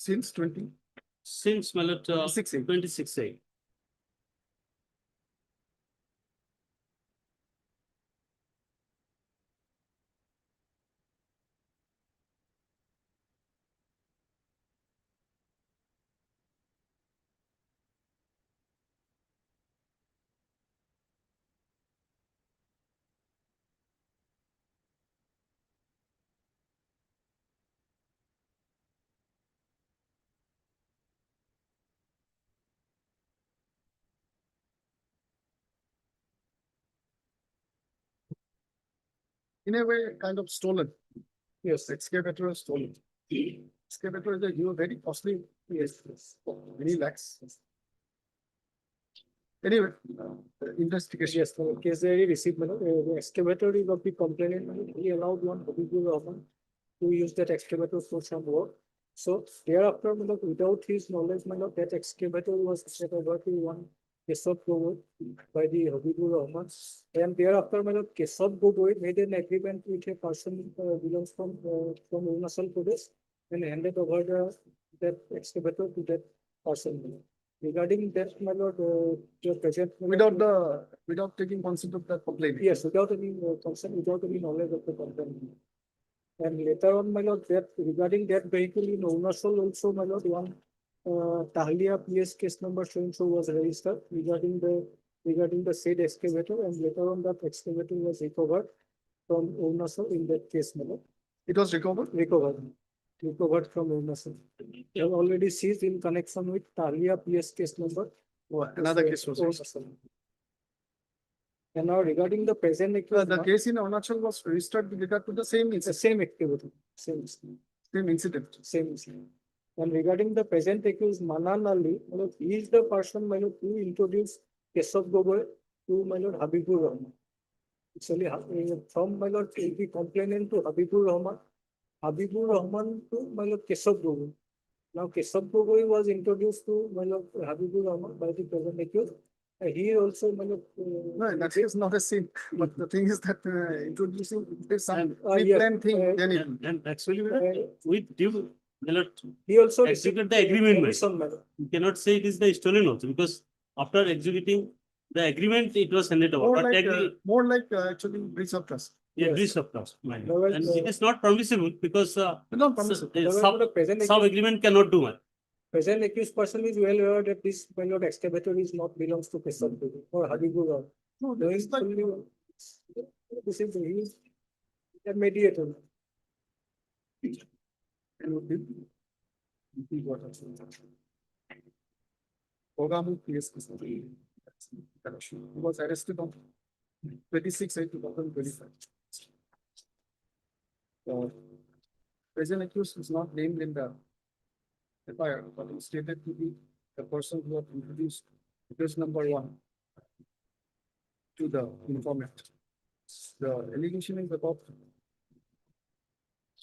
Speaker 2: since 20.
Speaker 13: Since
Speaker 2: 26.
Speaker 13: 26.
Speaker 2: In a way, kind of stolen. Yes, excavator was stolen. Excavator is a very costly. Yes, many lakhs. Anyway, investigation.
Speaker 6: Yes, the case they received, the excavator is of the complainant, he allowed one Habibur Rahman to use that excavator for some work. So thereafter, without his knowledge, that excavator was set over to one Keshav Gogoi by the Habibur Rahman. And thereafter, Keshav Gogoi made an agreement with a person belongs from Arunachal Pradesh and handed over that excavator to that person. Regarding that, the present.
Speaker 2: Without taking consent of the complaint.
Speaker 6: Yes, without any consent, without any knowledge of the complaint. And later on, that regarding that vehicle in Arunachal also, one Tahlia PS case number so was registered regarding the said excavator, and later on that excavator was recovered from Arunachal in that case.
Speaker 2: It was recovered?
Speaker 6: Recovered from Arunachal. They have already seized in connection with Tahlia PS case number.
Speaker 2: Another case was registered.
Speaker 6: And now regarding the present accused,
Speaker 2: the case in Arunachal was registered with regard to the same incident.
Speaker 6: Same activity, same
Speaker 2: incident.
Speaker 6: Same incident. And regarding the present accused Manan Ali, he is the person who introduced Keshav Gogoi to Habibur Rahman. Actually, from the complainant to Habibur Rahman to Keshav Gogoi. Now Keshav Gogoi was introduced to Habibur Rahman by the present accused. He also
Speaker 2: no, that is not a sin. But the thing is that introducing this some pre-planned thing. Then
Speaker 13: and actually, with due,
Speaker 6: he also
Speaker 13: execute the agreement. You cannot say it is the stolen also, because after executing the agreement, it was handed over.
Speaker 2: More like actually breach of trust.
Speaker 13: Yeah, breach of trust. And it is not permissible because
Speaker 2: not permissible.
Speaker 13: Sub agreement cannot do much.
Speaker 6: Present accused person is well aware that this excavator is not belongs to Keshav Gogoi or Habibur Rahman.
Speaker 2: No,
Speaker 6: this is the mediator.
Speaker 2: Ogamu PS was arrested on 26/8/2025. Present accused is not named in the FIR, but is stated to be the person who had introduced case number 1 to the informant. The allegation is about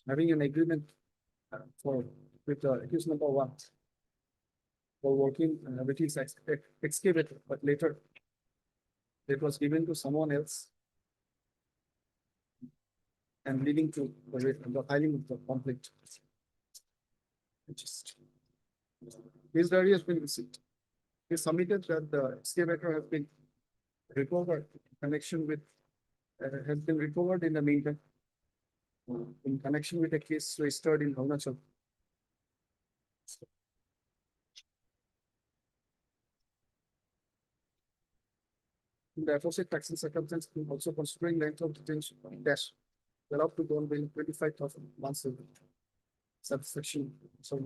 Speaker 2: having an agreement with the accused number 1 for working with his excavator, but later it was given to someone else and leading to the filing of the conflict. His diary has been received. He submitted that the excavator has been recovered in connection with has been recovered in the meantime in connection with a case registered in Arunachal. In the aforesaid taxing circumstance, also considering length of detention dash allowed to go on bail 25,000 once a week. Subsection, so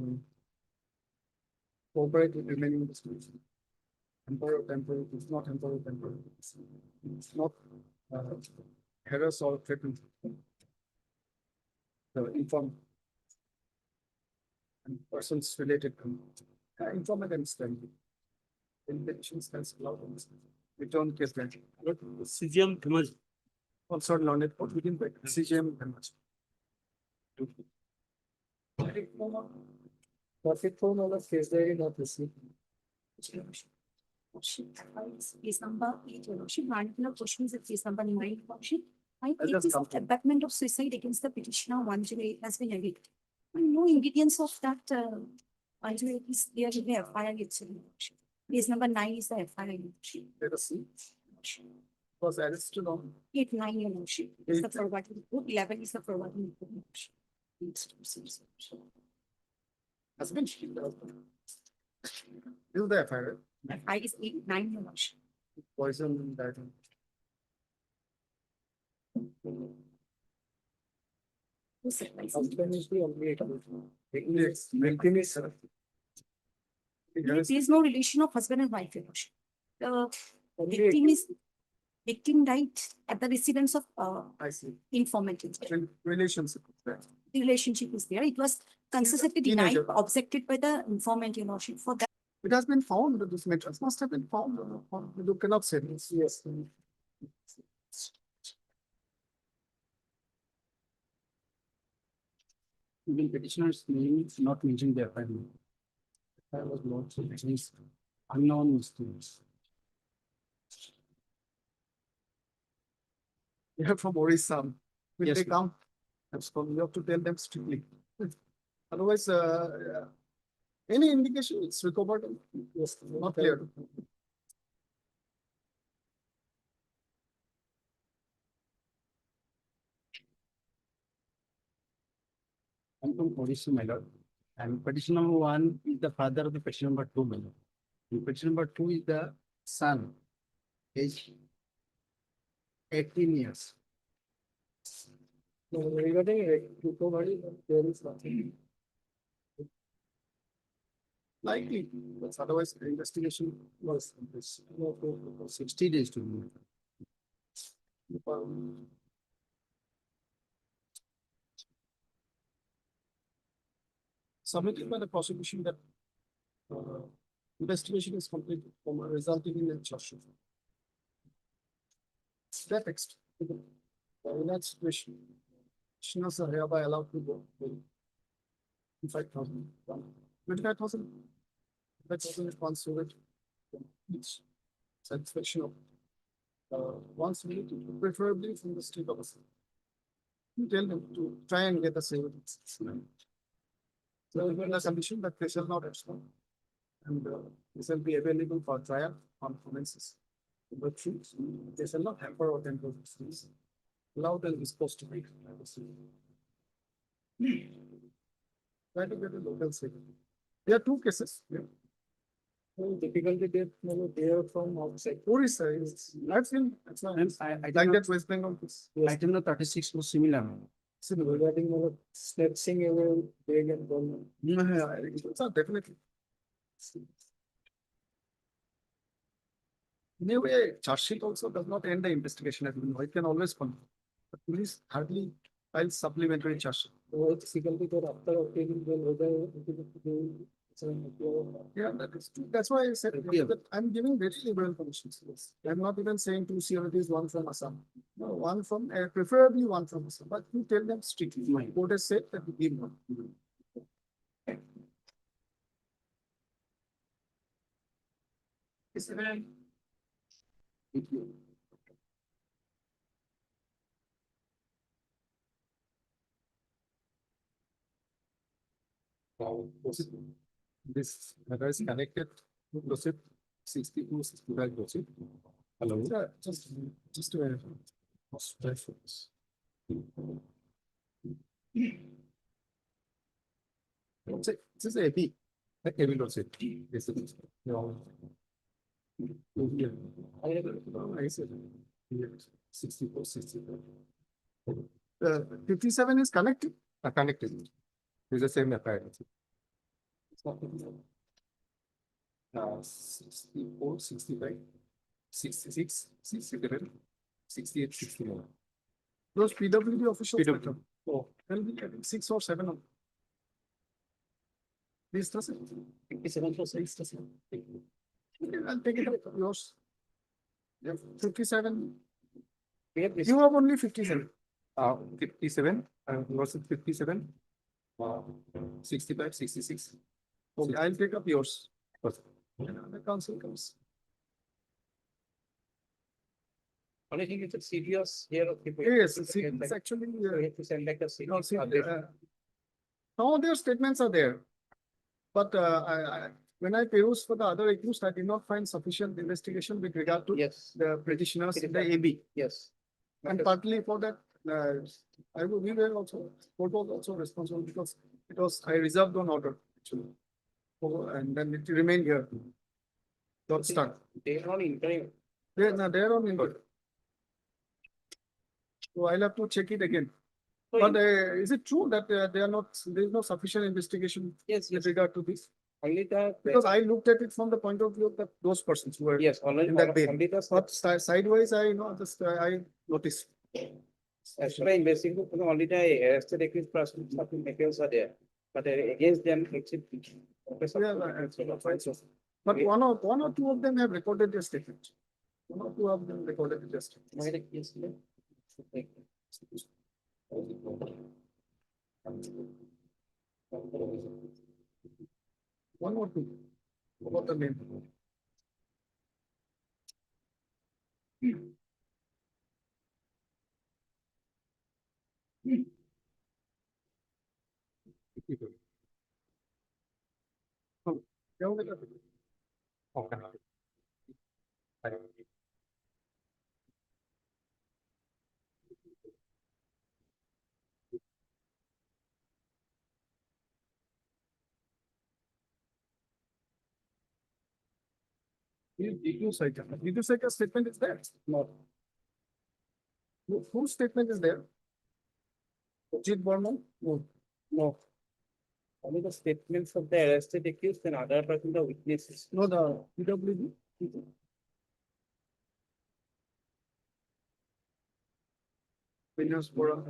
Speaker 2: cooperate with remaining disputes. Temporal, temporal, it's not temporal, temporal. It's not harass or threaten. The inform. And persons related to informant and stand. Intentions has allowed them. Return case granting.
Speaker 13: CGM Thomas.
Speaker 2: Also learned what we didn't break. CGM and much. Perfect form of the case diary not received.
Speaker 10: Case number 8, your lordship, particular questions at case number 9, your lordship. I
Speaker 2: I'll
Speaker 10: take
Speaker 2: just
Speaker 10: this
Speaker 2: come to it.
Speaker 10: abetment of suicide against the petitioner 108 has been levied. And no ingredients of that 108 is there in the FIR itself. your lordship. Case number 9 is the FIR. your lordship.
Speaker 2: Let us see. Was arrested on
Speaker 10: 8, 9, your lordship. Is the
Speaker 2: Eight.
Speaker 10: forwarding report. 11 is the forwarding report. your lordship. Needs to be seen.
Speaker 2: has been. Is the FIR
Speaker 10: FI is 8, 9, your lordship.
Speaker 2: poison that.
Speaker 10: Who said by
Speaker 2: Husband is the only. Yes, victim is.
Speaker 10: There is no relation of husband and wife, your lordship. The victim died at the residence of
Speaker 2: I see.
Speaker 10: informant.
Speaker 2: Relationship.
Speaker 10: The relationship is there. It was consistently denied,
Speaker 2: Teenager.
Speaker 10: objected by the informant, your lordship. For that,
Speaker 2: It has been found that this matters must have been found. You cannot say this. Yes.
Speaker 12: Even petitioner's name is not mentioned there. I was not, so it means unknown students.
Speaker 2: You have from Orissa. Will
Speaker 12: Yes,
Speaker 2: they
Speaker 12: ma'am.
Speaker 2: come? That's called, you have to tell them strictly. Otherwise, any indication it's recovered, yes, not clear.
Speaker 12: I'm from Odisha, my lord. And petition number 1 is the father of the petition number 2, my lord. And petition number 2 is the son, age 18 years.
Speaker 2: No, regarding recovery, there is nothing. Likely, but otherwise the investigation was this.
Speaker 12: 60 days to be.
Speaker 2: Submitted by the prosecution that investigation is completed, resulting in a charge sheet. That text. In that situation, petitioners are hereby allowed to go. 25,000. 25,000. That doesn't response to it. Each satisfaction of once we need to, preferably from the state officer. You tell them to try and get the same. So in the condition that they shall not respond. And this will be available for trial on commences. But they shall not hamper or temper things. Allow them dispose to be. Try to get a local security. There are 2 cases. Yeah. Difficulty get there from outside. Orissa is, I've seen, that's not,
Speaker 12: I
Speaker 2: like that West Bengal.
Speaker 12: Item number 36 was similar.
Speaker 2: Similar, regarding snatching away bag and ball. Definitely. In a way, charge sheet also does not end the investigation, as you know, it can always come. But police hardly file supplementary charge sheet. Yeah, that's why I said that I'm giving very liberal permissions. Yes. I'm not even saying 2 CRTs, 1 from Assam. No, 1 from, preferably 1 from Assam, but you tell them strictly. My court has said that you give 1. Thank you. This matter is connected to proceed 62, 65 proceed. Hello. Just to verify. This is AB. AB proceed. Yes, it is. I said 64, 65. 57 is connected.
Speaker 11: Connected. It's the same FIR. It's not. 64, 65, 66, 67, 68, 69.
Speaker 2: Those PWD officials.
Speaker 11: PWD.
Speaker 2: Oh, will be I think 6 or 7 of. This doesn't.
Speaker 13: 57 for 6.
Speaker 2: doesn't. Okay, I'll take it up yours. Yeah, 57.
Speaker 3: We have
Speaker 2: You have only 57.
Speaker 11: 57, was it 57? 65, 66.
Speaker 2: Okay, I'll take up yours.
Speaker 11: Okay.
Speaker 2: And the council comes.
Speaker 3: only thing is the CDOs here. of people.
Speaker 2: Yes,
Speaker 3: People
Speaker 2: it's
Speaker 3: get
Speaker 2: actually.
Speaker 3: back- We have to send back the
Speaker 2: No,
Speaker 3: CDs.
Speaker 2: see,
Speaker 3: update.
Speaker 2: some of their statements are there. But when I peruse for the other accused, I did not find sufficient investigation with regard to
Speaker 3: Yes,
Speaker 2: the petitioners in the
Speaker 3: Petitioner.
Speaker 2: AB.
Speaker 3: yes.
Speaker 2: And partly for that, we were also, court was also responsible because it was, I reserved on order actually. And then it remained here. Got stuck.
Speaker 3: They are on interim.
Speaker 2: They're on input. So I'll have to check it again.
Speaker 3: So
Speaker 2: But is it true that they are not, there is no sufficient investigation
Speaker 3: yes,
Speaker 2: with
Speaker 3: yes,
Speaker 2: regard to this?
Speaker 3: only the.
Speaker 2: Because I looked at it from the point of view of those persons who were
Speaker 3: Yes, only,
Speaker 2: in that bail.
Speaker 3: only the.
Speaker 2: But sidewise, I just I noticed.
Speaker 3: As per investigation, only the arrested accused persons, certain materials are there, but against them, it's.
Speaker 2: But one or two of them have recorded their statement. One or two of them recorded their statement. One or two. What the name? क्या हो गया? Did you say a statement is there? No. Whose statement is there? Ajit Burman? No.
Speaker 3: No. Only the statements of the arrested accused and other person, the witnesses.
Speaker 2: No, the PWD. Witness for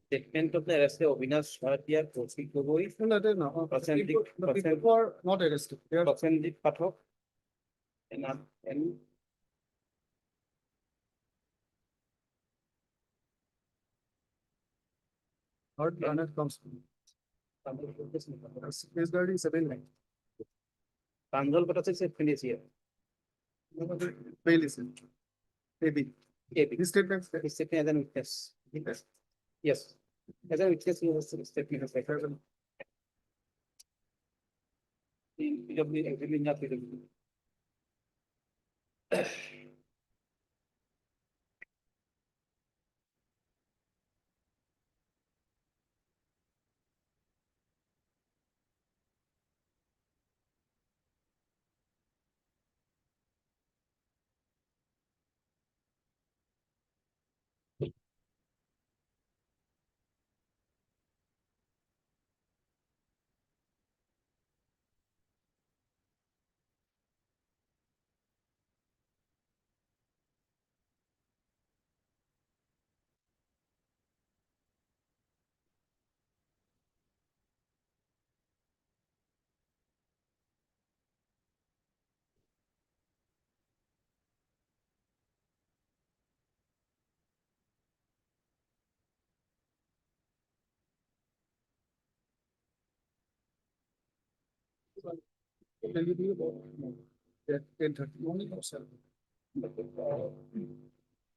Speaker 3: Statement of the arrested Avinash Bhatia, Kaushik Gogoi,
Speaker 2: no, they are not.
Speaker 3: Percentage-
Speaker 2: The people who are not arrested. They are
Speaker 3: Prasenjit Pathak. And
Speaker 2: not planet comes. Case guard is 7
Speaker 3: Tanjol Patas is finished here.
Speaker 2: Bail is in. Maybe.
Speaker 3: KB.
Speaker 2: This statement.
Speaker 3: His statement as an witness. Yes. As a witness, he has a statement of fact. PW, agreement, not PW.
Speaker 2: Can you be about 10:30 morning or 7?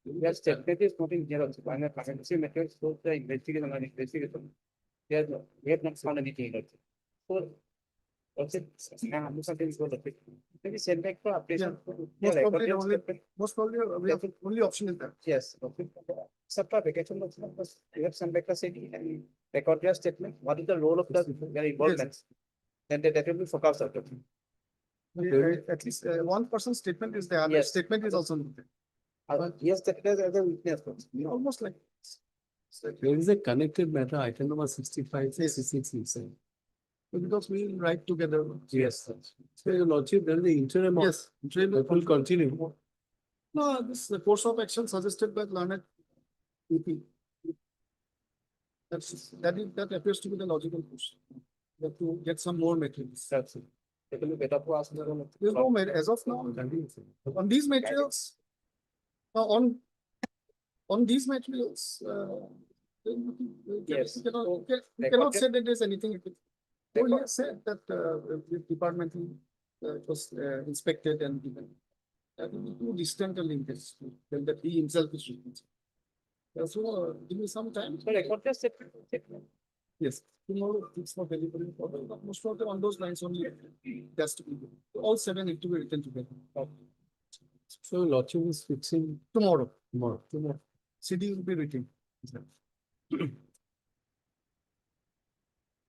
Speaker 3: Yes, statement is not in here also. And the currency methods shows the investigation and investigation. There's, we have not found anything else. So. What's it? Something is going to be. Maybe send back for updation.
Speaker 2: Most probably the we have only option is that.
Speaker 3: Yes. Except for vacation, we have sent back the city and record your statement. What is the role of the their involvement?
Speaker 12: And that will be focused out.
Speaker 2: At least one person's statement is there,
Speaker 12: Yes.
Speaker 2: statement is also there.
Speaker 12: Yes, that is as a witness.
Speaker 2: Almost like.
Speaker 13: There is a connected matter, item number 65,
Speaker 2: Yes.
Speaker 13: 66, you said.
Speaker 2: Because we write together.
Speaker 13: Yes. So your lordship, there is the interim.
Speaker 2: Yes.
Speaker 13: That will continue.
Speaker 2: No, this is the course of action suggested by learned EP. That appears to be the logical course. We have to get some more materials.
Speaker 12: That's it. It will be better for us.
Speaker 2: There's no as of now. On these materials, on these materials,
Speaker 12: Yes.
Speaker 2: we cannot say that there's anything. They have said that the department was inspected and given. That will be too distant a linkage than that he himself is responsible. So give me some time.
Speaker 12: So record the statement.
Speaker 2: Yes, tomorrow it's not delivery, but most of them on those lines only. That's to be done. All 7 need to be written together.
Speaker 13: So lordship is fixing
Speaker 2: Tomorrow,
Speaker 13: tomorrow.
Speaker 2: CD will be written.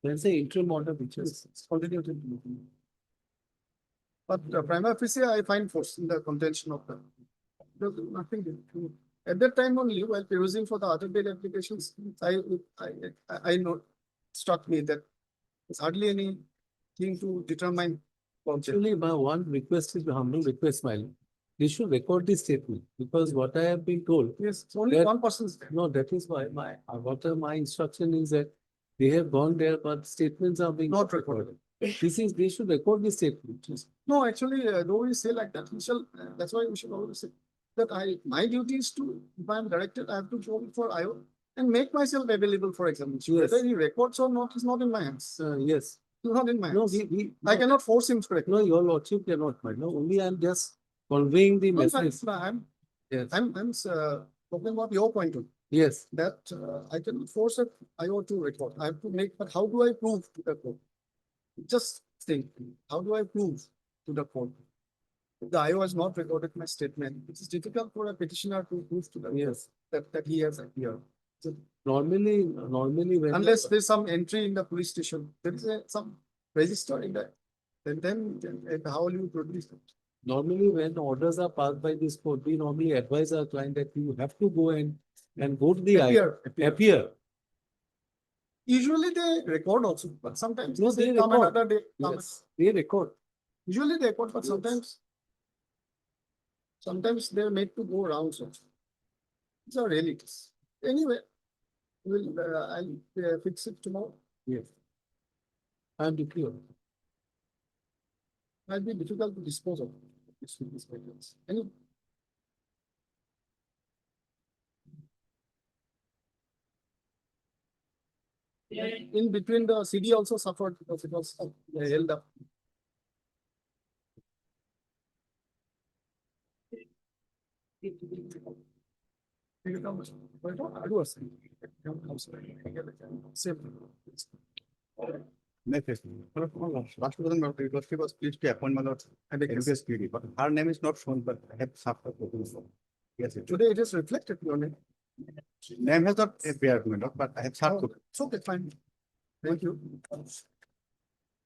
Speaker 13: There's a interim order which is
Speaker 2: It's already written. But prima facie, I find force in the contention of the. There's nothing. At that time only, while perusing for the other bail applications, I know, struck me that there's hardly anything to determine.
Speaker 13: Actually, my one request is, humble request, my lord. They should record this statement because what I have been told.
Speaker 2: Yes, it's only
Speaker 13: That-
Speaker 2: one person's.
Speaker 13: No, that is why my instruction is that they have gone there, but statements are being.
Speaker 2: Not recorded.
Speaker 13: They should record this statement.
Speaker 2: No, actually, though we say like that, we shall, that's why we should always say that my duty is to, if I am directed, I have to go before IO and make myself available for examination.
Speaker 13: Yes.
Speaker 2: Whether he records or not is not in my hands.
Speaker 13: Yes.
Speaker 2: It's not in my
Speaker 13: No,
Speaker 2: hands. I cannot force him to record.
Speaker 13: No, your lordship cannot, my lord. Only I'm just conveying the
Speaker 2: No,
Speaker 13: message.
Speaker 2: I'm
Speaker 13: Yes.
Speaker 2: I'm talking about your point of view,
Speaker 13: Yes.
Speaker 2: that I cannot force it, IO to record. I have to make, but how do I prove to the court? Just think, how do I prove to the court? If the IO has not recorded my statement, it is difficult for a petitioner to prove to the
Speaker 13: Yes.
Speaker 2: that he has appeared.
Speaker 13: Normally when.
Speaker 2: Unless there's some entry in the police station, there is some register in that. Then how will you produce it?
Speaker 13: Normally, when orders are passed by this court, we normally advise our client that you have to go and go to the. Appear.
Speaker 2: Usually they record also, but sometimes
Speaker 13: No,
Speaker 2: they
Speaker 13: they
Speaker 2: come
Speaker 13: record.
Speaker 2: another day.
Speaker 13: Yes, they record.
Speaker 2: Usually they record, but sometimes they're made to go rounds also. These are realities. Anyway, I'll fix it tomorrow.
Speaker 13: Yes. I'm clear.
Speaker 2: Might be difficult to dispose of these materials. Anyway. In between, the CD also suffered because it was held up.
Speaker 7: Last person, university was pleased to appoint my lord and the SPD, but her name is not shown, but I have suffered. Yes,
Speaker 2: Today it is reflected your name.
Speaker 7: name has not appeared, my lord, but I have suffered.
Speaker 2: It's okay, fine. Thank you.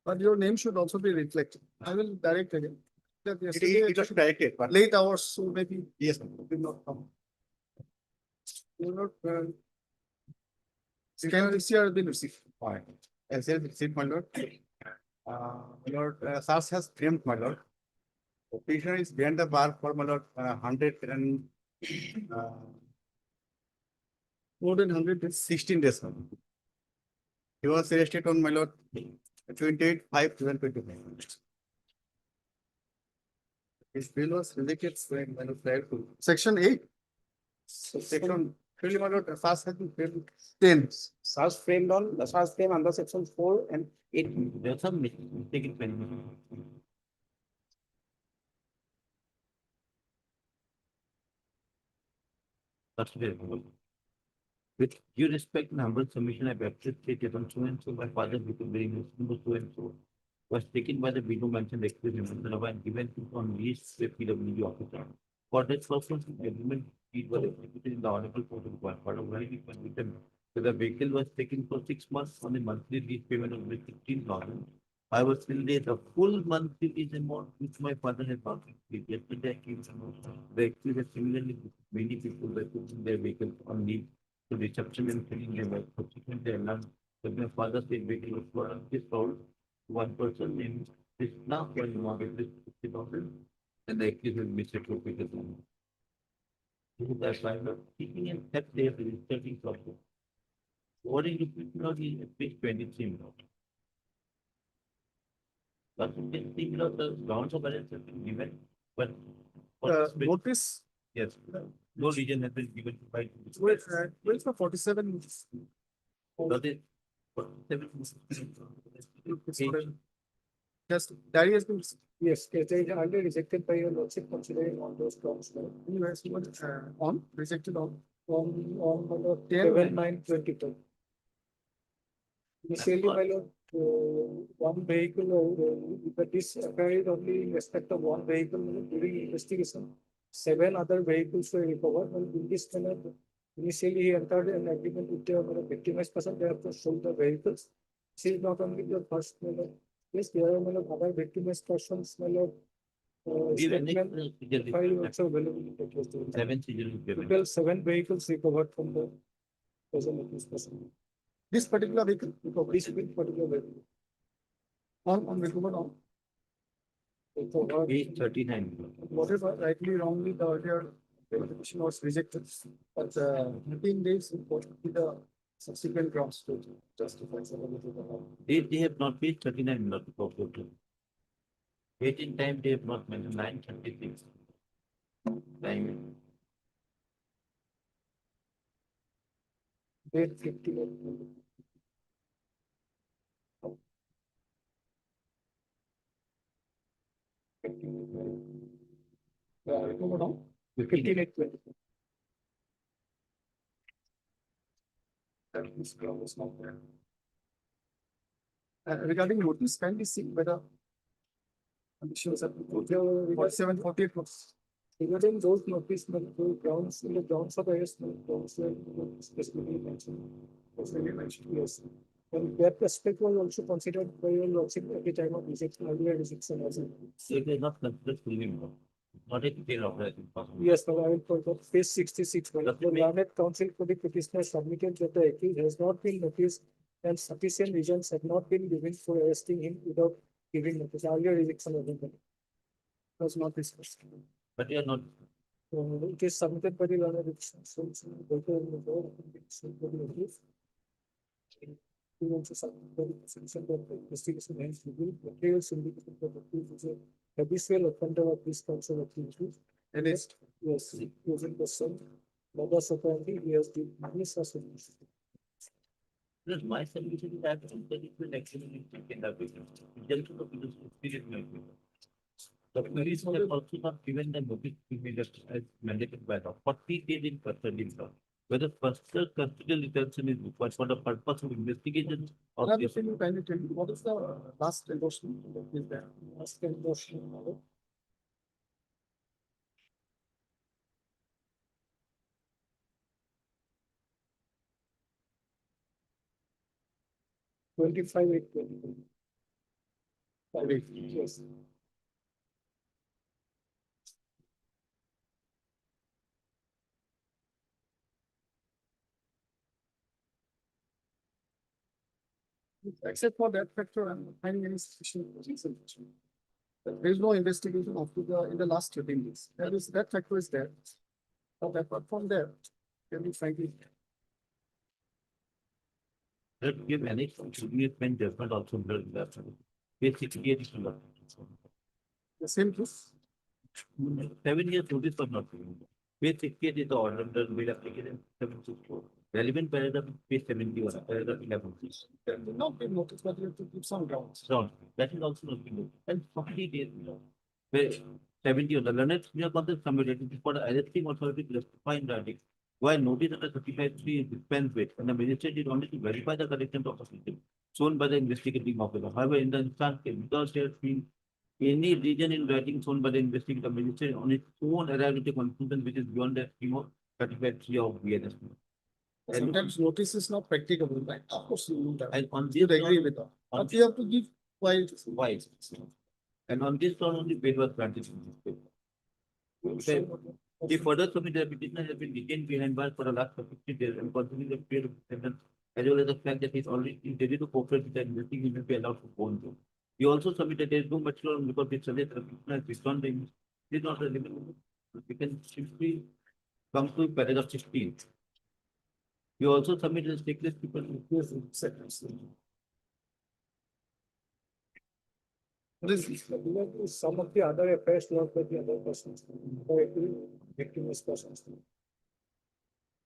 Speaker 2: But your name should also be reflected. I will direct again. That yesterday,
Speaker 7: It was directed, but
Speaker 2: late hours, so maybe
Speaker 7: yes,
Speaker 2: did not come. You not, scan this year has been received.
Speaker 7: fine. As I received, my lord. Lord, SARS has framed, my lord. The petitioner is behind the bar for my lord, 100 and
Speaker 2: More than 100 days.
Speaker 7: 16 days. He was arrested on my lord 28/5/2025. His bail was rejected when my lord prior to
Speaker 2: Section 8,
Speaker 7: section, really my lord, SARS has been framed.
Speaker 2: 10.
Speaker 12: SARS framed on, the SARS frame under section 4 and 8.
Speaker 13: There's some mistake in pen. That's very good. With due respect and humble submission, I baptized on so and so my father became very Muslim, so and so was taken by the widow mentioned experience and given to on lease to a PWD officer. For that purpose, agreement deed was executed in the honorable court of one part of very convicted. So the vehicle was taken for 6 months on a monthly lease payment of 15,000.
Speaker 7: I was still there, the full monthly is amount which my father had not paid. Yesterday I came to know the actually similarly many people were putting their vehicle on leave to reception and filling their work. Subsequently, I learned that my father said vehicle was for this sold one person named Krishna when you want this 50,000 and the accused will be settled with the money. This is that kind of keeping and that they have registered in problem. What is repeated now is at page 23 now. But you can see, the grounds of arrest have been given, but.
Speaker 2: Notice,
Speaker 7: Yes, no reason has been given to fight.
Speaker 2: where's the 47?
Speaker 7: That is.
Speaker 2: Just, diary has been,
Speaker 6: Yes, case is already rejected by your lordship considering all those grounds.
Speaker 2: anyways, on, rejected on.
Speaker 6: On the
Speaker 2: 10,
Speaker 6: 7/9/22. Initially, my lord, one vehicle, but this occurred only in respect of one vehicle during investigation. 7 other vehicles were recovered, and in this manner, initially he entered an agreement with the victimized person, therefore sold the vehicles. This is not only the first, my lord. Yes, there are, my lord, other victimized persons, my lord. Statement file also available in the case.
Speaker 7: 7 seizure is given.
Speaker 6: Total 7 vehicles recovered from the present accused person.
Speaker 2: This particular vehicle,
Speaker 6: This particular vehicle.
Speaker 2: on recovered on,
Speaker 6: So,
Speaker 7: Page 39.
Speaker 2: whatever rightly wrongly the earlier petition was rejected. But 13 days importantly the subsequent grounds to justify some of the.
Speaker 7: They have not paid 39 not to go. 18 time they have not mentioned 936. Time.
Speaker 6: date 58. Recovered on 58/20.
Speaker 2: That this ground was not there. Regarding notice, can we see whether conditions are 47, 48 was.
Speaker 6: Regarding those notice, the grounds, in the grounds of arrest, the grounds were specifically mentioned. Yes. And that aspect was also considered by your lordship at the time of rejection, earlier rejection as well.
Speaker 7: So it is not considered fully not a detail of that.
Speaker 6: Yes, but I will point out page 66. The learned counsel for the petitioner submitted that the accused has not been noticed and sufficient reasons have not been given for arresting him without giving notice. Earlier rejection was not discussed.
Speaker 7: But you are not.
Speaker 6: It is submitted by the learned petitioner. So it's better in the law. He also submitted the petition that the investigation ends with the materials indicated that the accused is a habitual offender of this counsel activity.
Speaker 2: And it's
Speaker 6: Yes, using the same modus operandi, he has been misassumed.
Speaker 7: Because my solution is that it will actually be taken up with. Just to the experience. The police have also not given the notice immediately as mandated by law. 40 days in custody law. Whether personal custodial detention is required for the purpose of investigation or.
Speaker 2: Can you kindly tell me what is the last endorsement that is there?
Speaker 6: Last endorsement. 25/8/20. Yes.
Speaker 2: Except for that factor, I'm not finding any sufficient reason. There is no investigation up to the, in the last 13 days. That factor is there. But apart from there, can be frankly.
Speaker 7: That give any significant judgment also build that. Basically, it is not.
Speaker 2: The same truth.
Speaker 7: 7 years notice was not given. Basically, it is the order that will application 764. Relevant paragraph page 71, paragraph 11.
Speaker 2: There will not be notice, but you have to give some grounds.
Speaker 7: So that is also not given. And 40 days. Where 70 of the learned senior counsel submitted for the arresting authority to justify in writing. While notice under 35(3) is dispensed with, and the magistrate did only to verify the correctness of the system shown by the investigating officer. However, in the instance, without there being any reason in writing shown by the investigating magistrate on its own arrived at a conclusion which is beyond the scheme of 35(3) of BNS.
Speaker 2: Sometimes notice is not practicable, right? Of course, you know that.
Speaker 7: And on
Speaker 2: You
Speaker 7: this,
Speaker 2: agree with that. But you have to give Why?
Speaker 7: Why? And on this ground only bail was granted. The further submitted the petitioner has been detained behind bars for the last 50 days and considering the period of sentence, as well as the fact that he is already ready to cooperate with the investigation, he will be allowed to go on to. He also submitted there is no material because it suggests the petitioner has withdrawn the image. This is not a limit. We can simply come to paragraph 16. We also submitted a checklist people seconds.
Speaker 6: Some of the other affairs not by the other persons, or victimless persons.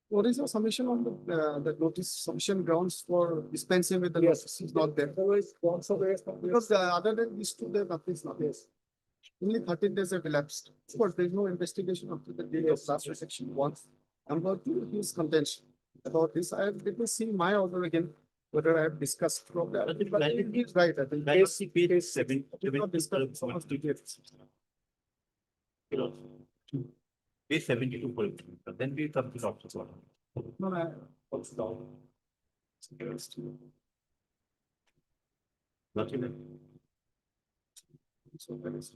Speaker 2: What is your submission on the notice submission grounds for dispensing with the notice is not there?
Speaker 6: Otherwise, grounds of arrest.
Speaker 2: Because other than these two, there nothing is not there. Only 13 days have elapsed. Of course, there is no investigation up to the date of last rejection once. About his contention about this, let me see my order again, whether I have discussed from that. But he is right, I think.
Speaker 7: Page 7.
Speaker 2: Did not discuss so much details.
Speaker 7: Page 72 for it. But then we come to the options.
Speaker 2: No, no, also down.
Speaker 7: Not even.
Speaker 2: So that is.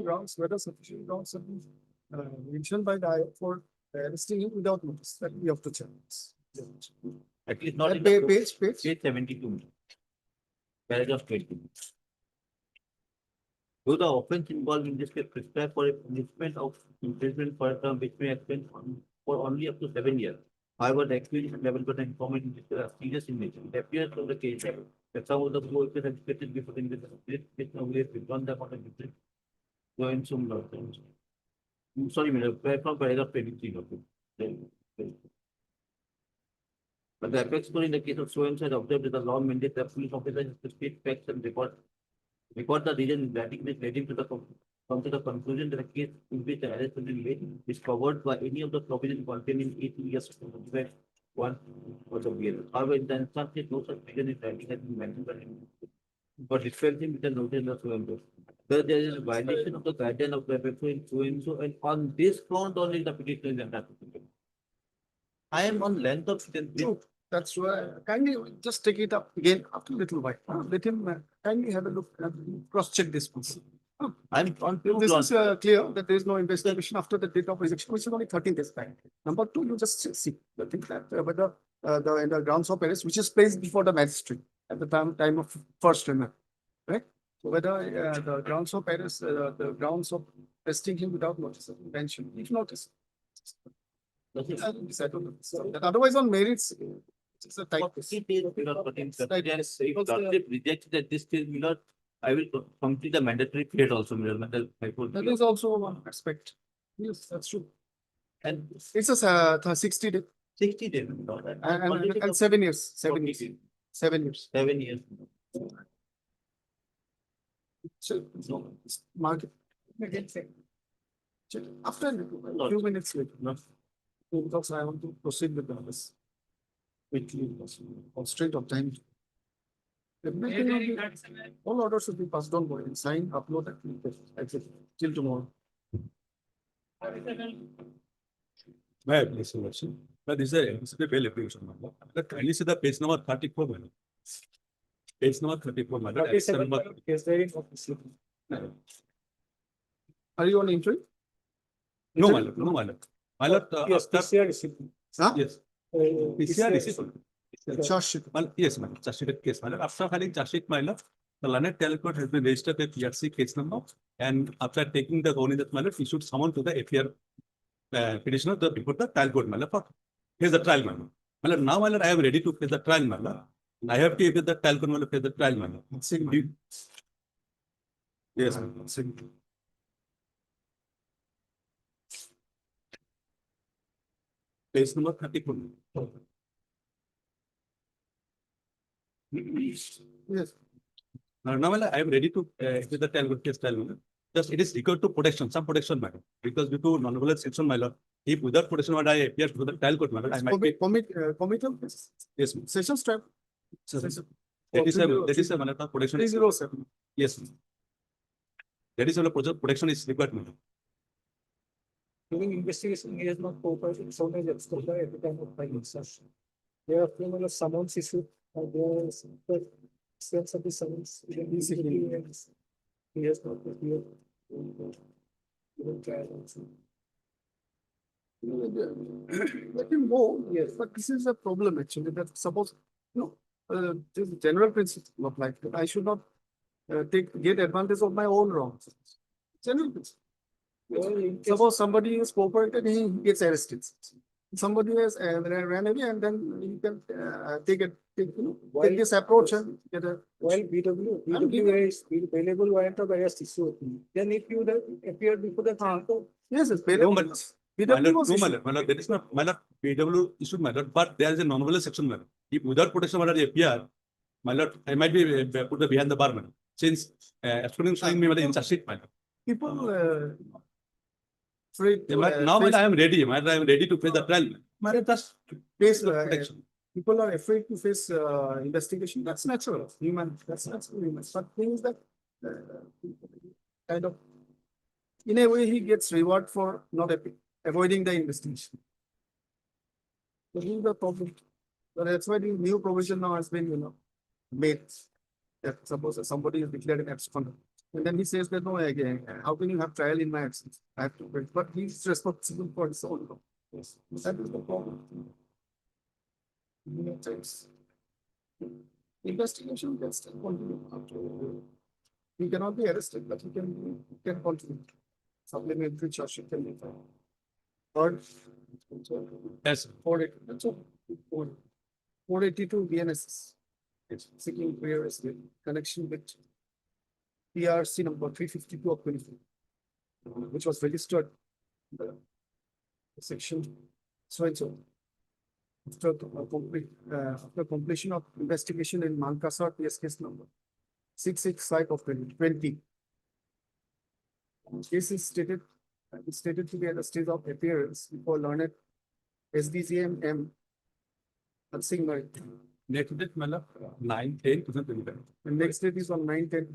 Speaker 2: Grounds, whether sufficient grounds have been mentioned by the IO for arresting him without notice, that we have to check.
Speaker 7: At least not in the
Speaker 2: Page.
Speaker 7: page 72. Paragraph 20. Though the offense involved in this case prescribed for a punishment of imprisonment for a term which may extend for only up to 7 years. However, the accusation level but the information is serious in nature. It appears from the case that some of the co-workers have stated before the investigation of withdrawn the amount of interest. Going some sorry, from paragraph 23. But the apex court in the case of so-and-so had observed that the law mandates that police officers to state facts and record the reason in writing which led him to come to the conclusion that the case in which the arrest has been made is covered by any of the provisions contained in 8 years of 1 was a year. However, in the instance, no such provision in writing has been mentioned by him. But dispensing with the notice of so-and-so. There is a violation of the guideline of the between so-and-so, and on this count only the petitioner is entitled. I am on length of
Speaker 2: True. That's why kindly just take it up again after a little while. Let him kindly have a look and cross-check this once.
Speaker 7: I'm on two
Speaker 2: This
Speaker 7: grounds.
Speaker 2: is clear that there is no investigation after the date of rejection, which is only 13 days back. Number two, you just see the thing that whether in the grounds of arrest, which is placed before the magistrate at the time of first remark, right? So whether the grounds of arrest, the grounds of arresting him without notice of intention, if notice. Otherwise, on merits, it's a type.
Speaker 7: Rejected at this stage, I will complete the mandatory period also.
Speaker 2: That is also one aspect. Yes, that's true.
Speaker 7: And
Speaker 2: it's a 60 days.
Speaker 7: 60 days.
Speaker 2: And 7 years. 7 years. 7 years.
Speaker 7: 7 years.
Speaker 2: So, no, mark it. After a few minutes later, because I want to proceed with others quickly, constraint of time. All orders should be passed on by sign, upload, and till tomorrow.
Speaker 14: May I please question? But this is a bail application. Kindly see the page number 34. Page number 34.
Speaker 2: Are you on entry?
Speaker 14: No, my lord. No, my lord. My lord,
Speaker 6: Yes, PCR receipt.
Speaker 14: yes. PCR receipt.
Speaker 2: Charge sheet.
Speaker 14: Yes, my lord. Charge sheet case, my lord. After filing charge sheet, my lord, the learned trial court has been registered a PRC case number, and after taking the ruling that my lord, issued summon to the APR petitioner to report the trial court, my lord. Here's the trial, my lord. My lord, now, my lord, I am ready to face the trial, my lord. I have to face the trial court, my lord, face the trial, my lord. Yes, my lord. Page number 34.
Speaker 2: Yes.
Speaker 14: Now, I am ready to with the trial case trial. Just it is required to protection, some protection matter. Because due to non-violent section, my lord, if without protection, what I appear to the trial court, my lord, I might be.
Speaker 2: Committal?
Speaker 14: Yes,
Speaker 2: Sessions type?
Speaker 14: that is a matter of protection.
Speaker 2: 307.
Speaker 14: Yes. That is why the protection is required. My lord.
Speaker 6: During investigation, he has not cooperated, so many exposure at the time of filing such. There are criminal summons issued, there is the sense of the summons. He has not appeared.
Speaker 2: Let him go, yes, but this is a problem actually, that suppose, this general principle of life, that I should not get advantage of my own wrongs. General principle. Suppose somebody is cooperated, he gets arrested. Somebody has ran away and then you can take this approach and get a.
Speaker 6: While BW is available warrant of arrest issued, then if you appear before the court.
Speaker 2: Yes, it's
Speaker 14: No,
Speaker 2: bailable.
Speaker 14: my
Speaker 2: BW
Speaker 14: lord,
Speaker 2: was
Speaker 14: no, my
Speaker 2: issued.
Speaker 14: lord, my lord, that is not, my lord, PW issued, my lord, but there is a non-violent section, my lord. If without protection, my lord, appear, my lord, I might be put behind the bar, my lord. Since excluding showing me, my lord, in charge sheet, my lord.
Speaker 2: People afraid
Speaker 14: Yeah,
Speaker 2: to,
Speaker 14: now, my
Speaker 2: face-
Speaker 14: lord, I am ready, my lord, I am ready to face the trial. My lord, just
Speaker 2: face,
Speaker 14: protection.
Speaker 2: people are afraid to face investigation. That's natural, human. That's human. But things that kind of, in a way, he gets reward for not avoiding the investigation. So this is the problem. So that's why the new provision now has been, made. That suppose somebody is declared an absconder, and then he says that no, again, how can you have trial in my absence? I have to wait, but he's responsible for his own law. Yes, that is the problem. Many times. Investigation can still continue after. He cannot be arrested, but he can continue. Supplementary charge sheet can be filed. Or.
Speaker 14: Yes, sir.
Speaker 2: 482 BNSS. It's seeking clearance in connection with PRC number 352 of 24, which was registered in the section so and so. After completion of investigation in Mankasar PS case number 665 of 2020. Case is stated to be at the stage of appearance before learned SDGM M. Singh.
Speaker 14: Next date, my lord, 9/10/2025.
Speaker 2: The next date is on 9/10.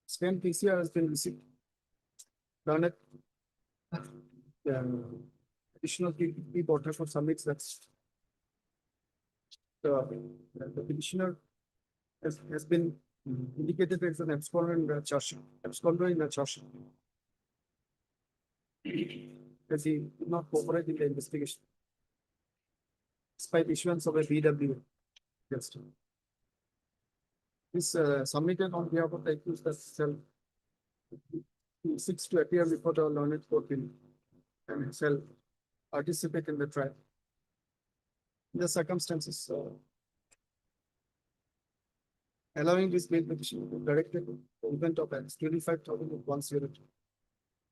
Speaker 2: Scan PCR has been received. Done it. Additional PP order for submits that's. The petitioner has been indicated as an absconder in the charge sheet. Absconder in the charge sheet. As he did not cooperate in the investigation. Despite issuance of a BW. Yes. This submitted on behalf of the accused that he seeks to appear before the learned court and shall participate in the trial. In the circumstances allowing this bail petition to be directed to the event of Acts 25,102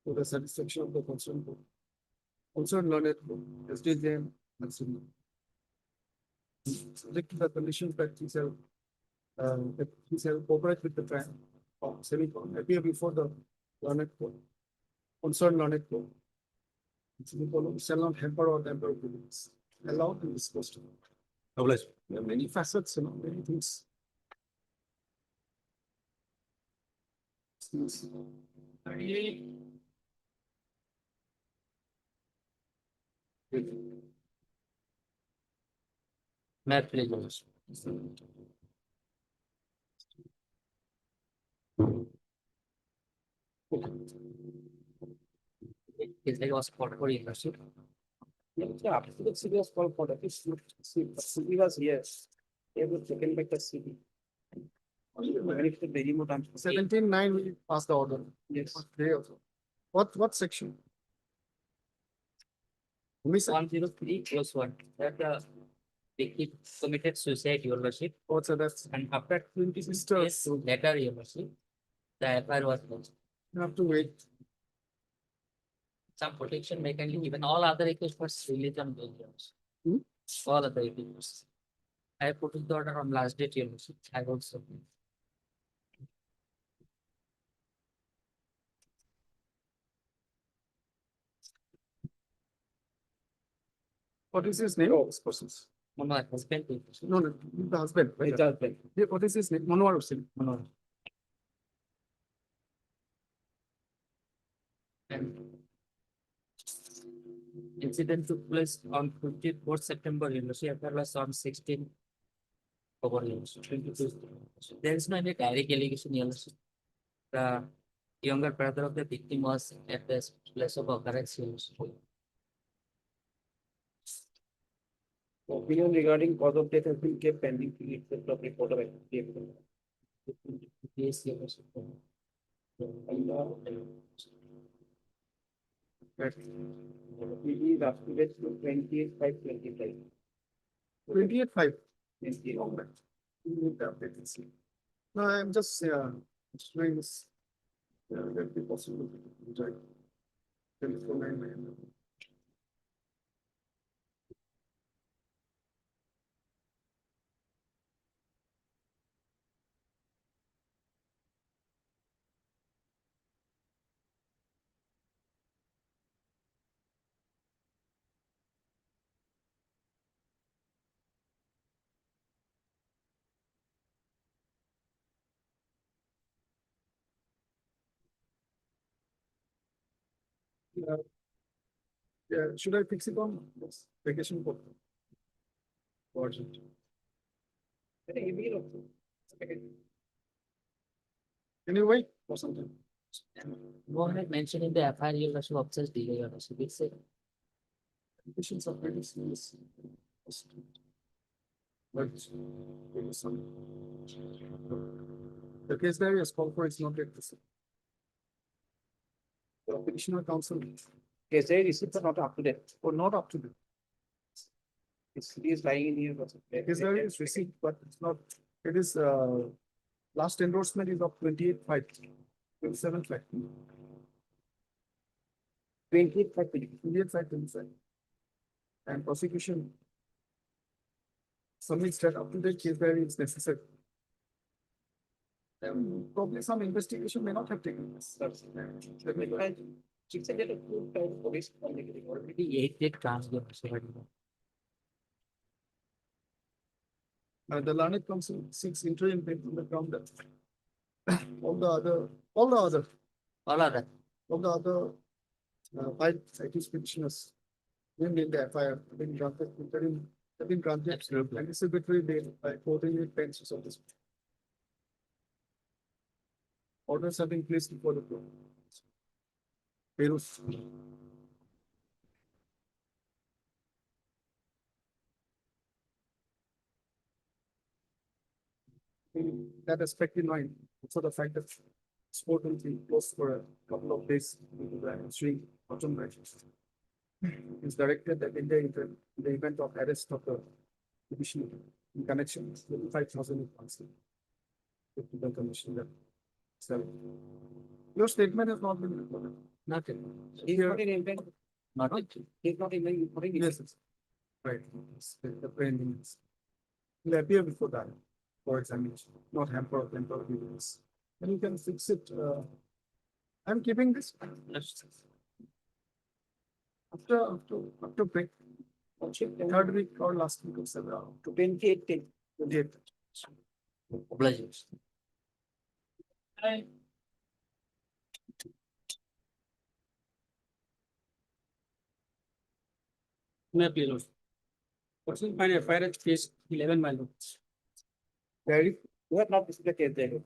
Speaker 2: to the satisfaction of the concerned court. Concerned learned court, SDJM and similar. Subject to the conditions that he shall cooperate with the trial or appear before the learned court, concerned learned court. Shall not hamper or damper opinions. Allowed in this question.
Speaker 14: Obliged.
Speaker 2: There are many facets, many things.
Speaker 12: Matt, please. Is there was for industry?
Speaker 6: Yeah, the city was called for that. It's city was yes. They were taken back the city. Very remote time.
Speaker 2: 17/9 we pass the order.
Speaker 6: Yes.
Speaker 2: They also. What section? Homicide.
Speaker 12: 103 was one that victim committed suicide, your worship,
Speaker 2: What's that's?
Speaker 12: and after 20
Speaker 2: Sisters.
Speaker 12: days later, your worship, the FIR was closed.
Speaker 2: You have to wait.
Speaker 12: Some protection mechanism, even all other accused was released on bail grounds. All other accused. I put the order on last date, your worship. I also.
Speaker 2: What is his name? Oh, persons.
Speaker 3: My husband.
Speaker 2: No, no, the husband. right?
Speaker 3: It's husband.
Speaker 2: Yeah, what is his name? Manwar Hussain.
Speaker 3: Incident took place on 24th September, University affair was on 16 over 22. There is no any direct allegation, University. The younger brother of the victim was at the place of occurrence, University.
Speaker 4: Opinion regarding cause of death has been kept pending till except of report of activity.
Speaker 3: Yes, University.
Speaker 4: He is up to date to 28/5/25.
Speaker 2: 28/5.
Speaker 4: Yes, he is.
Speaker 2: You need to update this. No, I'm just showing this. Yeah, that be possible. Right. 24/9. Yeah, should I fix it on this vacation book? Or is it- Anyway, or something.
Speaker 3: Go ahead, mention in the FIR, University officers delay, University. We say.
Speaker 2: Conditions of medicine is. But. The case diary is called for is not yet received. The petitioner counsel
Speaker 4: Yes, they receipts are not up to date.
Speaker 2: or not up to date.
Speaker 4: He is lying in here.
Speaker 2: Case diary is received, but it's not, it is, last endorsement is of 28/5, 27/5.
Speaker 4: 28/5.
Speaker 2: 28/5. And prosecution submits that up to date case diary is necessary. Then probably some investigation may not have taken place.
Speaker 3: Already 8 date transfer.
Speaker 2: The learned counsel seeks interim bail on the ground that all the other five accused petitioners named in the FIR have been granted interim, have been granted
Speaker 3: Absolutely.
Speaker 2: anticipatory bail by 48 benches of this. Orders have been placed before the court. Bails. In that aspect in mind, also the fact that sport will be closed for a couple of days due to the ensuing autumn rains. It's directed that in the event of arrest of the petitioner in connection with 25,000 pounds. To the commissioner. So your statement has not been recorded.
Speaker 3: Nothing.
Speaker 2: He's not
Speaker 4: in intent.
Speaker 3: Not it.
Speaker 4: He's not in.
Speaker 2: Yes, yes. Right. The brain will appear before that for examination, not hamper of temporal evidence. And you can fix it. I'm keeping this. After break. Third week or last week of September.
Speaker 4: To 28.
Speaker 2: 28.
Speaker 3: Obligations.
Speaker 4: May payload. Person find a fire at case 11 mile.
Speaker 2: Very.
Speaker 4: You have not received the case there.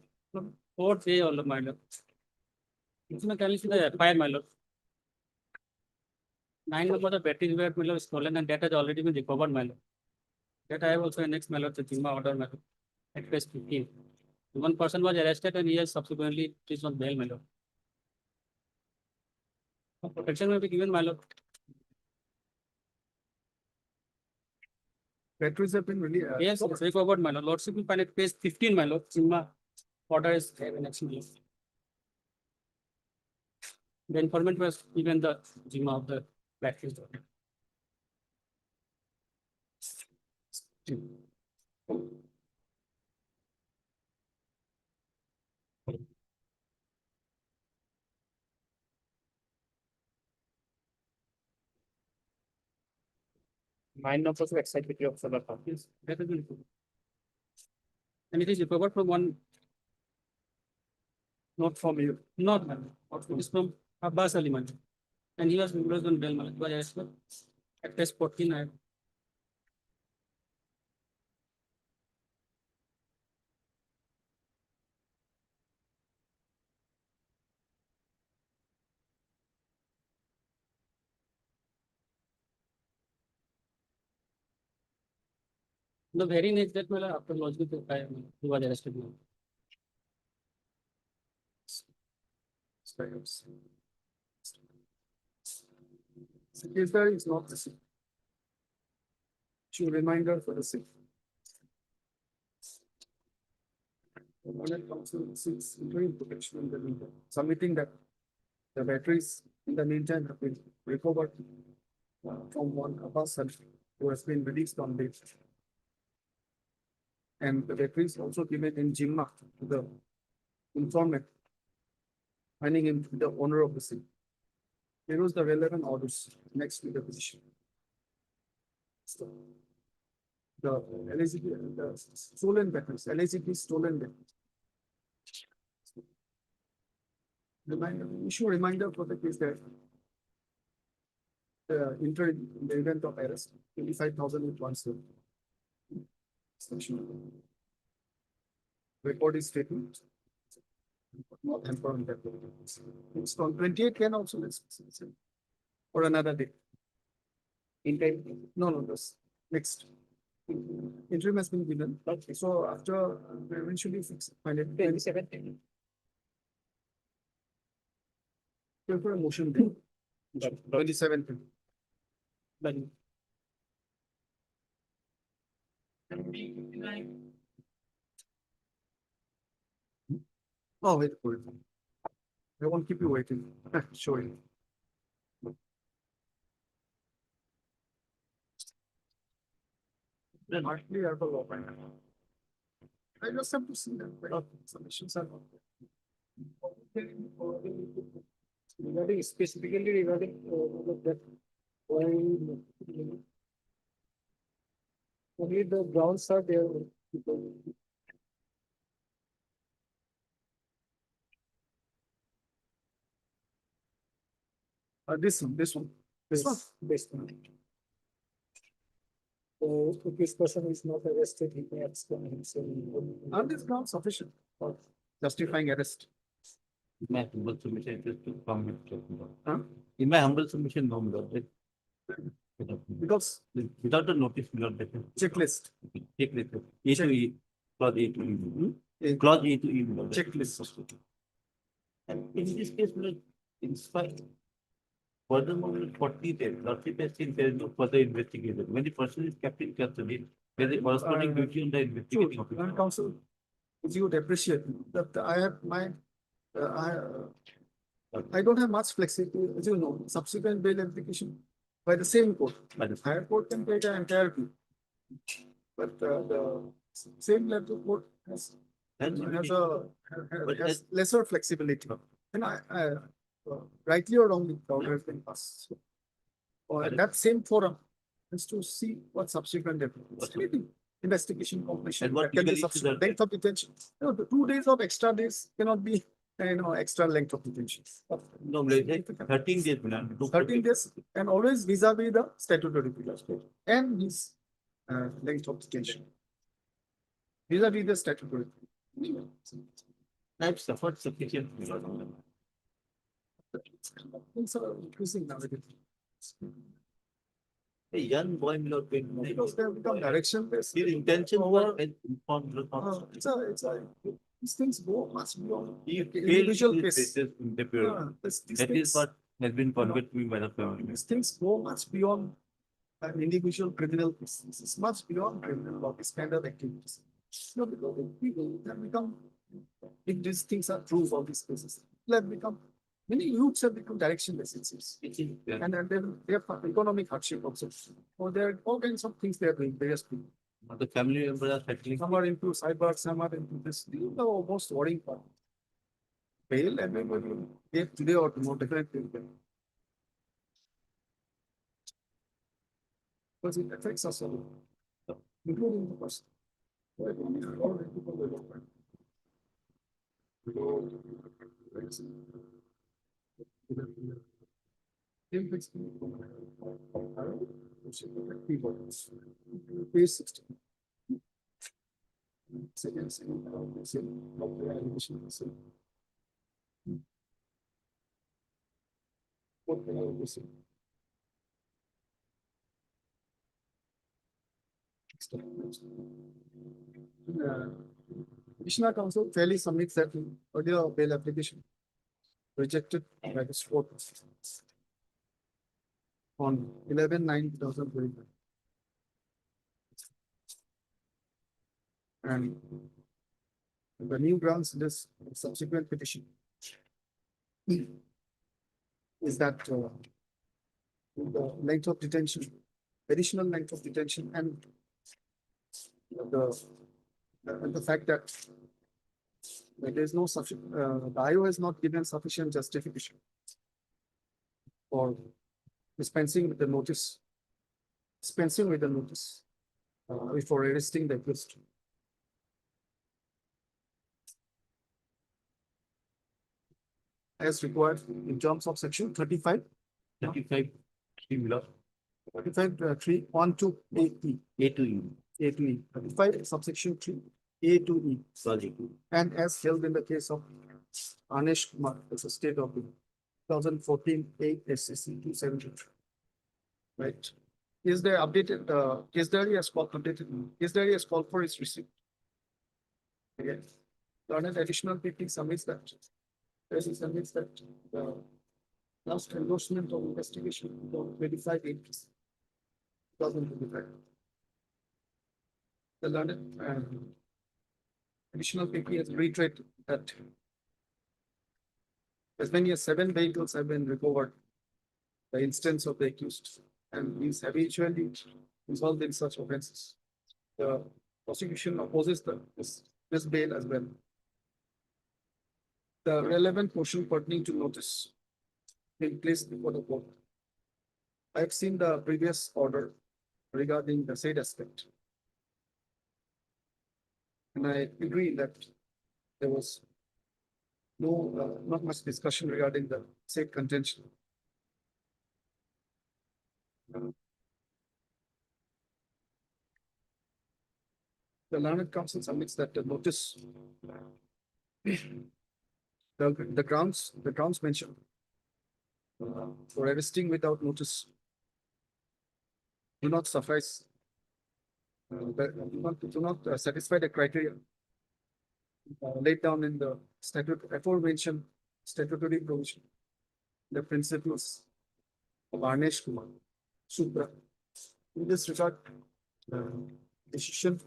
Speaker 4: 4th day all the mile. It's not only the fire mile. 9 number the batteries were stolen and that has already been recovered mile. That I have also next mile the Jima order mile. At case 15. One person was arrested and he has subsequently is on bail mile. Protection may be given mile.
Speaker 2: Batteries have been really.
Speaker 4: Yes, it's recovered mile. Lordship will find at page 15 mile. Jima order is next mile. The informant was even the Jima of the batteries.
Speaker 3: Mine of also excited of solar parties. That is very good. And it is recovered from one. Not from you, not it's from Abbas Aliman. And he was members on Bell Malik by as well. At test 14, I the very next that after logical he was arrested.
Speaker 2: Seizure is not the same. Should reminder for the same. The Model Council seeks interim protection in the meantime, submitting that the batteries in the meantime have been recovered from one Abbas who has been released on bail. And the batteries also given in Jimma to the informant, finding him to be the owner of the scene. Here was the relevant orders next to the position. So, the allegedly, the stolen batteries, allegedly stolen batteries. Reminder, issue reminder for the case that interim in the event of arrest, 25,000 with one step. Record his statement. Not confirm that. It's on 28 can also let's or another day. In time, no, this next. Interim has been given. Okay. So after we eventually fix it, find it 27. For a motion day. 27. Done. Oh, wait for it. I won't keep you waiting. Show you. Then hardly ever law right now. I just have to see that. Right? Submissions are not there. Regarding specifically regarding that, only the grounds are there. This one. This one. This one. So if this person is not arrested, he may abstain himself. Are these grounds sufficient for justifying arrest?
Speaker 7: In my humble submission, just to comment.
Speaker 2: Huh?
Speaker 7: In my humble submission, no,
Speaker 2: Because
Speaker 7: without the notice, without the
Speaker 2: checklist.
Speaker 7: checklist, A to E, clause A to E. Clause A to E.
Speaker 2: Checklist.
Speaker 7: And in this case, in spite, furthermore, 40 days, 30 days, there is no further investigation. When the person is kept in custody, there is a corresponding duty on the investigating officer.
Speaker 2: Counsel, if you would appreciate that I have my, I don't have much flexibility, as you know, subsequent bail application by the same court. Higher court can take an entire fee. But the same level court has lesser flexibility. And rightly or wrongly, the order has been passed. So, or that same forum is to see what subsequent investigation completion. That can be subsequent length of detention. You know, the 2 days of extra days cannot be, extra length of detention.
Speaker 7: No, 13 days.
Speaker 2: 13 days and always vis-a-vis the statutory period and his length of detention. Vis-a-vis the statutory.
Speaker 7: I've suffered sufficient.
Speaker 2: Things are increasing nowadays.
Speaker 7: A young boy will not be.
Speaker 2: Because they have become direction based.
Speaker 7: His intention was informed.
Speaker 2: These things go much beyond
Speaker 7: He failed
Speaker 2: individual
Speaker 7: his
Speaker 2: case.
Speaker 7: basis interview.
Speaker 2: These
Speaker 7: That is
Speaker 2: things-
Speaker 7: what has been conveyed to me by the family.
Speaker 2: These things go much beyond an individual criminal case. This is much beyond criminal law, this kind of activities. No, because people have become, if these things are true for these cases, people have become, many youths have become directionless, it seems. And then they have economic hardship also. Or there are all kinds of things they are doing, various people.
Speaker 7: The family members are settling.
Speaker 2: Some are into cyber, some are into this. These are the most worrying part. Bail, everybody will get today or tomorrow, definitely. because it affects us all, including the person. Page 16. Petitioner counsel fairly submits that earlier bail application rejected by the court on 11/9/2025. And the new grounds in this subsequent petition is that the length of detention, additional length of detention, and the fact that there is no sufficient, the IO has not given sufficient justification for dispensing with the notice, before arresting the accused. As required in terms of section 35.
Speaker 7: 35,
Speaker 2: 3 1 to 8E.
Speaker 7: A to E.
Speaker 2: 8E. 35 subsection 3 A to E.
Speaker 7: Sorry.
Speaker 2: And as held in the case of Anish Kumar, as a state of 2014 8 SCC 273. Right. Is there updated, case diary has called updated, case diary has called for its receipt. Again, learned additional PP submits that. Submits that the last endorsement of investigation on 25 April 2025. The learned additional PP has reiterated that as many as 7 vehicles have been recovered by instance of the accused, and these habitually involved in such offences. The prosecution opposes this bail as well. The relevant portion pertaining to notice being placed before the court. I have seen the previous order regarding the said aspect. And I agree that there was not much discussion regarding the said contention. The learned counsel submits that the notice, the grounds mentioned for arresting without notice do not suffice, do not satisfy the criteria laid down in the aforementioned statutory provision, the principles of Anish Kumar Supra. In this regard, decision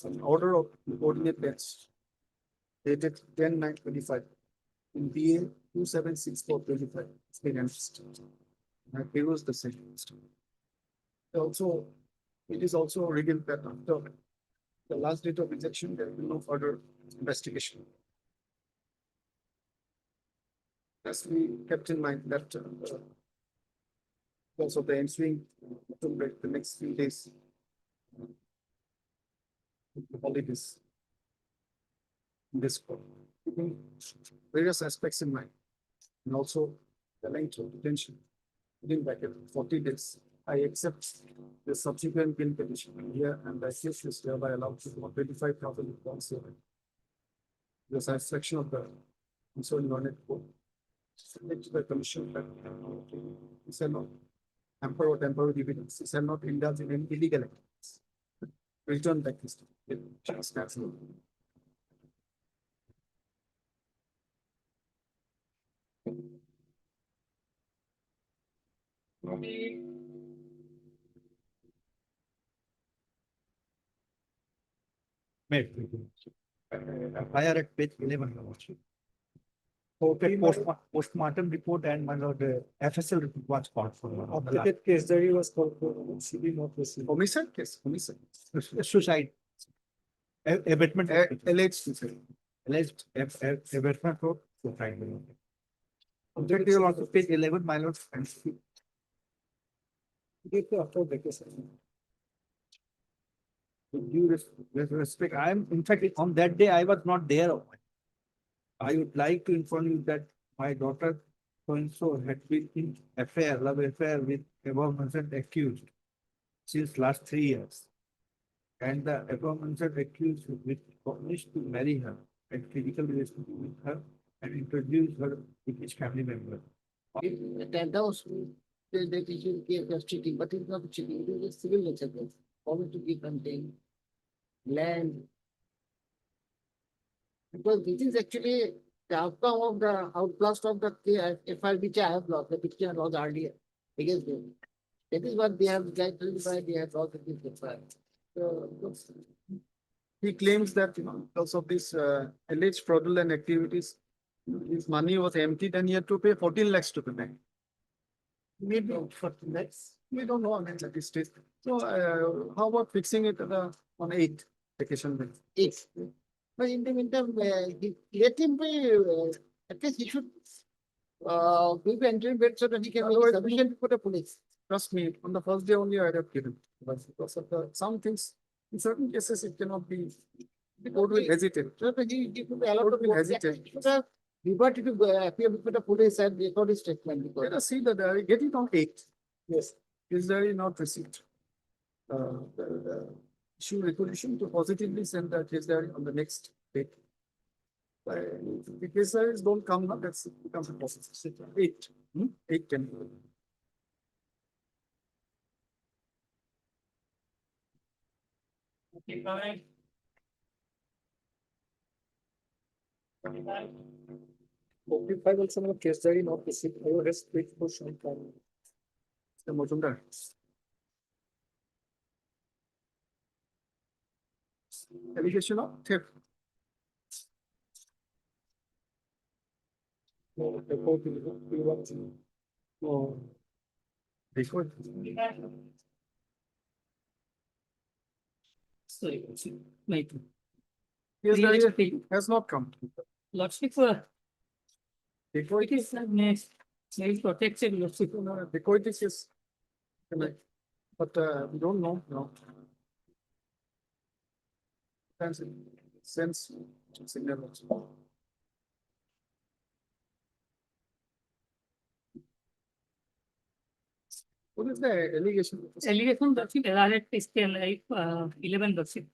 Speaker 2: an order of coordinate bench dated 10/9/25 in BA 2764/25 has been announced. I peruse the same. Also, it is also revealed that after the last date of rejection, there will be no further investigation. As we kept in mind that because of the ensuing break, the next few days, the holidays, this keeping various aspects in mind, and also the length of detention within bracket 40 days. I accept the subsequent bill petition here, and the case is hereby allowed to go 25,000 pounds. The satisfaction of the concerned learned court. Submit to the commission that it shall not hamper or temporary dividends. It shall not indulge in any illegal activities. Return back this.
Speaker 6: Fire at page 11. Postmortem report and my lord, FSL report was called for.
Speaker 2: Updated case diary was called for CB not received. Homicide case, homicide.
Speaker 6: Suicide. Abatement.
Speaker 2: Alleged suicide.
Speaker 6: Alleged abatement of suicide. Objective also page 11, my lord. Give the after vacation. With due respect, I am, in fact, on that day, I was not there. I would like to inform you that my daughter so-and-so had been in love affair with above mentioned accused since last 3 years. And the above mentioned accused with promised to marry her and physical relationship with her and introduce her with his family member.
Speaker 2: That house, they teach you case of cheating, but it's not cheating, it is civil nature case. How to give something, land. Because this is actually the outcome of the outblast of the FIR which I have lost, the Petitioner lost earlier against them. That is what they have guided by, they have lost against FIR. So, he claims that, because of this alleged fraudulent activities, his money was emptied and he had to pay 14 lakhs to the bank. Maybe 14 lakhs. We don't know at this stage. So how about fixing it on 8th vacation day? 8th. But in the meantime, let him pay, at least he should give entry bid so that he can make sufficient for the police. Trust me, on the first day only I have given. But because of some things, in certain cases, it cannot be. The court will hesitate. So he could be allowed to hesitate. Liberty to appear before the police and record his statement. Let us see that I get it on 8th. Yes. Is there not received? Issue resolution to positively send that case diary on the next date. The case diaries don't come, that's becomes a process. 8. 8 can.
Speaker 13: Okay, bye.
Speaker 6: If I will send a case diary not received, I will rest wait for some time. The Mojumdar. Allegation of theft. No, the court will want to. No. Record.
Speaker 13: So, like,
Speaker 6: Case diary has not come.
Speaker 13: lordship,
Speaker 6: Record
Speaker 13: it is next, protected lordship.
Speaker 6: Record is. But we don't know now. Sense signal. What is the allegation?
Speaker 13: Allegation lordship, Appellate is still like 11 lordship.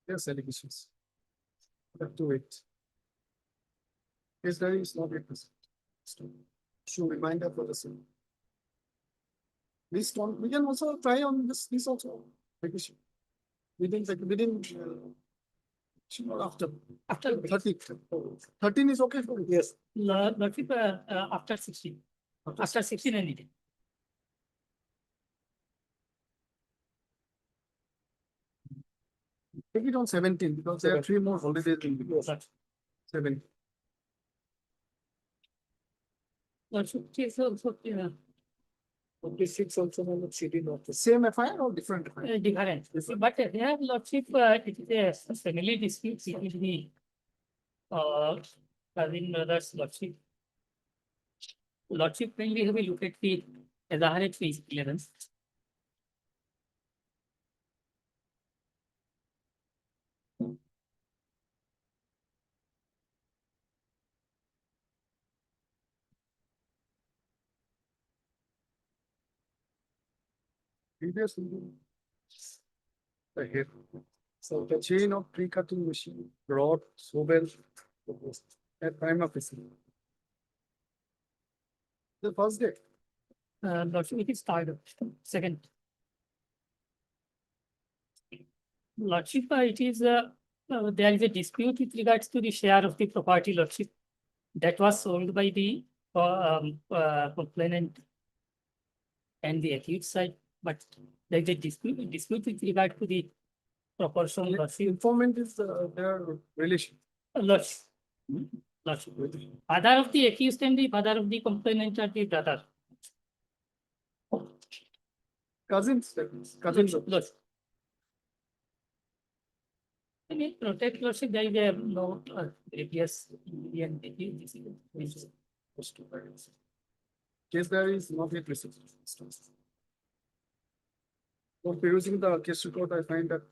Speaker 6: Yes, allegations. Have to wait. Case diary is not yet present. Should reminder for the same. This one, we can also try on this also. Petition. Within, after 30. 13 is okay for you. Yes.
Speaker 13: Lordship after 16. After 16 and 18.
Speaker 6: Take it on 17 because there are 3 more holidays in the 7.
Speaker 13: Lordship is also
Speaker 6: 26 also not city not the same FIR or different FIR?
Speaker 13: different. But here lordship, it is a family dispute between the cousin brothers lordship. Lordship mainly we look at the Appellate phase 11.
Speaker 6: Previous. Here. So the chain of tree cutting machine, rod, shovel, at prime office. The first day.
Speaker 13: Lordship, it is third, second. Lordship, it is there is a dispute with regards to the share of the property lordship that was sold by the complainant and the accused side, but there is a dispute with regard to the proportion lordship.
Speaker 2: Informant is their relation.
Speaker 13: Lordship. Lordship. Father of the accused and the father of the complainant are the brother.
Speaker 2: Cousins, cousins.
Speaker 13: Lordship. I mean, protect lordship, there is a no previous Indian
Speaker 2: Case there is not yet received. For perusing the case report, I find that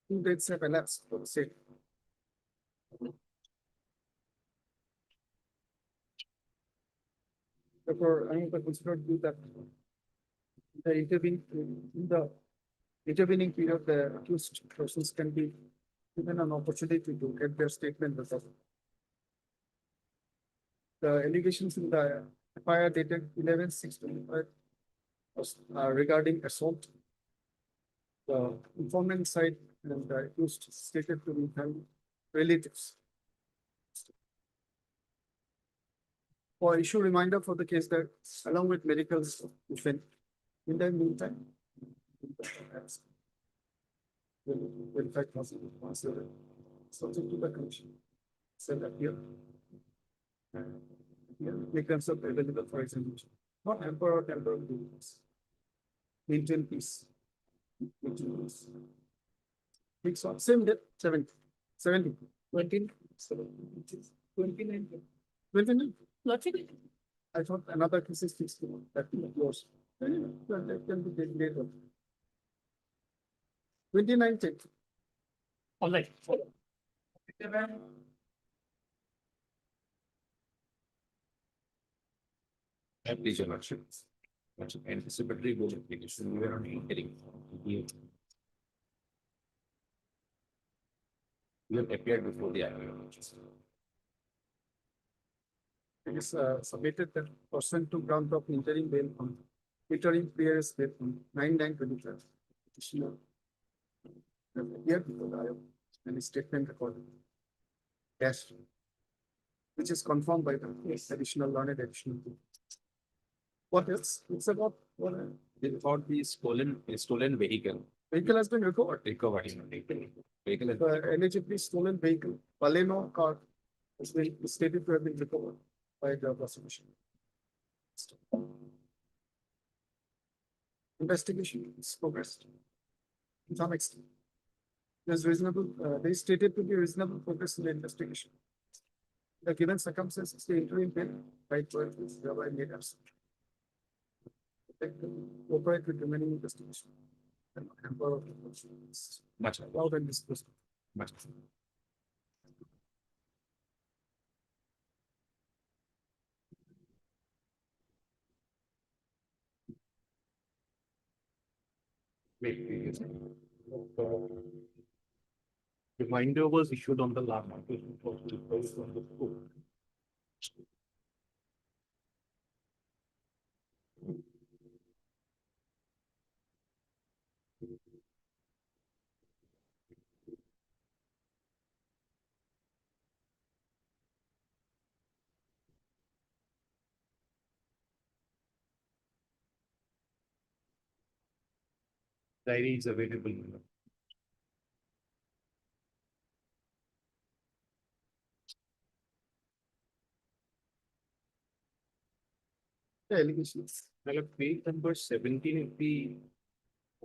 Speaker 2: 2 dates have elapsed for the same. Therefore, I am considered view that the intervening period, the accused persons can be given an opportunity to get their statement resolved. The allegations in the FIR dated 11/6/25 regarding assault. The informant side and the accused stated to be relatives. For issue reminder for the case that along with medical defense, in the meantime. In fact, subject to the commission. Said that here. Make themselves available for examination. Not hamper or temporal duties. Maintain peace. Fix on same date, 70. 29. 29. I thought another case is fixed that was. Anyway, that can be taken later. 29 take.
Speaker 13: All right.
Speaker 7: Please, your lordship. Anticipatory goal application, we are on hearing. You have appeared before the
Speaker 2: It is submitted that pursuant to ground of interim bail on interim PRS bail on 9/9/25. Petitioner appeared before the IO and his statement recorded. Yes. Which is confirmed by the additional learned additional. What else? It's about what?
Speaker 7: About the stolen vehicle.
Speaker 2: Vehicle has been recovered.
Speaker 7: Vehicle has
Speaker 2: Allegedly stolen vehicle, Baleno car, has been stated to have been recovered by the prosecution. Investigation is progressed to some extent. There's reasonable, they stated to be reasonable progress in the investigation. The given circumstances, the interim bail right to it is thereby made absent. Cooperate with remaining investigation. And hamper of
Speaker 7: much
Speaker 2: allowed and disposed.
Speaker 7: much.
Speaker 4: Reminder was issued on the last. Diary is available.
Speaker 2: The allegations.
Speaker 4: Well, page number 17 is the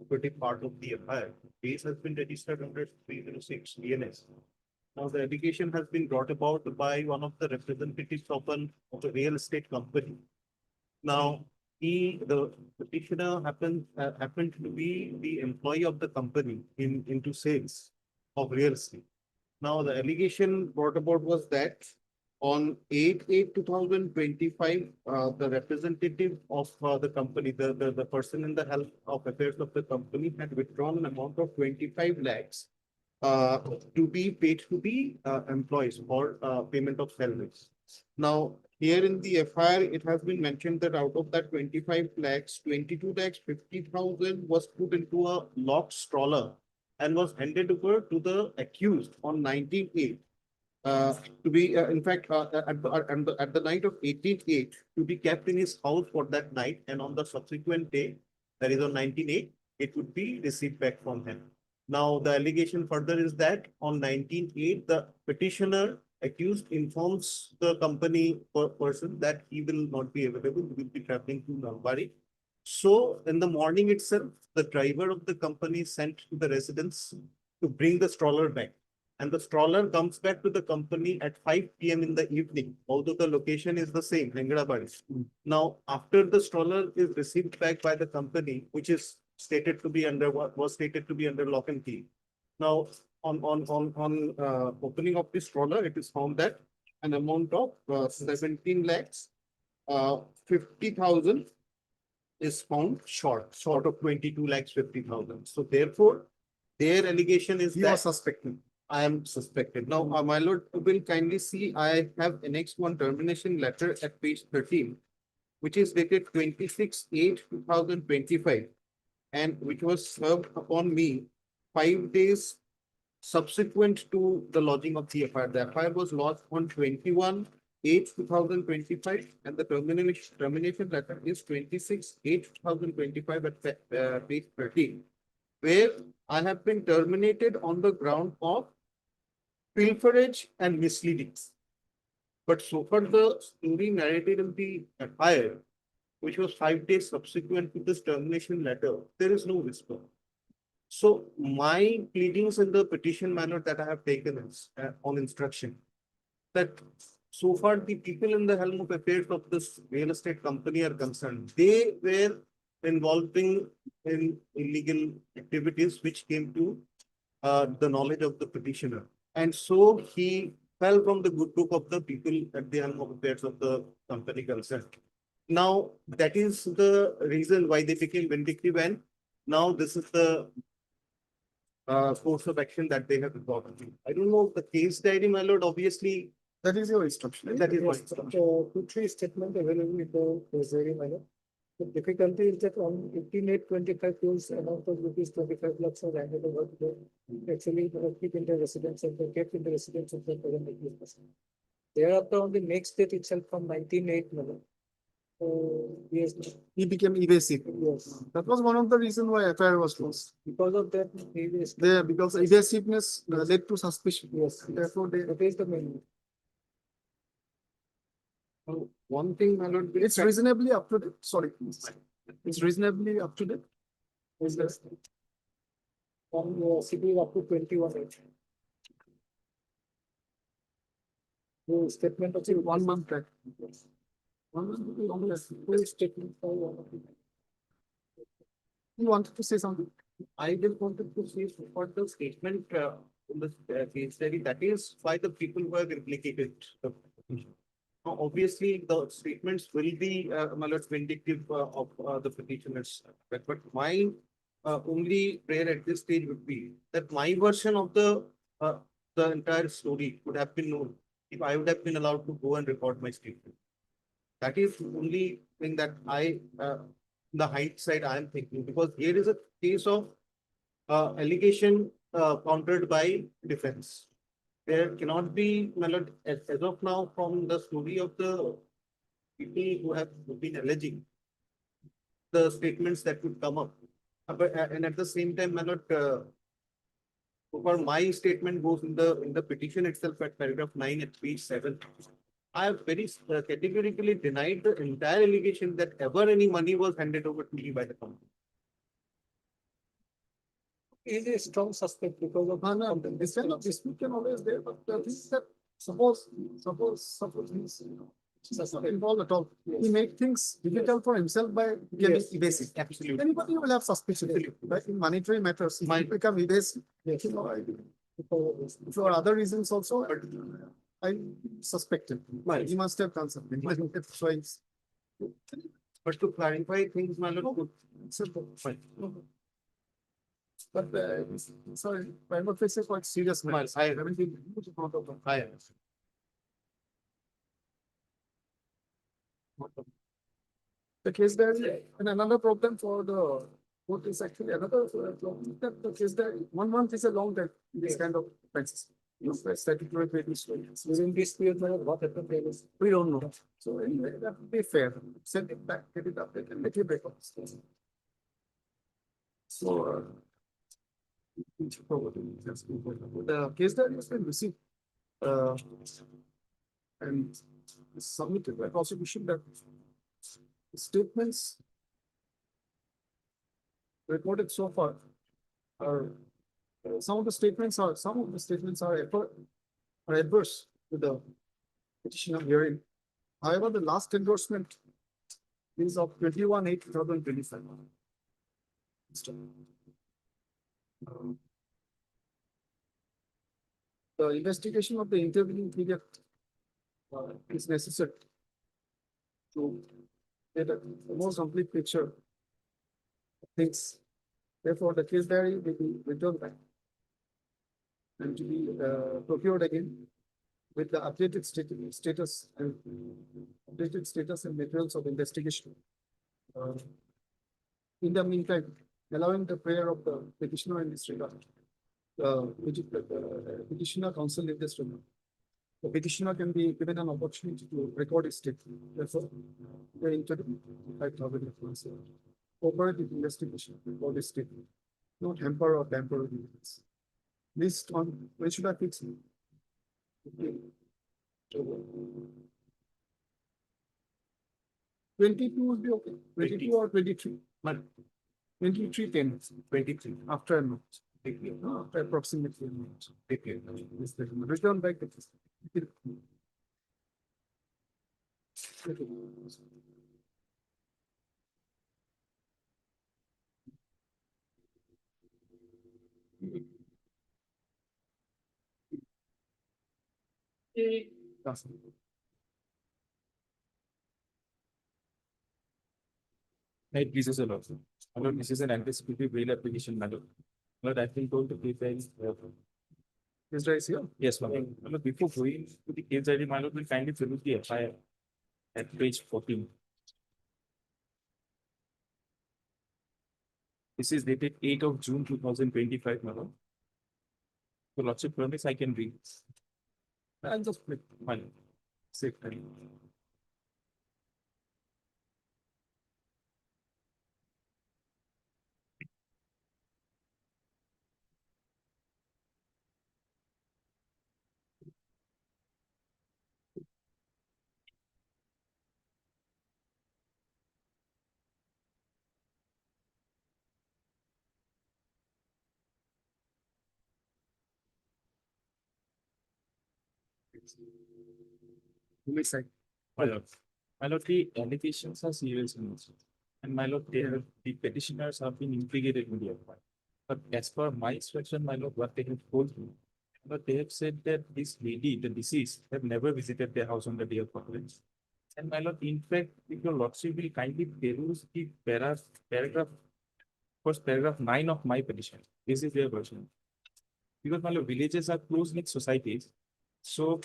Speaker 4: operative part of the FIR. Case has been registered under 306 DNS. Now, the allegation has been brought about by one of the representatives of a real estate company. Now, the petitioner happened to be the employee of the company into sales of real estate. Now, the allegation brought about was that on 8/8/2025, the representative of the company, the person in the health of affairs of the company had withdrawn an amount of 25 lakhs to be paid to the employees for payment of salaries. Now, here in the FIR, it has been mentioned that out of that 25 lakhs, 22 lakhs 50,000 was put into a locked stroller and was handed over to the accused on 19/8.
Speaker 7: to be, in fact, at the night of 18/8, to be kept in his house for that night, and on the subsequent day, that is on 19/8, it would be received back from him. Now, the allegation further is that on 19/8, the petitioner accused informs the company person that he will not be available, he will be traveling to Nalbari. So in the morning itself, the driver of the company sent to the residence to bring the stroller back. And the stroller comes back to the company at 5 p.m. in the evening, although the location is the same, Hengrabari. Now, after the stroller is received back by the company, which is stated to be under what was stated to be under lock and key. Now, on opening of the stroller, it is found that an amount of 17 lakhs 50,000 is found short of 22 lakhs 50,000. So therefore, their allegation is
Speaker 2: You are
Speaker 7: that
Speaker 2: suspecting.
Speaker 7: I am suspected. Now, my lord, you will kindly see, I have annexed one termination letter at page 13, which is dated 26/8/2025, and which was served upon me 5 days subsequent to the lodging of the FIR. The FIR was lodged on 21/8/2025, and the termination letter is 26/8/2025 at page 13, where I have been terminated on the ground of pilferage and misleadings. But so far the story narrated in the FIR, which was 5 days subsequent to this termination letter, there is no whisper. So my pleadings in the petition manner that I have taken is on instruction that so far the people in the helm of affairs of this real estate company are concerned. They were involving in illegal activities which came to the knowledge of the petitioner. And so he fell from the good book of the people at the helm of affairs of the company concerned. Now, that is the reason why they became vindictive, and now this is the course of action that they have gotten. I don't know the case diary, my lord, obviously.
Speaker 2: That is your instruction.
Speaker 7: That is my
Speaker 6: Yes,
Speaker 7: instruction.
Speaker 6: two, three statement available in the treasury minor. The difficulty is that on 18/8/25, those amount of rupees 25 lakhs are handed over to the actually keep in the residence and they kept in the residence of the present accused person. Thereafter, on the next date itself from 19/8, madam. So, yes,
Speaker 2: He became evasive.
Speaker 6: yes,
Speaker 2: That was one of the reasons why FIR was closed.
Speaker 6: because of that, he is,
Speaker 2: There, because evasiveness led to suspicion.
Speaker 6: yes,
Speaker 2: Therefore, they,
Speaker 6: that is the main.
Speaker 7: One thing, my lord.
Speaker 2: it's reasonably up to date. Sorry. It's reasonably up to date.
Speaker 6: Is this from CP up to 21/8. The statement of
Speaker 2: 1 month back. 1 month would be long less.
Speaker 6: full statement for one of the.
Speaker 2: You wanted to say something?
Speaker 7: I just wanted to say for the statement in the case study, that is why the people who have implicated the petition. Now, obviously, the statements will be my lord, vindictive of the petitioners, but my only prayer at this stage would be that my version of the entire story would have been known if I would have been allowed to go and record my statement. That is the only thing that I, the hindsight I am thinking, because here is a case of allegation countered by defense. There cannot be, my lord, as of now, from the story of the people who have been alleging the statements that would come up. But and at the same time, my lord, for my statement goes in the petition itself at paragraph 9 at page 7. I have very categorically denied the entire allegation that ever any money was handed over to me by the company.
Speaker 6: Is a strong suspect because of.
Speaker 2: No, this kind of dispute can always there, but the thing is that suppose he's not involved at all. He make things difficult for himself by becoming
Speaker 6: Yes.
Speaker 2: evasive.
Speaker 7: Absolutely.
Speaker 2: Anybody will have suspicion, right? In monetary matters, he might become evasive.
Speaker 6: Yes.
Speaker 2: You know,
Speaker 6: Because of this.
Speaker 2: for other reasons also, I suspect him.
Speaker 7: Right.
Speaker 2: He must have done something. He might have choice.
Speaker 7: But to clarify things, my lord,
Speaker 2: Simple.
Speaker 7: fine.
Speaker 2: But sorry, I'm not facing quite serious matters. I haven't been huge amount of them.
Speaker 7: I understand.
Speaker 2: The case there, and another problem for the court is actually another problem that the case there, 1 month is a long time in this kind of offenses. Statutory period is 20 years.
Speaker 4: Within this period, my lord, what happened there is.
Speaker 2: We don't know. So anyway, that would be fair. Send it back, get it updated, and make it records. So, the case diary has been received, and submitted by prosecution that statements recorded so far are, some of the statements are adverse to the petition of hearing. However, the last endorsement is of 21/8/2025. The investigation of the intervening period is necessary to get a more complete picture of things. Therefore, the case diary will be returned back and to be procured again with the updated status and materials of investigation. In the meantime, allowing the prayer of the petitioner in this regard, petitioner counsel in this regard. The petitioner can be given an opportunity to record his statement. Therefore, the interim 5,000 cooperative investigation for this statement, not hamper or damper the evidence. List on when should I fix it? Okay. 22 would be okay. 22 or 23? 23/10. 23 after a month. After approximately a month. Return back the
Speaker 7: Right, this is a lot. This is an anticipatory bail application matter. But I've been told to keep that.
Speaker 2: Is right here?
Speaker 7: Yes, ma'am. Before going to the case ID, my lord, will kindly fill the FIR at page 14. This is dated 8th of June 2025, my lord. So lots of promise I can read.
Speaker 2: I'll just click.
Speaker 7: Fine. Safe time. My lord, the allegations are serious in nature. And my lord, the petitioners have been implicated in the FIR. But as per my instruction, my lord, what they have told me, but they have said that this lady, the deceased, have never visited their house on the day of occurrence. And my lord, in fact, if your lordship will kindly peruse the paragraph, first paragraph 9 of my petition. This is their version. Because my lord, villages are close-knit societies. So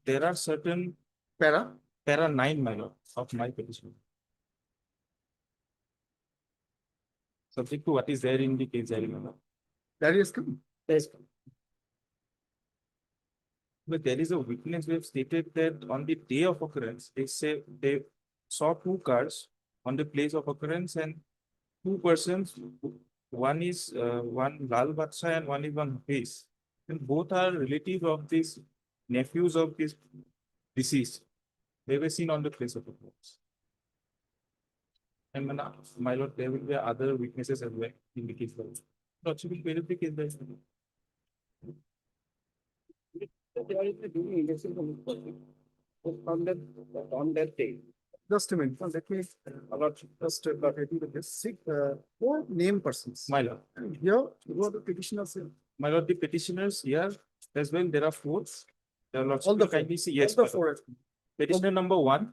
Speaker 7: there are certain para 9, my lord, of my petition. Subject to what is there in the case, my lord.
Speaker 2: That is coming.
Speaker 7: But there is a witness who have stated that on the day of occurrence, they say they saw 2 cars on the place of occurrence and 2 persons. One is one Lal Badsha and one is one Hafiz. And both are relatives of these nephews of this deceased. They were seen on the place of occurrence. And my lord, there will be other witnesses as well in the case. Lordship will verify the case by
Speaker 4: On that day.
Speaker 2: Just a minute, let me just ready with this. 4 named persons.
Speaker 7: my lord.
Speaker 2: And here, who are the petitioners here?
Speaker 7: My lord, the petitioners here as well, there are 4. There are lots
Speaker 2: All the
Speaker 7: of kindly see. Yes,
Speaker 2: All
Speaker 7: my
Speaker 2: the
Speaker 7: lord.
Speaker 2: 4.
Speaker 7: Petitioner number 1,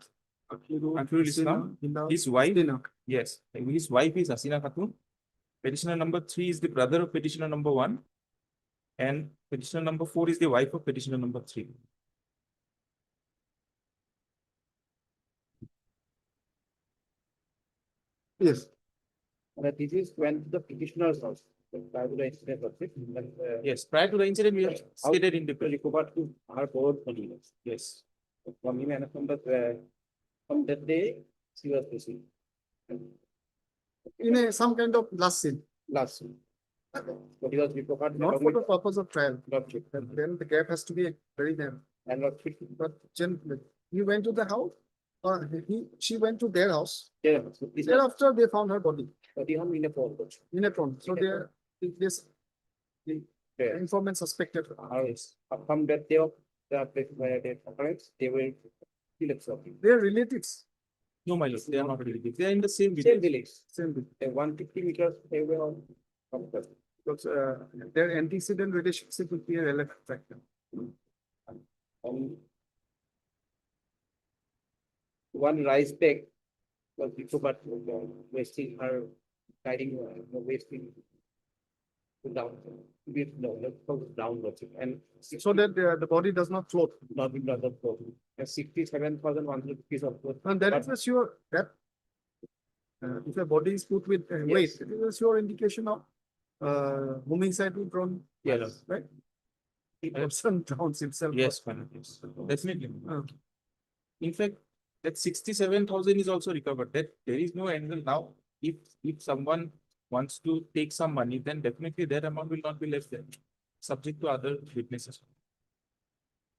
Speaker 7: Akhirul Islam, his wife. Yes, his wife is Asina Khatun. Petitioner number 3 is the brother of petitioner number 1. And petitioner number 4 is the wife of petitioner number 3.
Speaker 2: Yes.
Speaker 4: That this is when the petitioner's house.
Speaker 3: Prior to the incident of it,
Speaker 7: Yes, prior to the incident, we have stated in the.
Speaker 3: recovered to our board money.
Speaker 7: Yes.
Speaker 3: From him and from that day, she was received.
Speaker 2: In some kind of last scene,
Speaker 3: Last week. But he was recovered.
Speaker 2: not for the purpose of trial.
Speaker 3: Not checked.
Speaker 2: Then the gap has to be very narrow.
Speaker 3: And not checked.
Speaker 2: But he went to the house, or she went to their house.
Speaker 3: Yeah, so this is
Speaker 2: Thereafter, they found her body
Speaker 3: 31 in a forward.
Speaker 2: in a pond. So the
Speaker 3: Yeah.
Speaker 2: informant suspected.
Speaker 3: Yes. From that day of the occurrence, they will kill themselves.
Speaker 2: Their relatives,
Speaker 7: No, my lord, they are not related. They are in the same
Speaker 3: Same
Speaker 7: village.
Speaker 3: village.
Speaker 2: same thing.
Speaker 3: 150 meters away on. From the.
Speaker 2: Because their antecedent relationship would be a relevant factor.
Speaker 3: One rice bag was recovered, wasting her, guiding, wasting down, downwards, and
Speaker 2: So that the body does not float.
Speaker 3: not in another problem. 67,100 rupees of.
Speaker 2: And that is a sure that if a body is put with weight,
Speaker 3: Yes.
Speaker 2: it is a sure indication of homicide from
Speaker 3: Yes.
Speaker 2: right? The person drowns himself.
Speaker 7: Yes, my lord, yes, definitely.
Speaker 2: Okay.
Speaker 7: In fact, that 67,000 is also recovered. That there is no angle now. If someone wants to take some money, then definitely that amount will not be left there, subject to other witnesses.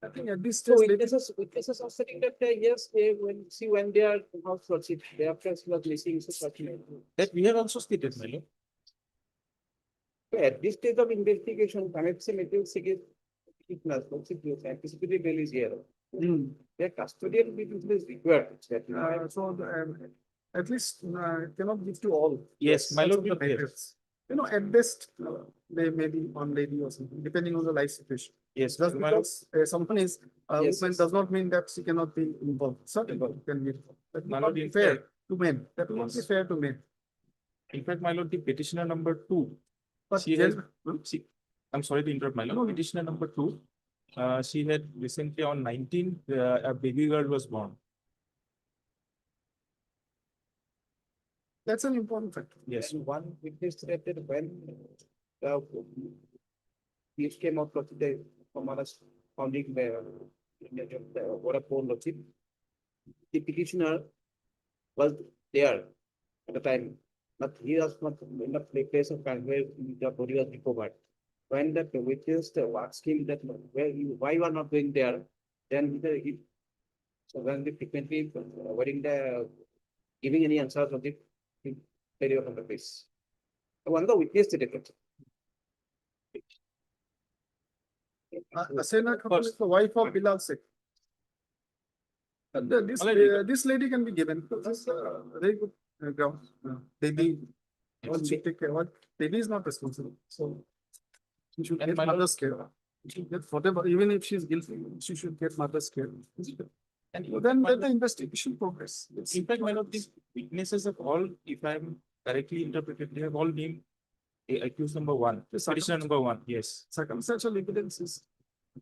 Speaker 2: I think at this
Speaker 3: So
Speaker 2: stage,
Speaker 3: witnesses are saying that, yes, they when they are house searching, their friends was missing, so searching.
Speaker 7: That we have also stated, my lord.
Speaker 3: At this stage of investigation, anticipatory bail is here. Their custodial bail is required.
Speaker 2: at least cannot give to all.
Speaker 7: Yes, my lord,
Speaker 2: That's
Speaker 7: but
Speaker 2: the matters. You know, at best, they may be one lady or something, depending on the life situation.
Speaker 7: yes,
Speaker 2: Just
Speaker 7: my lord,
Speaker 2: because someone is a
Speaker 3: Yes,
Speaker 2: woman
Speaker 3: yes.
Speaker 2: does not mean that she cannot be involved. Certainly can be involved. That will
Speaker 7: My
Speaker 2: not
Speaker 7: lord,
Speaker 2: be
Speaker 7: in
Speaker 2: fair
Speaker 7: fact-
Speaker 2: to men. That will not be
Speaker 7: Yes.
Speaker 2: fair to men.
Speaker 7: in fact, my lord, the petitioner number 2,
Speaker 2: But
Speaker 7: she has,
Speaker 2: then-
Speaker 7: she, I'm sorry to interrupt, my lord. Petitioner number 2, she had recently on 19th, a baby girl was born.
Speaker 2: That's an important factor.
Speaker 7: Yes,
Speaker 3: And one witness said that when the news came out today from us founding the Vodafone Lottery, the petitioner was there at the time, but he was not in the place of crime where the body was recovered. When the witness asked him that why you are not going there, then so when they frequently avoiding giving any answers on the failure of the case. One of the witness did it.
Speaker 2: Asena Khanum is the wife of Bilal Sheikh. And this lady can be given. That's very good ground. Baby, all she take care of. Baby is not responsible. So she should
Speaker 7: And
Speaker 2: get
Speaker 7: my lord-
Speaker 2: mother's care. She should get whatever, even if she's guilty, she should get mother's care.
Speaker 7: and
Speaker 2: Then let the investigation progress.
Speaker 7: in fact, my lord, these witnesses have all, if I'm correctly interpreted, they have all named accused number 1,
Speaker 2: The
Speaker 7: petitioner number 1, yes,
Speaker 2: circumstantial evidence is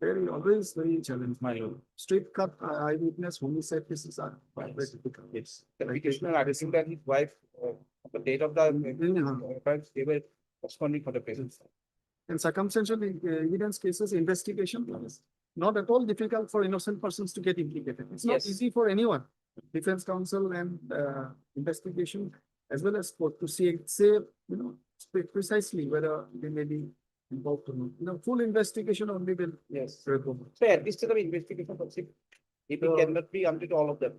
Speaker 2: always very challenging.
Speaker 7: my lord,
Speaker 2: Straight cut eyewitness homicide cases are very difficult.
Speaker 7: yes.
Speaker 3: The petitioner arguing that his wife, the date of the crimes, they were responding for the presence.
Speaker 2: In circumstantial evidence cases, investigation is not at all difficult for innocent persons to get implicated. It's not
Speaker 3: Yes.
Speaker 2: easy for anyone. Defense counsel and investigation as well as court to say, precisely whether they may be involved or not. Full investigation only will.
Speaker 3: Yes.
Speaker 2: recover.
Speaker 3: So at this stage of investigation, it cannot be until all of that.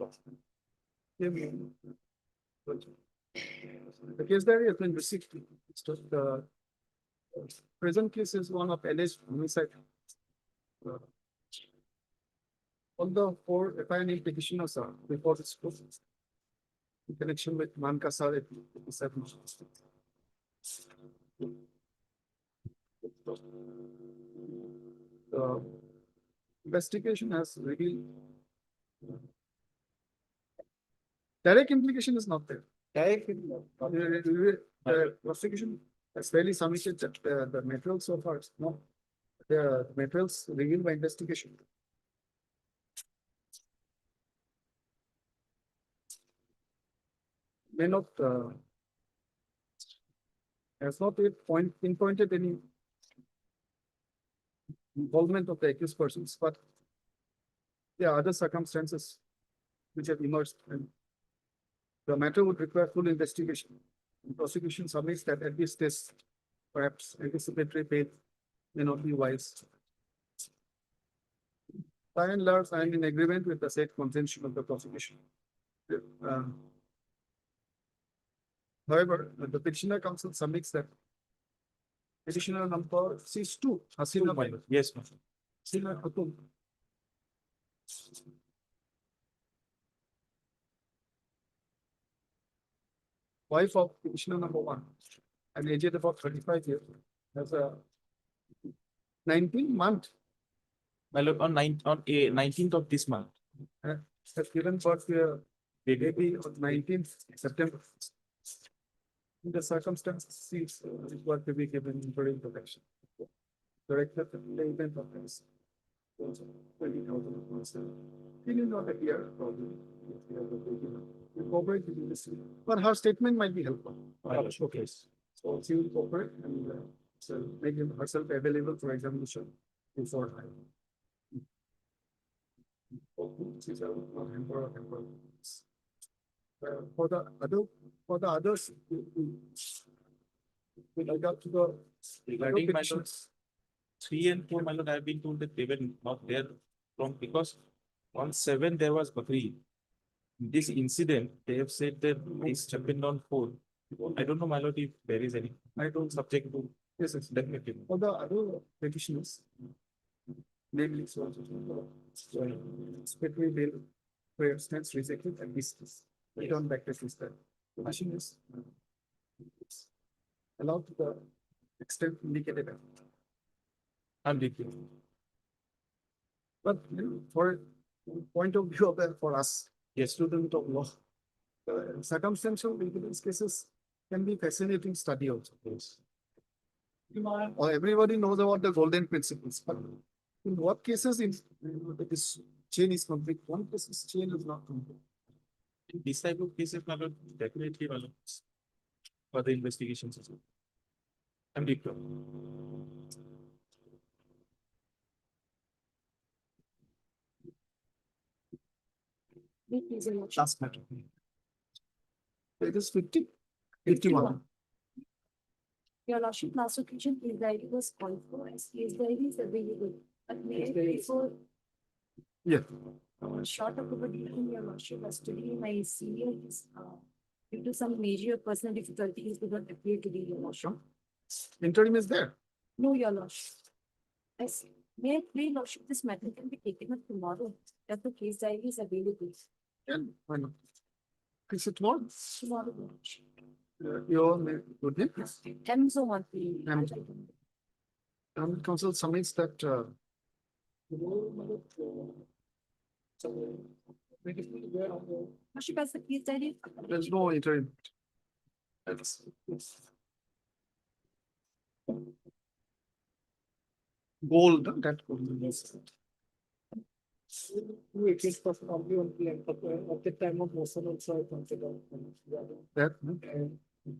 Speaker 2: The case diary has been received. The present case is one of alleged homicide. All the 4 FIR petitioners are before this court in connection with Mankasar at 57. The investigation has revealed direct implication is not there. The prosecution has fairly submitted that the materials so far is not the materials revealed by investigation. May not has not yet pinpointed any involvement of the accused persons, but there are other circumstances which have emerged, and the matter would require full investigation. The prosecution submits that at this stage, perhaps anticipatory bail may not be wise. By and large, I am in agreement with the said contention of the prosecution. However, the petitioner counsel submits that petitioner number C2, Hasina Baino.
Speaker 4: Yes, ma'am.
Speaker 2: Hasina Khatun. Wife of petitioner number 1, and aged about 35 years, has a 19-month,
Speaker 4: My lord, on 19th of this month.
Speaker 2: has given birth to a baby on 19th September. In the circumstances, seems required to be given interim protection. Directed the event of this. 20,000. He did not appear probably. We cooperate with this, but her statement might be helpful.
Speaker 4: Okay.
Speaker 2: So she will cooperate and so make herself available for examination before time. For the others, we look up to the
Speaker 4: Regarding my
Speaker 2: petitions.
Speaker 4: lords, 3 and 4, my lord, I have been told that they were not there from, because on 7 there was Bakri. This incident, they have said that this happened on 4. I don't know, my lord, if there is any. I don't subject to.
Speaker 2: Yes, it's
Speaker 4: Definitely.
Speaker 2: for the other petitioners, namely, so Spectrum bail where stands rejected and dismissed. Return back to system. Petition is allowed to the extent indicated.
Speaker 4: I'm with you.
Speaker 2: But for point of view of that for us,
Speaker 4: Yes.
Speaker 2: student of law, circumstantial evidence cases can be fascinating study also. Or everybody knows about the golden principles, but in what cases in this chain is complete, one case's chain is not complete.
Speaker 4: In this type of cases, my lord, definitely, my lord, for the investigations as well. I'm with you.
Speaker 2: Last matter. It is 51.
Speaker 10: Your lordship, last occasion, his diary was called for, as his diary is available, but may I before
Speaker 2: Yeah.
Speaker 10: short of overtaking your lordship, as today my senior is, due to some major personal difficulties, did not appear to be your lordship.
Speaker 2: Interim is there.
Speaker 10: No, your lordship. As may I pray, lordship, this matter can be taken up tomorrow, that the case diary is available.
Speaker 2: And why not? Fix it tomorrow.
Speaker 10: Tomorrow, your lordship.
Speaker 2: Your name, good name.
Speaker 10: Amazon one, please.
Speaker 2: Council submits that.
Speaker 10: Lordship, as the case diary.
Speaker 2: There's no interim. Gold, that gold.
Speaker 6: Accused person only at the time of motion also I consider.
Speaker 2: That,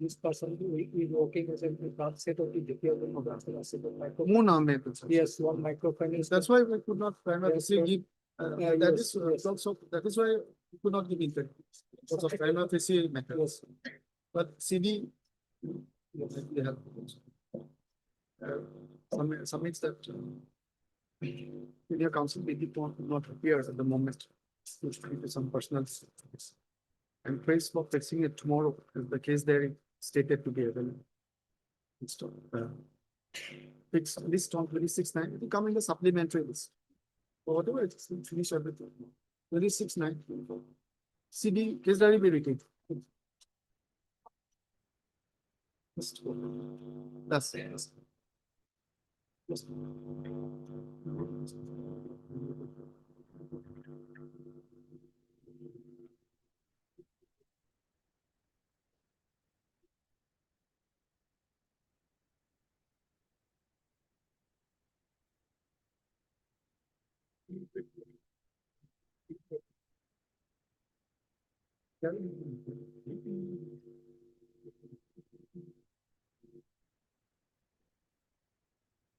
Speaker 6: This person is working as a set of the detail of the micro.
Speaker 2: Moon
Speaker 6: Yes, one microfinance.
Speaker 2: That's why we could not
Speaker 6: Yes,
Speaker 2: primarily give, that
Speaker 6: yes,
Speaker 2: is also, that is why we could not give interim. Because of prima facie matter.
Speaker 6: Yes.
Speaker 2: But CD. They have. Submits that. Senior counsel may not appear at the moment. Due to some personal. And praise for fixing it tomorrow, is the case there stated to be available. Fixed list on 26/9, it will come in the supplementary list. Or whatever, it's finish everything. 26/9. CD, case diary be written. That's it. Yes.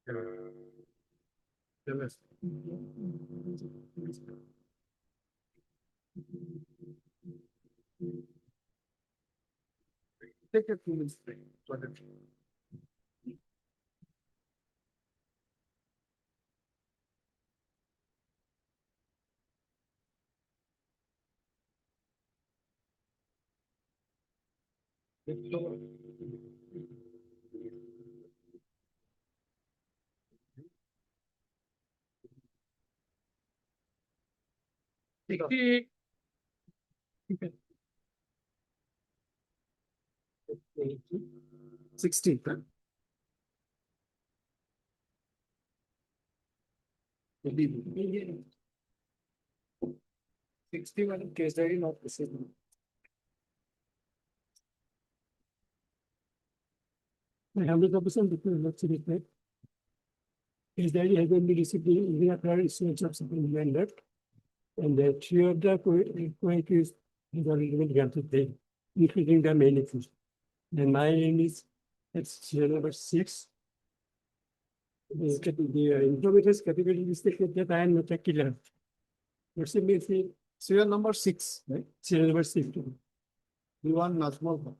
Speaker 2: Take a 2 minutes break. Sixteen.
Speaker 6: 61 case diary not received. My humble proposition before let's see it. Case diary has been received in the prior issuance of something rendered. And the three of the co-accused has already been granted bail, including the main accused. And my name is, it's serial number 6. The information is categorically stated that I am not a killer. What's the mean?
Speaker 2: Serial number 6, right?
Speaker 6: Serial number 6.
Speaker 2: Diwan Nazmul.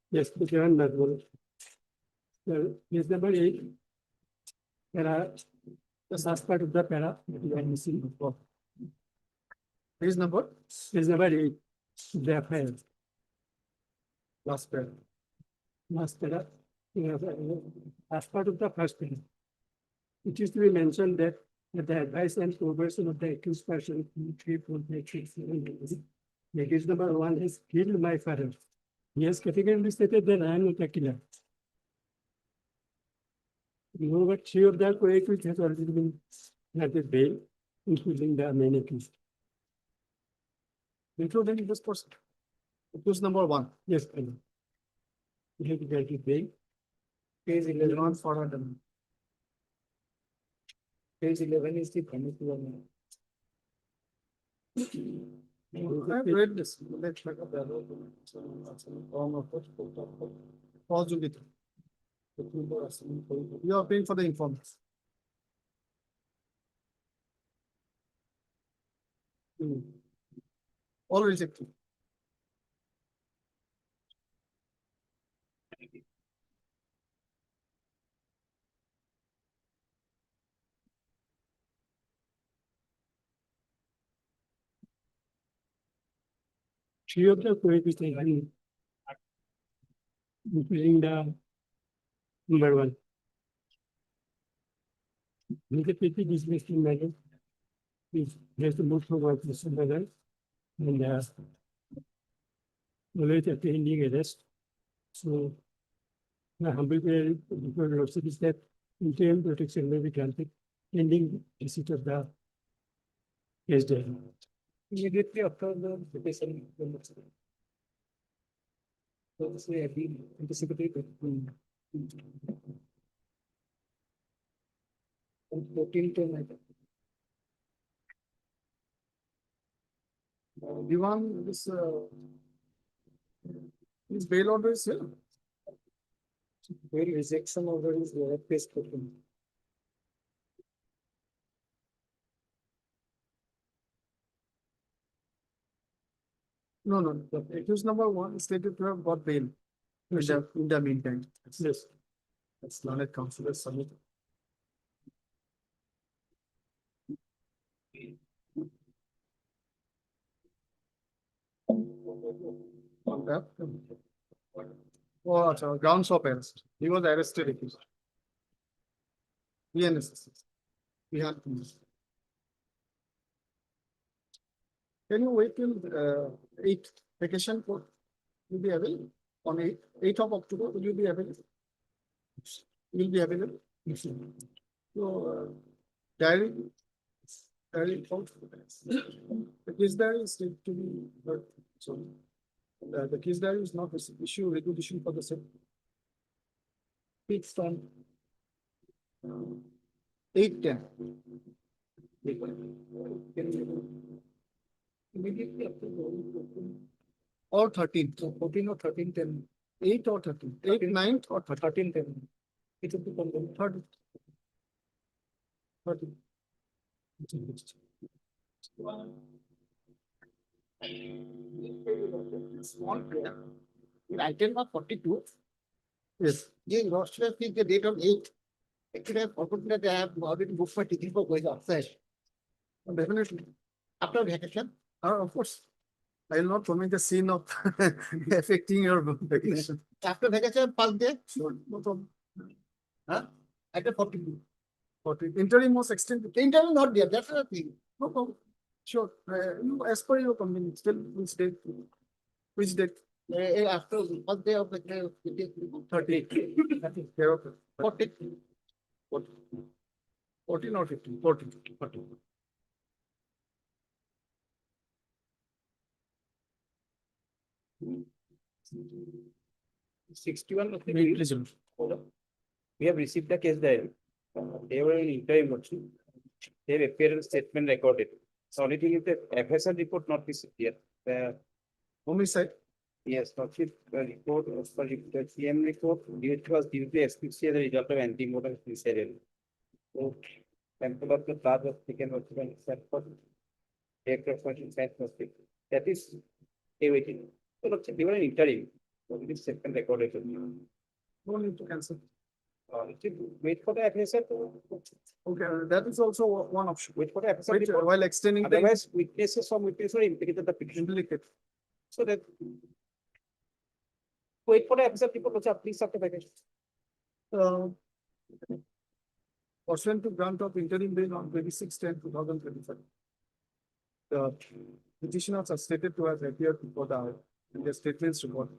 Speaker 6: Yes, the Diwan Nazmul. Case number 8. Para, the last part of the para, we are missing before.
Speaker 2: Page number?
Speaker 6: Case number 8. The FIR.
Speaker 2: Last pair.
Speaker 6: Last para. As part of the first para. It is to be mentioned that the advice and coercion of the accused person, 3, 4, 5, 6, 7, 8, the accused number 1 has killed my father. He has categorically stated that I am not a killer. But 3 of the co-accused has already been granted bail, including the main accused.
Speaker 2: Including this person. Accused number 1.
Speaker 6: Yes, I know. He has granted bail.
Speaker 2: Page 11 for a
Speaker 6: Page 11 is the committee one.
Speaker 2: I've read this. Let's look at the other one. Pause with it. You are paying for the informants. All rejected.
Speaker 6: Three of the co-accused have been, including the number 1. With the PT dismissed in matter, there's the move forward this matter and await a pending arrest. So the humble prayer before the officer is that interim protection may be granted pending receipt of the case diary. Immediately after the petition. So this way, the anticipatory. And 14
Speaker 2: Diwan, this bail order is here.
Speaker 6: bail rejection order is there, page 14.
Speaker 2: No, the accused number 1 stated to have got bail in the meantime.
Speaker 6: Yes.
Speaker 2: That's learned counsel has submitted. Oh, grounds of arrest. He was arrested. Accused. PNSS. We have to. Can you wait till 8 vacation court will be available on 8th of October? Will you be available? Will be available. So diary the case diary is to be heard. So the case diary is not issue regulation for the same. Fixed on 8/10. Immediately after or 13th, 14 or 13, 10, 8 or 13, 8, 9 or 13, 10.
Speaker 6: It will become the third. Third.
Speaker 2: Small prayer. In item number 42. Yes, you lost the date on 8. Actually, I forgot that I have already booked my ticket for going outside. Definitely. After vacation.
Speaker 6: Of course. I will not commit the sin of affecting your vacation.
Speaker 2: After vacation, first day.
Speaker 6: Sure, no problem.
Speaker 2: Huh? Item 42.
Speaker 6: But interim was extended.
Speaker 2: The interview not there, that's the thing.
Speaker 6: No problem. Sure. As per your convenience, still which date? Which date?
Speaker 2: After first day of the
Speaker 6: 30. Yeah, okay.
Speaker 2: 40.
Speaker 6: 14 or 15? 14. 14.
Speaker 3: Sixty-one of the
Speaker 6: Wait,
Speaker 3: case,
Speaker 6: listen.
Speaker 3: we have received the case diary. They were in interim also. They have appearance statement recorded. So only thing is the FSR report not received yet. The
Speaker 6: Homicide.
Speaker 3: yes, not yet the report, as per the CM report, it was due to asphyxia, the result of antemortem cesarean. So sample of the blood was taken also and set for electroporation site was taken. That is awaiting. So let's say they were in interim. So it is second recorded.
Speaker 6: No need to cancel.
Speaker 3: Wait for the FSR.
Speaker 6: Okay, that is also one option.
Speaker 3: Wait for the FSR
Speaker 6: Wait,
Speaker 3: report.
Speaker 6: while extending the
Speaker 3: Otherwise, witnesses from witness were implicated the petition.
Speaker 6: implicate.
Speaker 3: So that. Wait for the FSR report, also please after vacation.
Speaker 6: Pursuant to grant of interim bail on 26/10/2025. The petitioners are stated to have appeared before the in their statements report,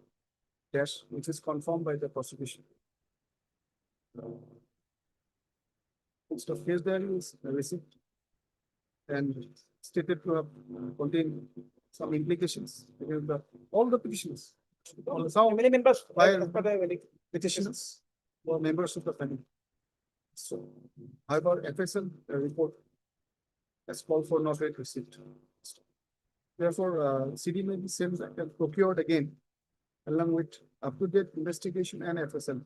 Speaker 6: dash, which is confirmed by the prosecution. List of case diary is received and stated to have contained some implications against all the petitioners.
Speaker 3: How many members?
Speaker 6: By
Speaker 3: As per the
Speaker 6: petitioners or members of the family. So, however, FSL report has called for not yet received. Therefore, CD may be sent and procured again along with up-to-date investigation and FSL.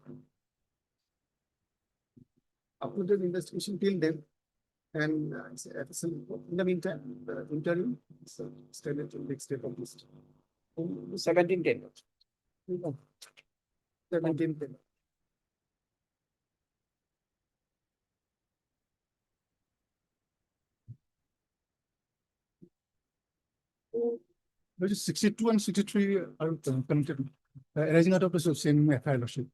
Speaker 6: Up-to-date investigation till then and FSL in the meantime, the interim extended to next date of this.
Speaker 3: 1710.
Speaker 6: 1710. Which is 62 and 63 are connected, arising out of the same FIR lordship.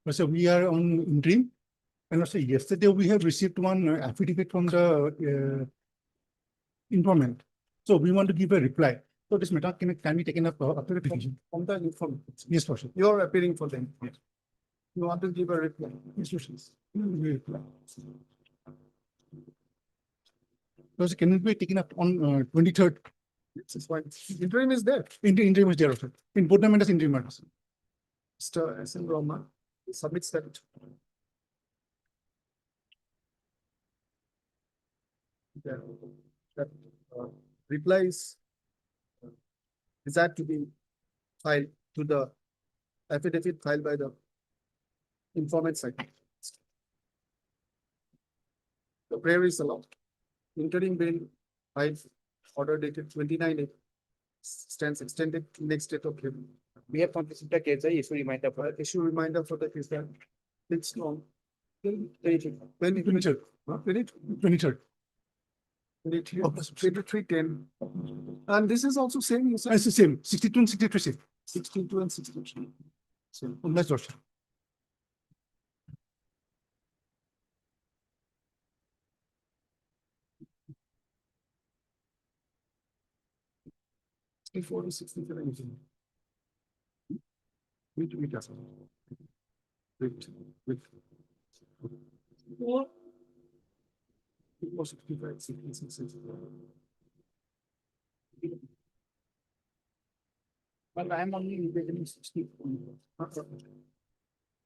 Speaker 6: So we are on interim. And also yesterday we have received one affidavit from the informant. So we want to give a reply. So this matter can be taken up after the petition. From the informant. Yes, lordship. You are appearing for them. Yes. You want to give a reply. Instructions. Reply. So can it be taken up on 23rd? It's fine. Interim is there. Interim is there also. In both the matters, interim matters. Mr. S. N. Rama submits that. That reply is desired to be filed to the affidavit filed by the informant side. The prayer is allowed. Interim bail 5 order dated 29 stands extended to next date of hearing.
Speaker 3: We have completed the case, issue reminder for
Speaker 6: Issue reminder for the case that it's long.
Speaker 3: 23rd.
Speaker 6: 23rd. 3:10. And this is also same. It's the same. 62 and 63. 62 and 63. Same. Let's watch. Before the 67. Wait. It was 65, 66. But I am only getting 60.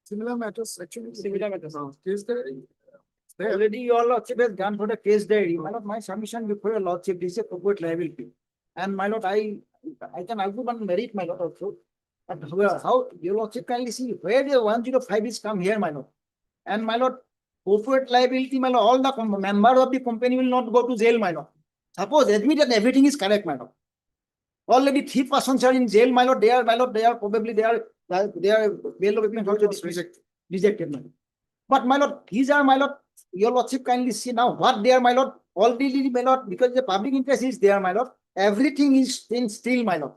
Speaker 6: Similar matters, actually.
Speaker 3: Similar matters.
Speaker 6: Is there?
Speaker 7: Already your lordship has gone for the case diary. My lord, my submission before your lordship, this is a corporate liability. And my lord, I can argue on merit, my lord, also. But how your lordship kindly see where the 105 is come here, my lord.
Speaker 6: And my lord, corporate liability, my lord, all the member of the company will not go to jail, my lord. Suppose admit that everything is correct, my lord. Already 3 persons are in jail, my lord. They are, my lord, they are probably bail of rejected, my lord. But my lord, these are, my lord, your lordship kindly see now what they are, my lord. Already, my lord, because the public interest is there, my lord. Everything is in still, my lord.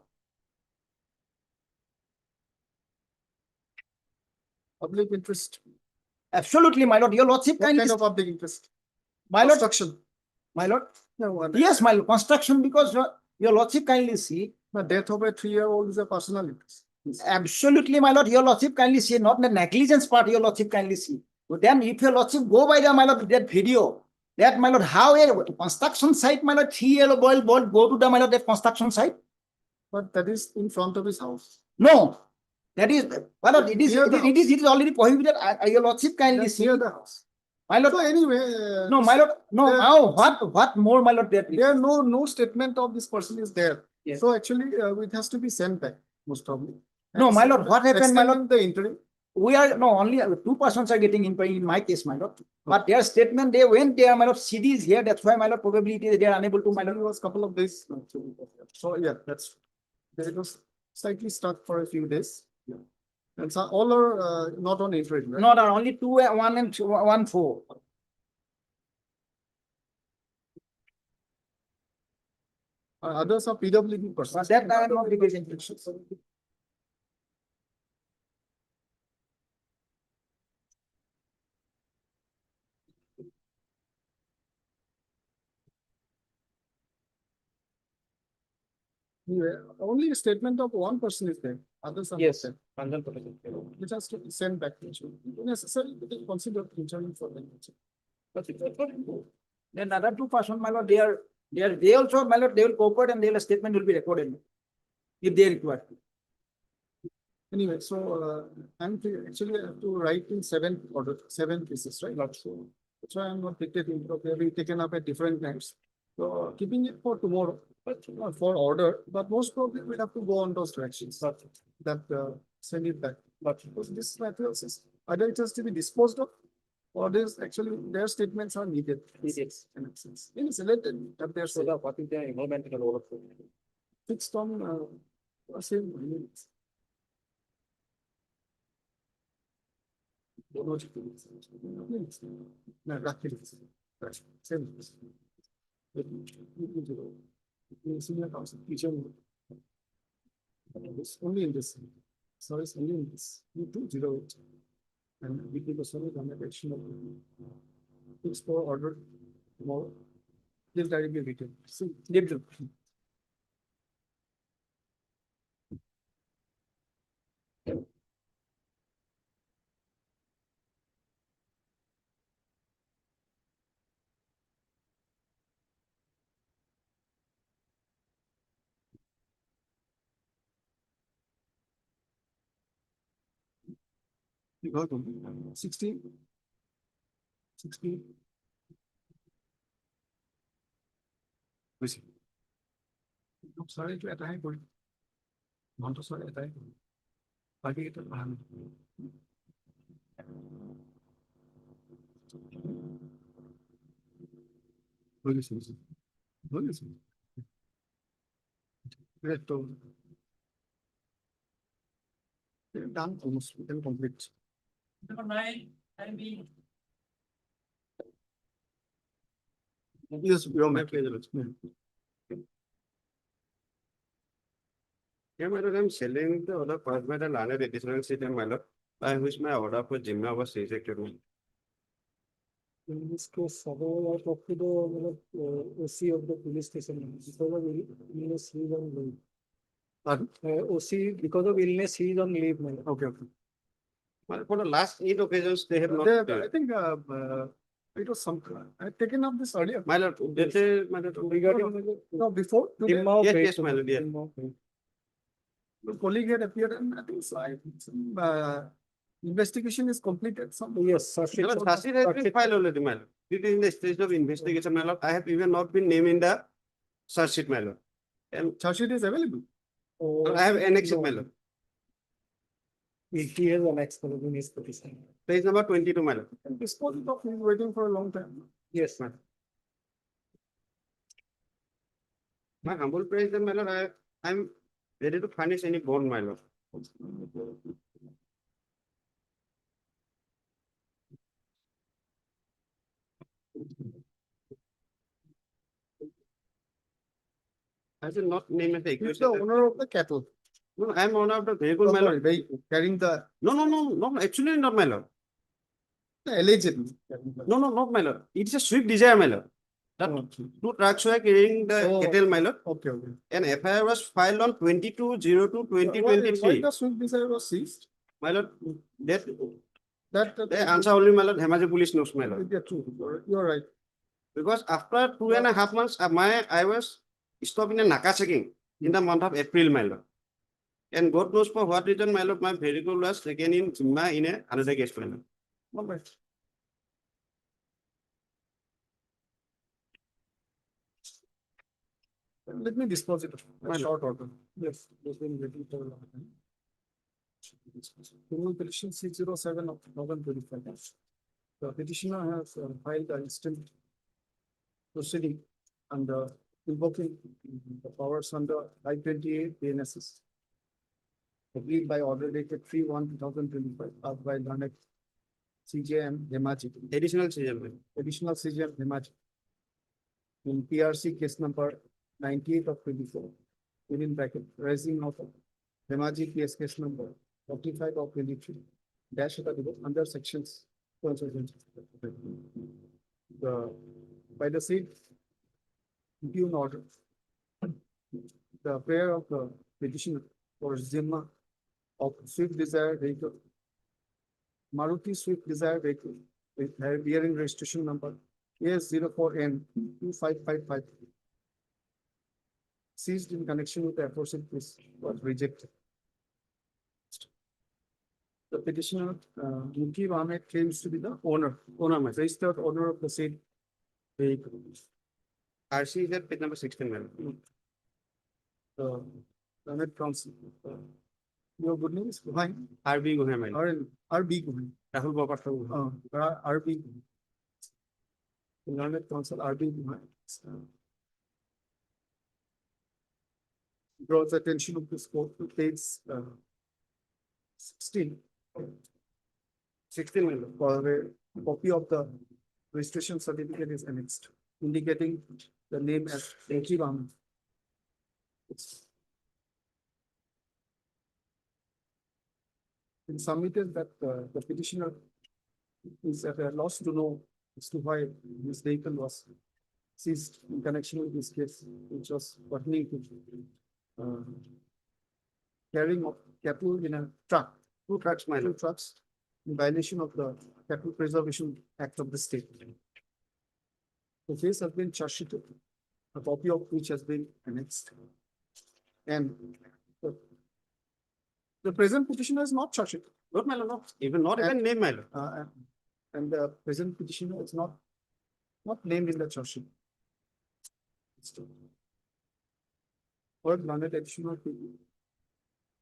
Speaker 2: Public interest.
Speaker 6: Absolutely, my lord. Your lordship
Speaker 2: What
Speaker 6: kindly,
Speaker 2: kind of public interest?
Speaker 6: my lord,
Speaker 2: Construction.
Speaker 6: my lord.
Speaker 2: No, one.
Speaker 6: Yes, my lord, construction, because your lordship kindly see.
Speaker 2: The death of a 3-year-old is a personal interest.
Speaker 6: Absolutely, my lord, your lordship kindly see, not the negligence part, your lordship kindly see. But then if your lordship go by the, my lord, that video, that, my lord, how a construction site, my lord, 3-year-old boy go to the, my lord, that construction site?
Speaker 2: But that is in front of his house.
Speaker 6: No, that is, my lord, it is already prohibited. Your lordship kindly
Speaker 2: That's
Speaker 6: see.
Speaker 2: near the house.
Speaker 6: My lord,
Speaker 2: So anyway.
Speaker 6: no, my lord, no,
Speaker 2: there-
Speaker 6: now what more, my lord, that
Speaker 2: There no statement of this person is there.
Speaker 6: Yes.
Speaker 2: So actually, it has to be sent back, most probably.
Speaker 6: No, my lord, what happened, my lord?
Speaker 2: Extending the interim.
Speaker 6: We are, no, only 2 persons are getting in my case, my lord. But their statement, they went there, my lord, CD is here, that's why, my lord, probably they are unable to, my
Speaker 2: It
Speaker 6: lord.
Speaker 2: was couple of days. So yeah, that's, it was slightly stuck for a few days. Yeah. And so all are not on interim, right?
Speaker 6: No, no, only 2, 1 and 2, 1, 4.
Speaker 2: Others are PWD persons.
Speaker 6: That I am not getting.
Speaker 2: Anyway, only a statement of one person is there. Others are.
Speaker 6: Yes.
Speaker 2: Not there. Which has to be sent back to you. Necessarily, they consider interim for them.
Speaker 6: Then other 2 persons, my lord, they also, my lord, they will cooperate and their statement will be recorded. If they require.
Speaker 2: Anyway, so I'm actually have to write in 7 cases, right? So that's why I'm not dictating, because they will be taken up at different times. So keeping it for tomorrow, but for order, but most probably we'll have to go on those directions. That send it back. But because this materials is either it has to be disposed of, or this actually their statements are needed.
Speaker 6: Yes.
Speaker 2: In a sense. Related that they're
Speaker 3: So the, what is the involvement in the role of?
Speaker 2: fixed on same limits. Senior counsel, teacher. It's only in this. So it's only in this. You 208. And we give a sorry on the action of fixed for order tomorrow. This directly written. See, did the. You got 16. 16. Sorry to attack. Want to sorry attack. Bagi itu paham. Bagus. Bagus. Great. Done almost. We can complete.
Speaker 9: Number 9, and B.
Speaker 2: Yes, we are making.
Speaker 3: Yeah, my lord, I'm selling the order passed by the landed additional seat and my lord, by which my order for Jimna was rejected.
Speaker 6: In this case, I talked to the OC of the police station. Because of illness, he is on leave.
Speaker 2: Pardon?
Speaker 6: OC, because of illness, he is on leave.
Speaker 2: Okay.
Speaker 3: Well, for the last 8 occasions, they have not.
Speaker 2: I think it was some. I've taken up this earlier.
Speaker 3: My lord, they say, my lord, regarding.
Speaker 2: No, before.
Speaker 3: Yes, my lord, yes.
Speaker 2: The colleague had appeared and I think some investigation is completed.
Speaker 6: Yes,
Speaker 3: Charge sheet has been filed already, my lord. It is in the stage of investigation, my lord. I have even not been named in the charge sheet, my lord. And
Speaker 2: charge sheet is available.
Speaker 3: I have annexed it, my lord.
Speaker 6: He has annexed in his petition.
Speaker 3: Page number 22, my lord.
Speaker 2: And dispose it of, he's waiting for a long time.
Speaker 3: Yes, ma'am. My humble praise, my lord, I'm ready to furnish any bond, my lord. I will not name it.
Speaker 2: He's the owner of the cattle.
Speaker 3: No, I am owner of the vehicle,
Speaker 2: Oh,
Speaker 3: my
Speaker 2: sorry,
Speaker 3: lord.
Speaker 2: vehicle, carrying the,
Speaker 3: No, actually not, my lord.
Speaker 2: allegedly.
Speaker 3: No, not my lord. It's a Swift Desire, my lord. That
Speaker 2: Oh,
Speaker 3: two trucks were carrying the
Speaker 2: Oh.
Speaker 3: cattle, my lord.
Speaker 2: okay, okay.
Speaker 3: An FIR was filed on 22/02/2023.
Speaker 2: Why the Swift Desire was seized?
Speaker 3: My lord, that
Speaker 2: That,
Speaker 3: the answer only, my lord, Hemaji police knows, my lord.
Speaker 2: yeah, true, you're right.
Speaker 3: Because after 2.5 months, I was stopped in a Naka checking in the month of April, my lord. And God knows for what reason, my lord, my vehicle was taken in Jimma in another case, my lord.
Speaker 2: All right. Let me dispose it in short order. Yes, there's been waiting for a long time. Criminal petition 607 of 2025. The petitioner has filed an instant proceeding under invoking the powers under I-28 DNSS. Agreed by order dated 3/1/2025 by Learned CJM Hemaji.
Speaker 3: Additional CJM.
Speaker 2: Additional CJM Hemaji. In PRC case number 98 of 24, within bracket, rising of Hemaji case number 45 of 23, dash under sections. By the said due order, the prayer of the petitioner for Zimma of Swift Desire vehicle, Maruti Swift Desire vehicle with bearing registration number AS04N 2555, seized in connection with the aforesaid case, was rejected. The petitioner, Mukeeb Ahmed, claims to be the registered owner of the said vehicle.
Speaker 3: RC is at page number 16, my lord.
Speaker 2: Learned counsel. Your good name is Guhai,
Speaker 3: RB Guhai, my lord.
Speaker 2: RB Guhai.
Speaker 3: Rahul Bapata Guhai.
Speaker 2: RB. Learned counsel RB Guhai. Draws attention of this court to page 16.
Speaker 3: 16, my lord.
Speaker 2: For a copy of the registration certificate is annexed, indicating the name as Mukeeb Ahmed. It's been submitted that the petitioner is at a loss to know as to why this vehicle was seized in connection with this case, which was pertaining to carrying of cattle in a truck,
Speaker 3: Two trucks, my
Speaker 2: two
Speaker 3: lord.
Speaker 2: trucks, in violation of the Cattle Preservation Act of the state. The case has been charged sheeted, a copy of which has been annexed. And the present petitioner is not charged sheeted.
Speaker 3: Not, my lord, not even name, my lord.
Speaker 2: And the present petitioner is not named in the charge sheet. What learned additional people?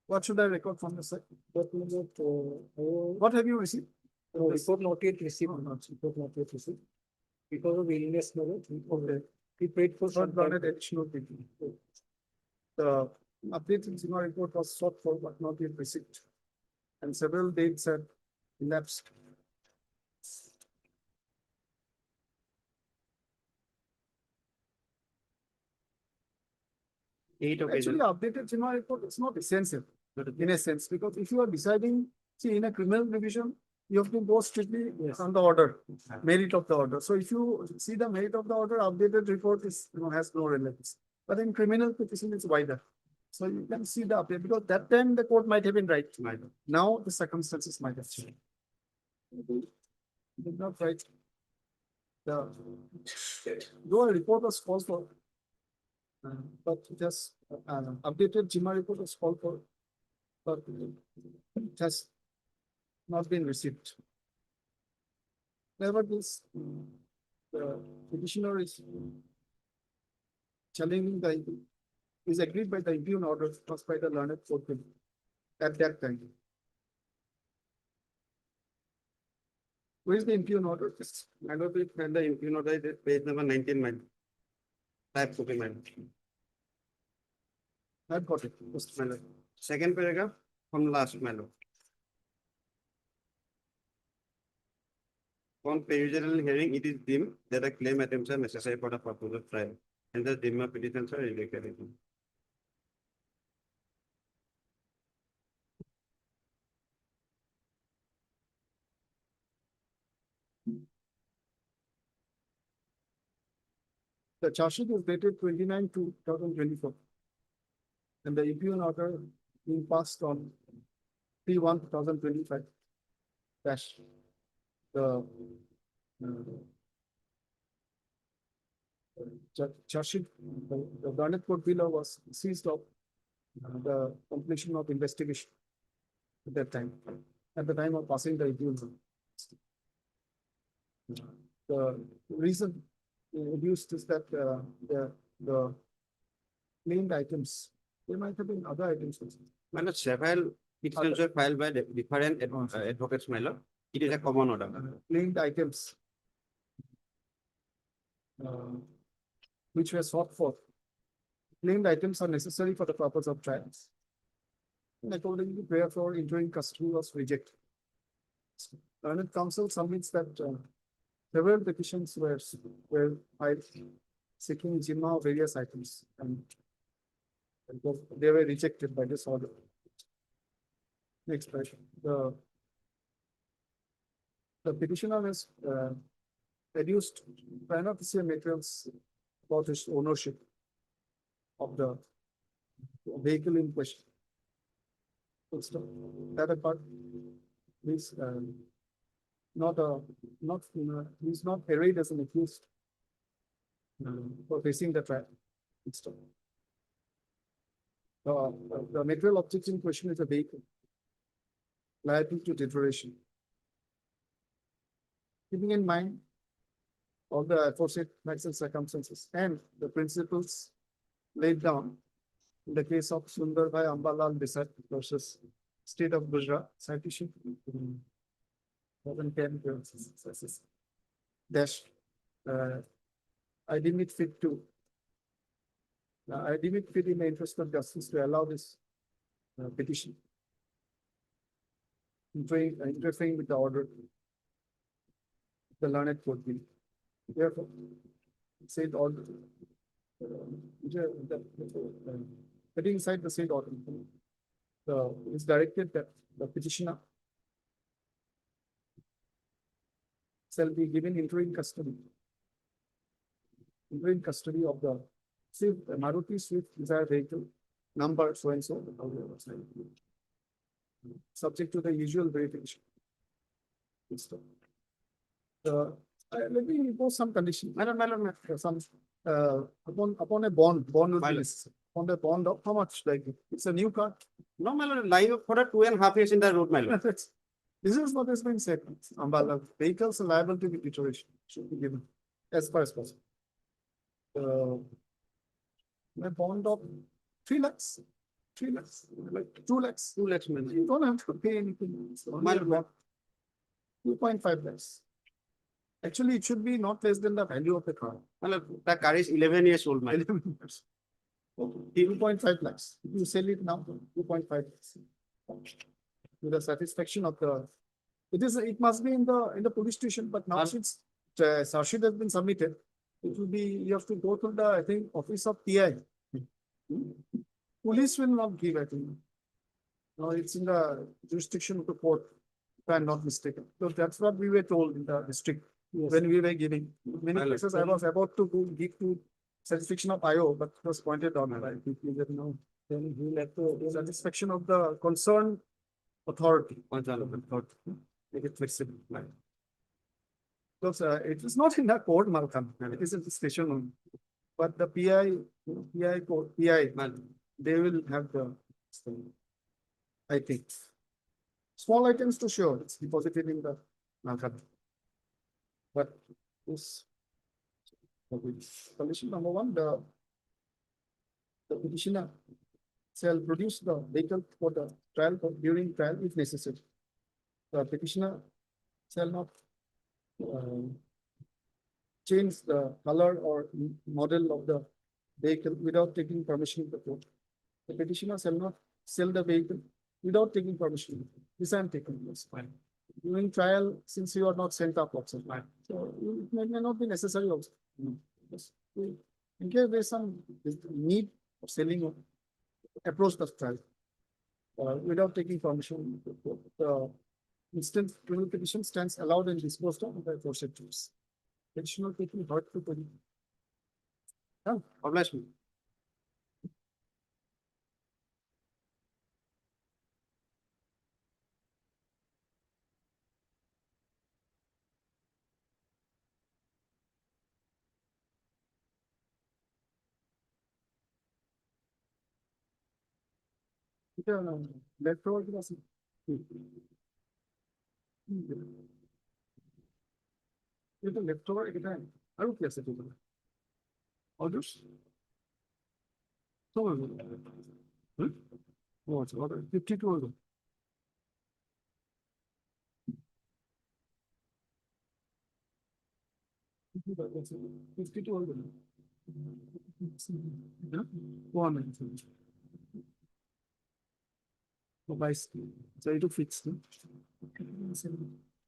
Speaker 2: What should I record from the site? What have you received?
Speaker 6: Report not yet received. Report not yet received. Because of illness,
Speaker 2: Okay.
Speaker 6: he paid for some
Speaker 2: What
Speaker 6: time.
Speaker 2: learned additional people? The update in Sima report was sought for but not yet received. And several dates have elapsed. Actually, updated Sima report is not essential in a sense, because if you are deciding, see, in a criminal division, you have to go strictly on the order, merit of the order. So if you see the merit of the order, updated report is, has no relevance. But in criminal petition, it's wider. So you can see the update, because that time the court might have been right. Now the circumstances might have changed. Did not write. Though a report was called for, but just updated GMA report was called for, but it has not been received. Nevertheless, the petitioner is challenging is agreed by the impugn order passed by the learned court at that time. Where is the impugn order?
Speaker 3: I don't think that the impugn order is page number 19, man. Type copy, man.
Speaker 2: I've got it.
Speaker 3: First, my lord. Second paragraph from last, my lord. On procedural hearing, it is deemed that a claim attempts are necessary for the purpose of trial, and the deemed petitions are rejected.
Speaker 2: The charge sheet is dated 29/2/2024. And the impugn order being passed on 3/1/2025. Dash. The charge sheet, the Garnet Court Villa was seized of the completion of investigation at that time, at the time of passing the impugn. The reason reduced is that the claimed items, there might have been other items also.
Speaker 3: My lord, several petitions were filed by different advocates, my lord. It is a common order.
Speaker 2: Claimed items which were sought for. Claimed items are necessary for the purpose of trials. And accordingly, prayer for interim custody was rejected. Learned counsel submits that several petitions were filed seeking Jimma of various items, and they were rejected by this order. Next question. The petitioner has adduced prima facie materials about his ownership of the vehicle in question. That apart, he's he's not arraigned as an accused for facing the trial. The material object in question is a vehicle liable to deterioration. Keeping in mind all the aforesaid facts and circumstances and the principles laid down in the case of Sundarbai Ambalal Desai versus State of Gujarat, citation 2010 dash. I deem it fit in the interest of justice to allow this petition interfering with the order. The learned court will. Therefore, said order. Putting aside the said order, it's directed that the petitioner shall be given interim custody. Interim custody of the Maruti Swift Desire vehicle number so and so, subject to the usual verification. Let me impose some condition. Some upon a bond will be necessary. On the bond of how much? Like it's a new car.
Speaker 3: No, my lord, live for a 2.5 years in the road, my lord.
Speaker 2: This is what has been said. Ambala vehicles are liable to be deterioration should be given as far as possible. A bond of 3 lakhs, like 2 lakhs.
Speaker 3: 2 lakhs, man.
Speaker 2: You don't have to pay anything. It's only about 2.5 lakhs. Actually, it should be not less than the value of the car.
Speaker 3: My lord, the car is 11 years old, man.
Speaker 2: 11 years. 2.5 lakhs. If you sell it now, 2.5 lakhs. With the satisfaction of the, it must be in the police station, but now since charge sheet has been submitted, it will be, you have to go to the, I think, office of PI. Police will not give, I think. No, it's in the jurisdiction of the court, if I'm not mistaken. So that's what we were told in the district when we were giving. Many cases I was about to give to satisfaction of IO, but it was pointed out. Right? No, then we left the satisfaction of the concerned authority. Make it flexible. Right? Because it is not in the court, Malcolm. It is in the station only. But the PI court, they will have the, I think, small items to show it's deposited in the Malcolm. But this condition number 1, the petitioner shall produce the vehicle for the trial during trial if necessary. The petitioner shall not change the color or model of the vehicle without taking permission of the court. The petitioner shall not sell the vehicle without taking permission. This I am taking this. During trial, since you are not sent up also. So it may not be necessary also. Yes. In case there is some need of selling or approach the trial without taking permission. The instant criminal petition stands allowed and disposed of by procedures. Petitioner taking hurt to body. Oblige me. Left forward was itu left over kita আৰু কি আছে তোৰ orders so what order 52 order one minute by so it fits no?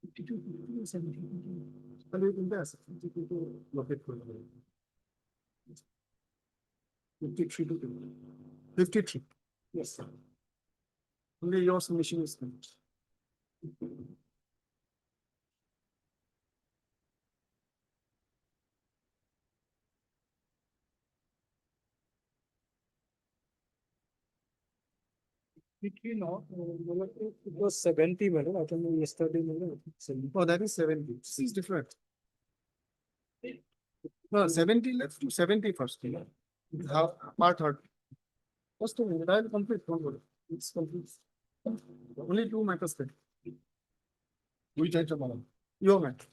Speaker 2: 52 তাহলে কিন্তু আছে 52 locate করে 53 to 53 yes sir only your submission is finished.
Speaker 3: It was 70, madam. I don't know yesterday, madam.
Speaker 2: Oh, that is 70. This is different. No, 70 left to 70 first. Half part hurt. First of all, I'll complete. Don't worry. It's complete. Only two matters there.
Speaker 11: Which item, madam?
Speaker 2: Your matter.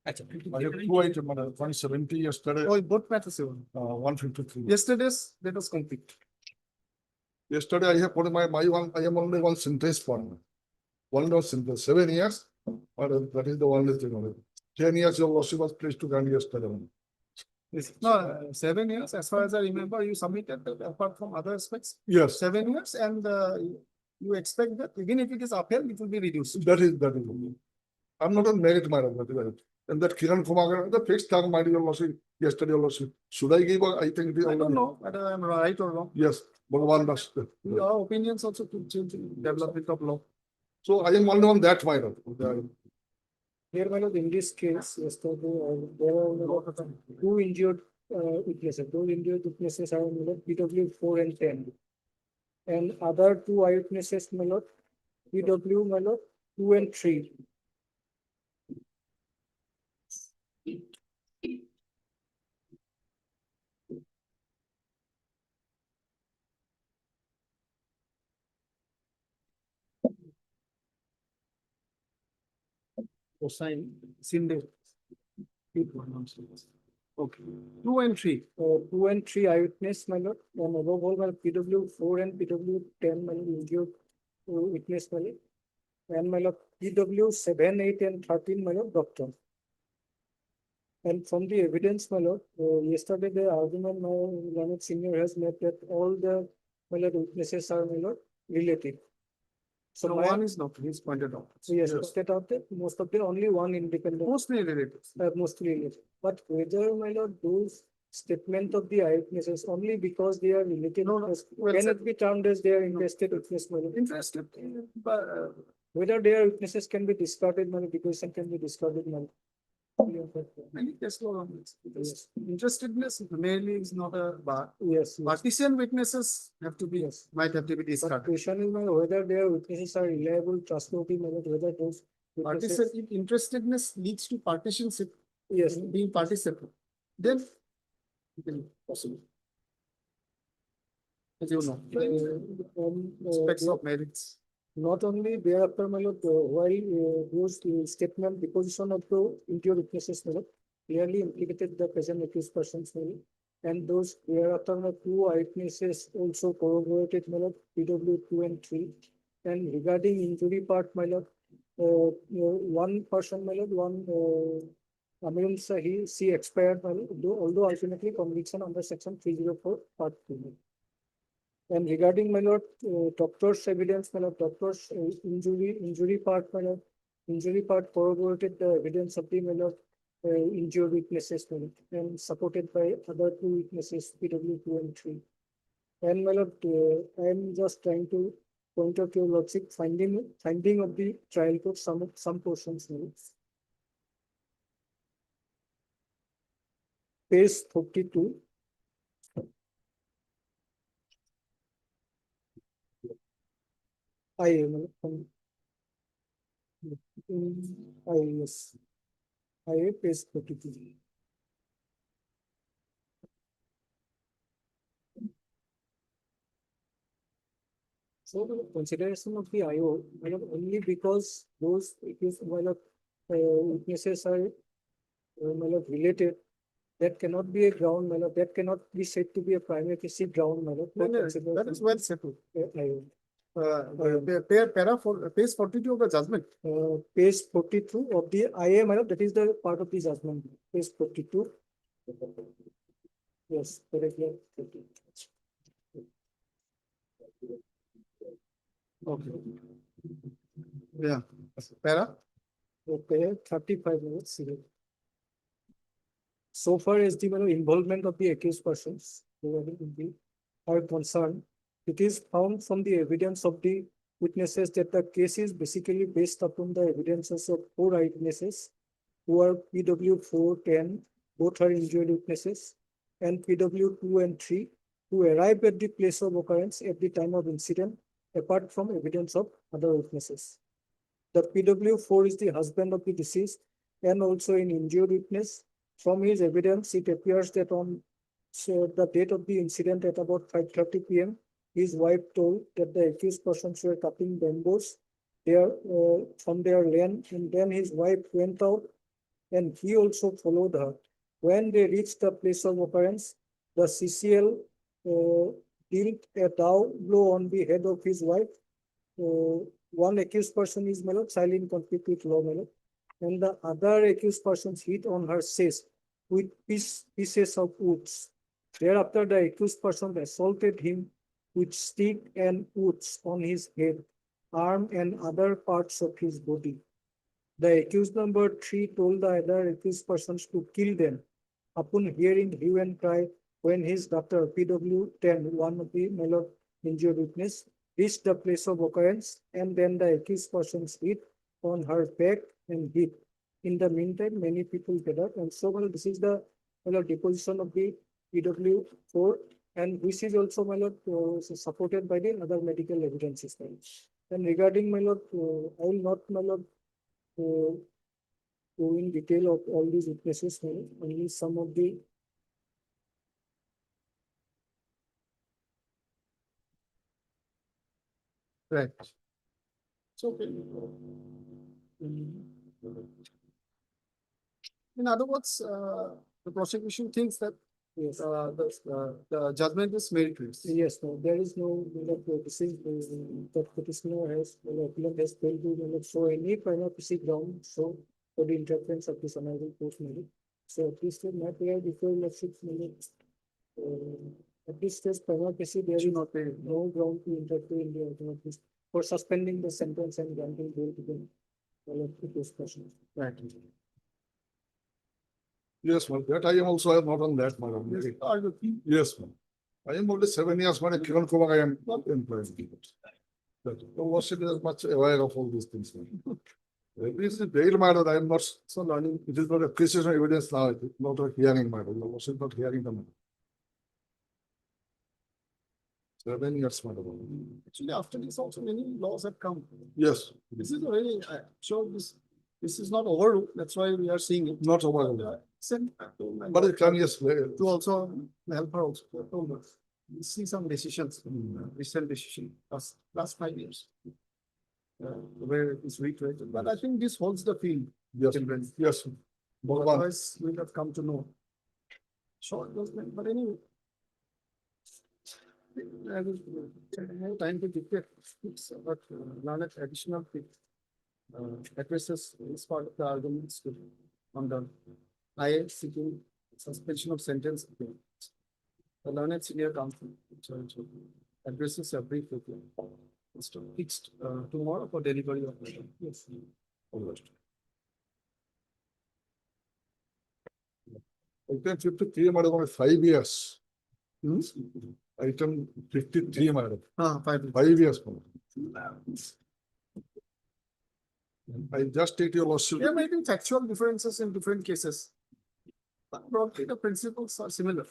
Speaker 11: I have two items, madam. 170 yesterday,
Speaker 2: Oh, both matters.
Speaker 11: 153.
Speaker 2: Yesterday's that was complete.
Speaker 11: Yesterday, I have put I am only one sentence for me. One was sentence, 7 years, but that is the one that you know. 10 years your lawsuit was placed to grant yesterday.
Speaker 2: No, 7 years, as far as I remember, you submitted that apart from other aspects.
Speaker 11: Yes,
Speaker 2: 7 years, and you expect that even if it is upheld, it will be reduced.
Speaker 11: that is. I'm not on merit, madam, that is right. And that Kiran Kumar, the fixed term, my dear lawsuit, yesterday lawsuit. Should I give, I think.
Speaker 2: I don't know whether I'm right or wrong.
Speaker 11: Yes, but one does.
Speaker 2: Your opinions also could change in development of law.
Speaker 11: So I am only on that, madam.
Speaker 3: Here, my lord, in this case, yesterday, there were two injured witnesses. Those injured witnesses are my lord, PW 4 and 10. And other two eyewitnesses, my lord, PW, my lord, 2 and 3.
Speaker 2: Cosine, Sinde. Okay, 2 and 3.
Speaker 3: 2 and 3 eyewitness, my lord, and above all, my PW 4 and PW 10, my lord, injured witness, my lord. And my lord, PW 7, 8, and 13, my lord, doctor. And from the evidence, my lord, yesterday the argument my learned senior has made that all the my lord witnesses are my lord related. So
Speaker 2: No, one is not, he's pointed out.
Speaker 3: so yes, pointed out that most of the only one independent,
Speaker 2: Mostly relatives.
Speaker 3: mostly related. But whether my lord those statement of the eyewitnesses only because they are related,
Speaker 2: No, no, well
Speaker 3: can
Speaker 2: said.
Speaker 3: it be termed as they are invested witness, my lord?
Speaker 2: Interested, but
Speaker 3: Whether their witnesses can be discarded, my lord, because can be discarded, my lord.
Speaker 2: many case law on this. Because interestedness mainly is not a bar.
Speaker 3: Yes, yes.
Speaker 2: Partition witnesses have to be,
Speaker 3: Yes.
Speaker 2: might have to be
Speaker 3: But
Speaker 2: discarded.
Speaker 3: question is my lord, whether their witnesses are reliable, trustworthy, my lord, whether those witnesses.
Speaker 2: Partition, if interestedness leads to partisanship,
Speaker 3: Yes,
Speaker 2: being participative, then it will possible. As you know, aspects of merits.
Speaker 3: not only thereafter, my lord, while those statement deposition of the injured witnesses, my lord, clearly implicated the present accused persons, my lord. And those thereafter, my two eyewitnesses also corroborated, my lord, PW 2 and 3. And regarding injury part, my lord,
Speaker 6: one person, my lord, Amirul Sahi, she expired, my lord, although ultimately conviction under section 304 part 2. And regarding, my lord, doctor's evidence, my lord, doctor's injury part, my lord, injury part corroborated the evidence of the, my lord, injured witnesses, my lord, and supported by other two witnesses, PW 2 and 3. And, my lord, I am just trying to point out your logic finding of the trial court, some portions, my lord. Page 42. I am yes. I page 42. So the consideration of the IO, only because those witnesses are related, that cannot be a ground, that cannot be said to be a primary facie ground,
Speaker 2: That is well settled. Page 42 of the judgment.
Speaker 6: Page 42 of the IA, that is the part of the judgment. Page 42. Yes, correct.
Speaker 2: Okay. Yeah. Para.
Speaker 6: Okay, 35 minutes. So far as the involvement of the accused persons are concerned, it is found from the evidence of the witnesses that the case is basically based upon the evidences of 4 eyewitnesses who are PW 410, both are injured witnesses, and PW 2 and 3 who arrived at the place of occurrence at the time of incident, apart from evidence of other witnesses. The PW 4 is the husband of the deceased and also an injured witness. From his evidence, it appears that on the date of the incident at about 5:30 p.m., his wife told that the accused persons were cutting bamboos from their land, and then his wife went out and he also followed her. When they reached the place of occurrence, the CCL dealt a dow blow on the head of his wife. One accused person is silent in conflict with law, and the other accused persons hit on her chest with pieces of woods. Thereafter, the accused person assaulted him with stick and woods on his head, arm, and other parts of his body. The accused number 3 told the other accused persons to kill them. Upon hearing hue and cry, when his daughter PW 10, one of the injured witness, reached the place of occurrence, and then the accused persons hit on her back and hit. In the meantime, many people gathered, and so this is the deposition of the PW 4, and which is also supported by the other medical evidences. And regarding I will not go in detail of all these witnesses, only some of the
Speaker 2: Right. So, in other words, the prosecution thinks that
Speaker 6: yes,
Speaker 2: the judgment is meritorious.
Speaker 6: yes, no, there is no this is the petitioner has appellant has failed to show any prima facie ground so for the interference of this honorable court. So at least not there before 6 minutes. At least there's prima facie there is not no ground to interfere in the alternate for suspending the sentence and granting bail to them. This question.
Speaker 2: Right.
Speaker 11: Yes, ma'am. That I am also not on that, madam. Yes, ma'am. I am only 7 years, madam. Kiran Kumar, I am not employed. The worship is much aware of all these things. This is bail matter. I am not so learning. It is not a precision evidence now. It is not a hearing matter. The worship not hearing the matter. 7 years, madam.
Speaker 2: Actually, after this also many laws have come.
Speaker 11: Yes.
Speaker 2: This is a very, sure this is not overruled. That's why we are seeing it.
Speaker 11: Not overruled.
Speaker 2: But
Speaker 11: it can, yes.
Speaker 2: to also help her also. We see some decisions, recent decision, last 5 years. Where it is reiterated, but I think this holds the field.
Speaker 11: Yes. Yes.
Speaker 2: Otherwise, we have come to know. Short judgment, but anyway. I will have time to dictate, but learn additional things. addresses this part of the arguments to on the I seeking suspension of sentence. The learned senior counsel addresses a brief review. It's fixed tomorrow for delivery of the. Yes.
Speaker 11: Item 53, madam, 5 years. Item 53, madam, 5 years. I just take your lawsuit.
Speaker 2: There might be factual differences in different cases. But broadly, the principles are similar.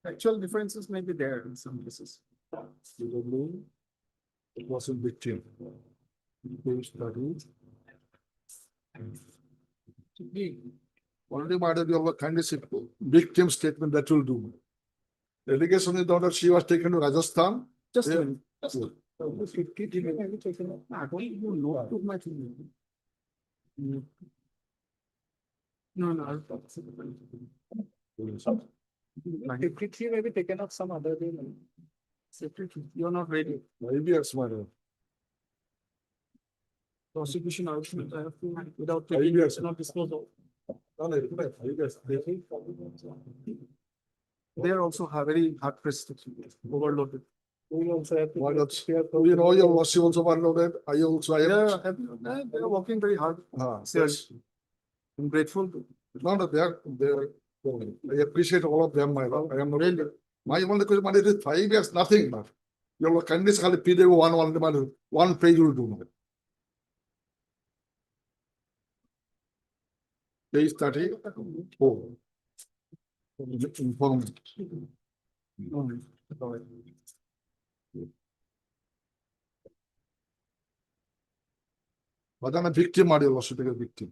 Speaker 2: Factual differences may be there in some cases.
Speaker 11: It was a victim. Page 30. Already, madam, you have a kind of victim statement that will do. The allegation is that she was taken to Rajasthan.
Speaker 2: Just a
Speaker 11: Yeah.
Speaker 2: minute. Just a minute. 50 may be taken up. I don't even know too much. No, I'll talk. 53 may be taken up some other day. Separately, you're not ready.
Speaker 11: 5 years, madam.
Speaker 2: Prosecution argument, I have to, without
Speaker 11: 5
Speaker 2: taking,
Speaker 11: years.
Speaker 2: not disclosal.
Speaker 11: No, no, 5 years.
Speaker 2: They are also have very hard pressed, overloaded. We also have to.
Speaker 11: Why not? You know, your lawsuit also overloaded. I also,
Speaker 2: They are working very hard.
Speaker 11: yes.
Speaker 2: I'm grateful to.
Speaker 11: No, no, they are, I appreciate all of them, my lord. I am not really. My only question, man, it is 5 years, nothing, man. Your kindness, PDF one page will do. Man. Page 30. Oh. Inform. But I'm a victim, my lawsuit, a victim.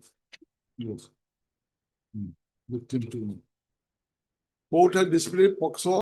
Speaker 11: Yes. Victim to me. Court had displayed POXO